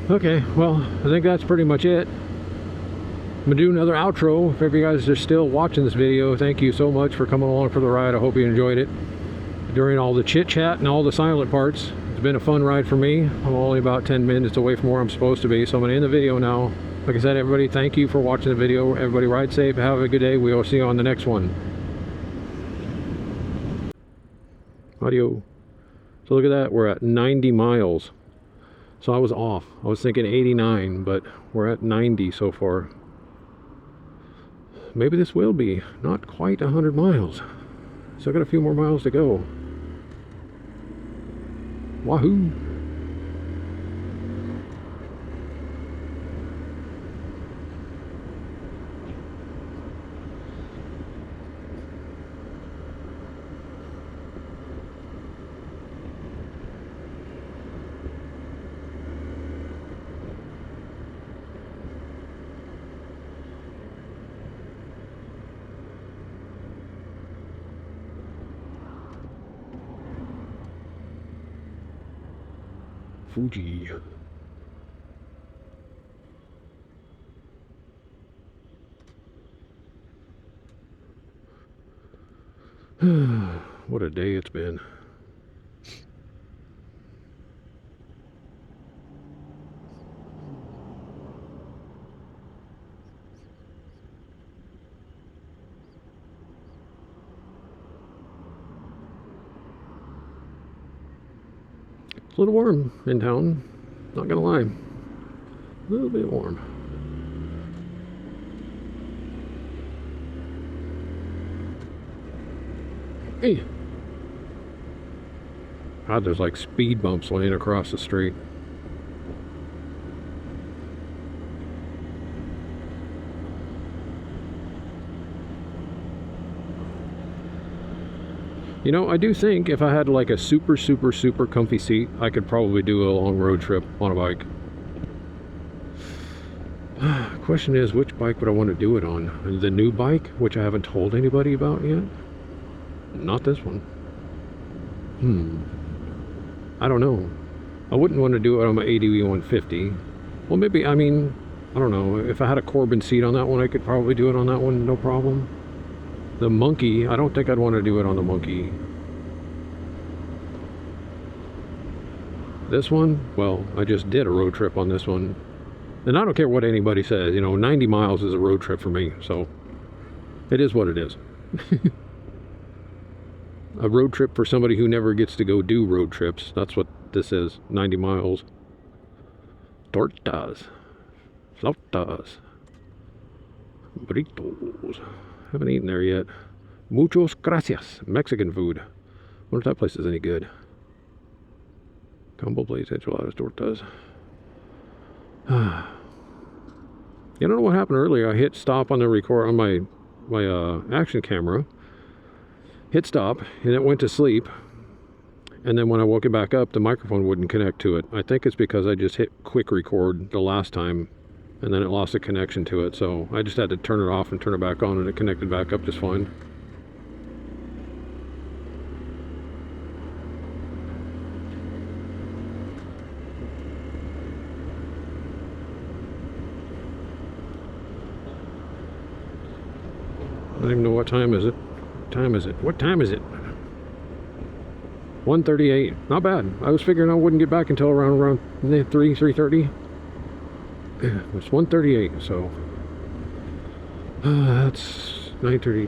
Okay, well, I think that's pretty much it. I'm gonna do another outro. If you guys are still watching this video, thank you so much for coming along for the ride. I hope you enjoyed it. During all the chit chat and all the silent parts, it's been a fun ride for me. I'm only about 10 minutes away from where I'm supposed to be, so I'm gonna end the video now. Like I said, everybody, thank you for watching the video. Everybody ride safe, have a good day. We will see you on the next one. Audio. So look at that, we're at 90 miles. So I was off. I was thinking 89, but we're at 90 so far. Maybe this will be not quite 100 miles. Still got a few more miles to go. Wahoo! Fuji. What a day it's been. It's a little warm in town, not gonna lie. A little bit warm. Hey! God, there's like speed bumps laying across the street. You know, I do think if I had like a super comfy seat, I could probably do a long road trip on a bike. Question is, which bike would I want to do it on? The new bike, which I haven't told anybody about yet? Not this one. I don't know. I wouldn't want to do it on my ADV 150. Well, maybe, I mean, I don't know. If I had a Corbin seat on that one, I could probably do it on that one, no problem. The Monkey, I don't think I'd want to do it on the Monkey. This one, well, I just did a road trip on this one. And I don't care what anybody says, you know, 90 miles is a road trip for me, so it is what it is. A road trip for somebody who never gets to go do road trips. That's what this is, 90 miles. Tortas. Flautas. Burritos. Haven't eaten there yet. Muchos gracias. Mexican food. Wonder if that place is any good. Combo plates, enchiladas, tortas. I don't know what happened earlier. I hit stop on the record on my action camera. Hit stop, and it went to sleep. And then when I woke it back up, the microphone wouldn't connect to it. I think it's because I just hit quick record the last time, and then it lost a connection to it. So I just had to turn it off and turn it back on, and it connected back up just fine. I don't even know what time is it. What time is it? What time is it? 1:38. Not bad. I was figuring I wouldn't get back until around 3:30. It's 1:38, so that's 9:30,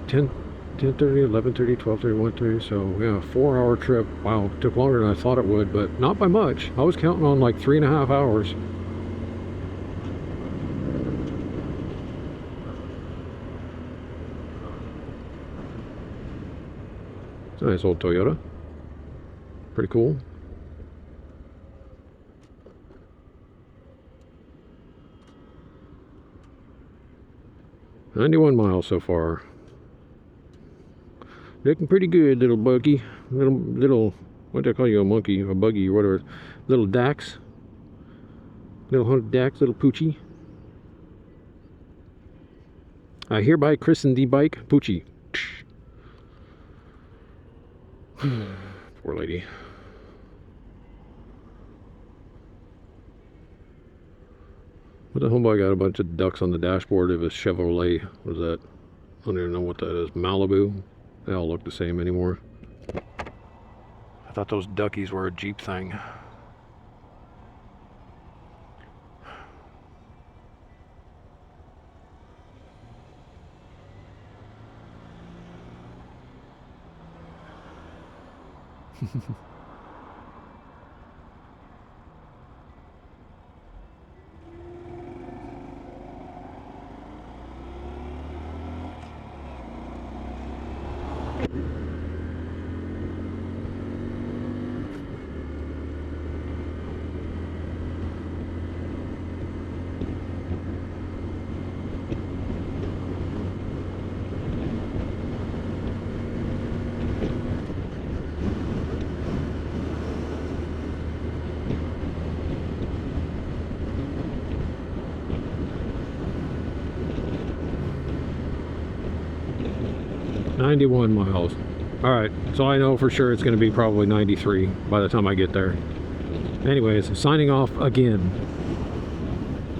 10:30, 11:30, 12:30, 1:30. So yeah, 4-hour trip. Wow, took longer than I thought it would, but not by much. I was counting on like 3.5 hours. It's a nice old Toyota. Pretty cool. "91 miles so far. Looking pretty good, little buggy. Little, what do I call you, a monkey, a buggy or whatever. Little Dax. Little Honda Dax, little Poochie. I hereby christen the bike Poochie." Poor lady. What the homeboy got a bunch of ducks on the dashboard of his Chevrolet. What is that? I don't even know what that is. Malibu? They all look the same anymore. I thought those duckies were a Jeep thing. "91 miles. All right, so I know for sure it's going to be probably 93 by the time I get there. Anyways, signing off again.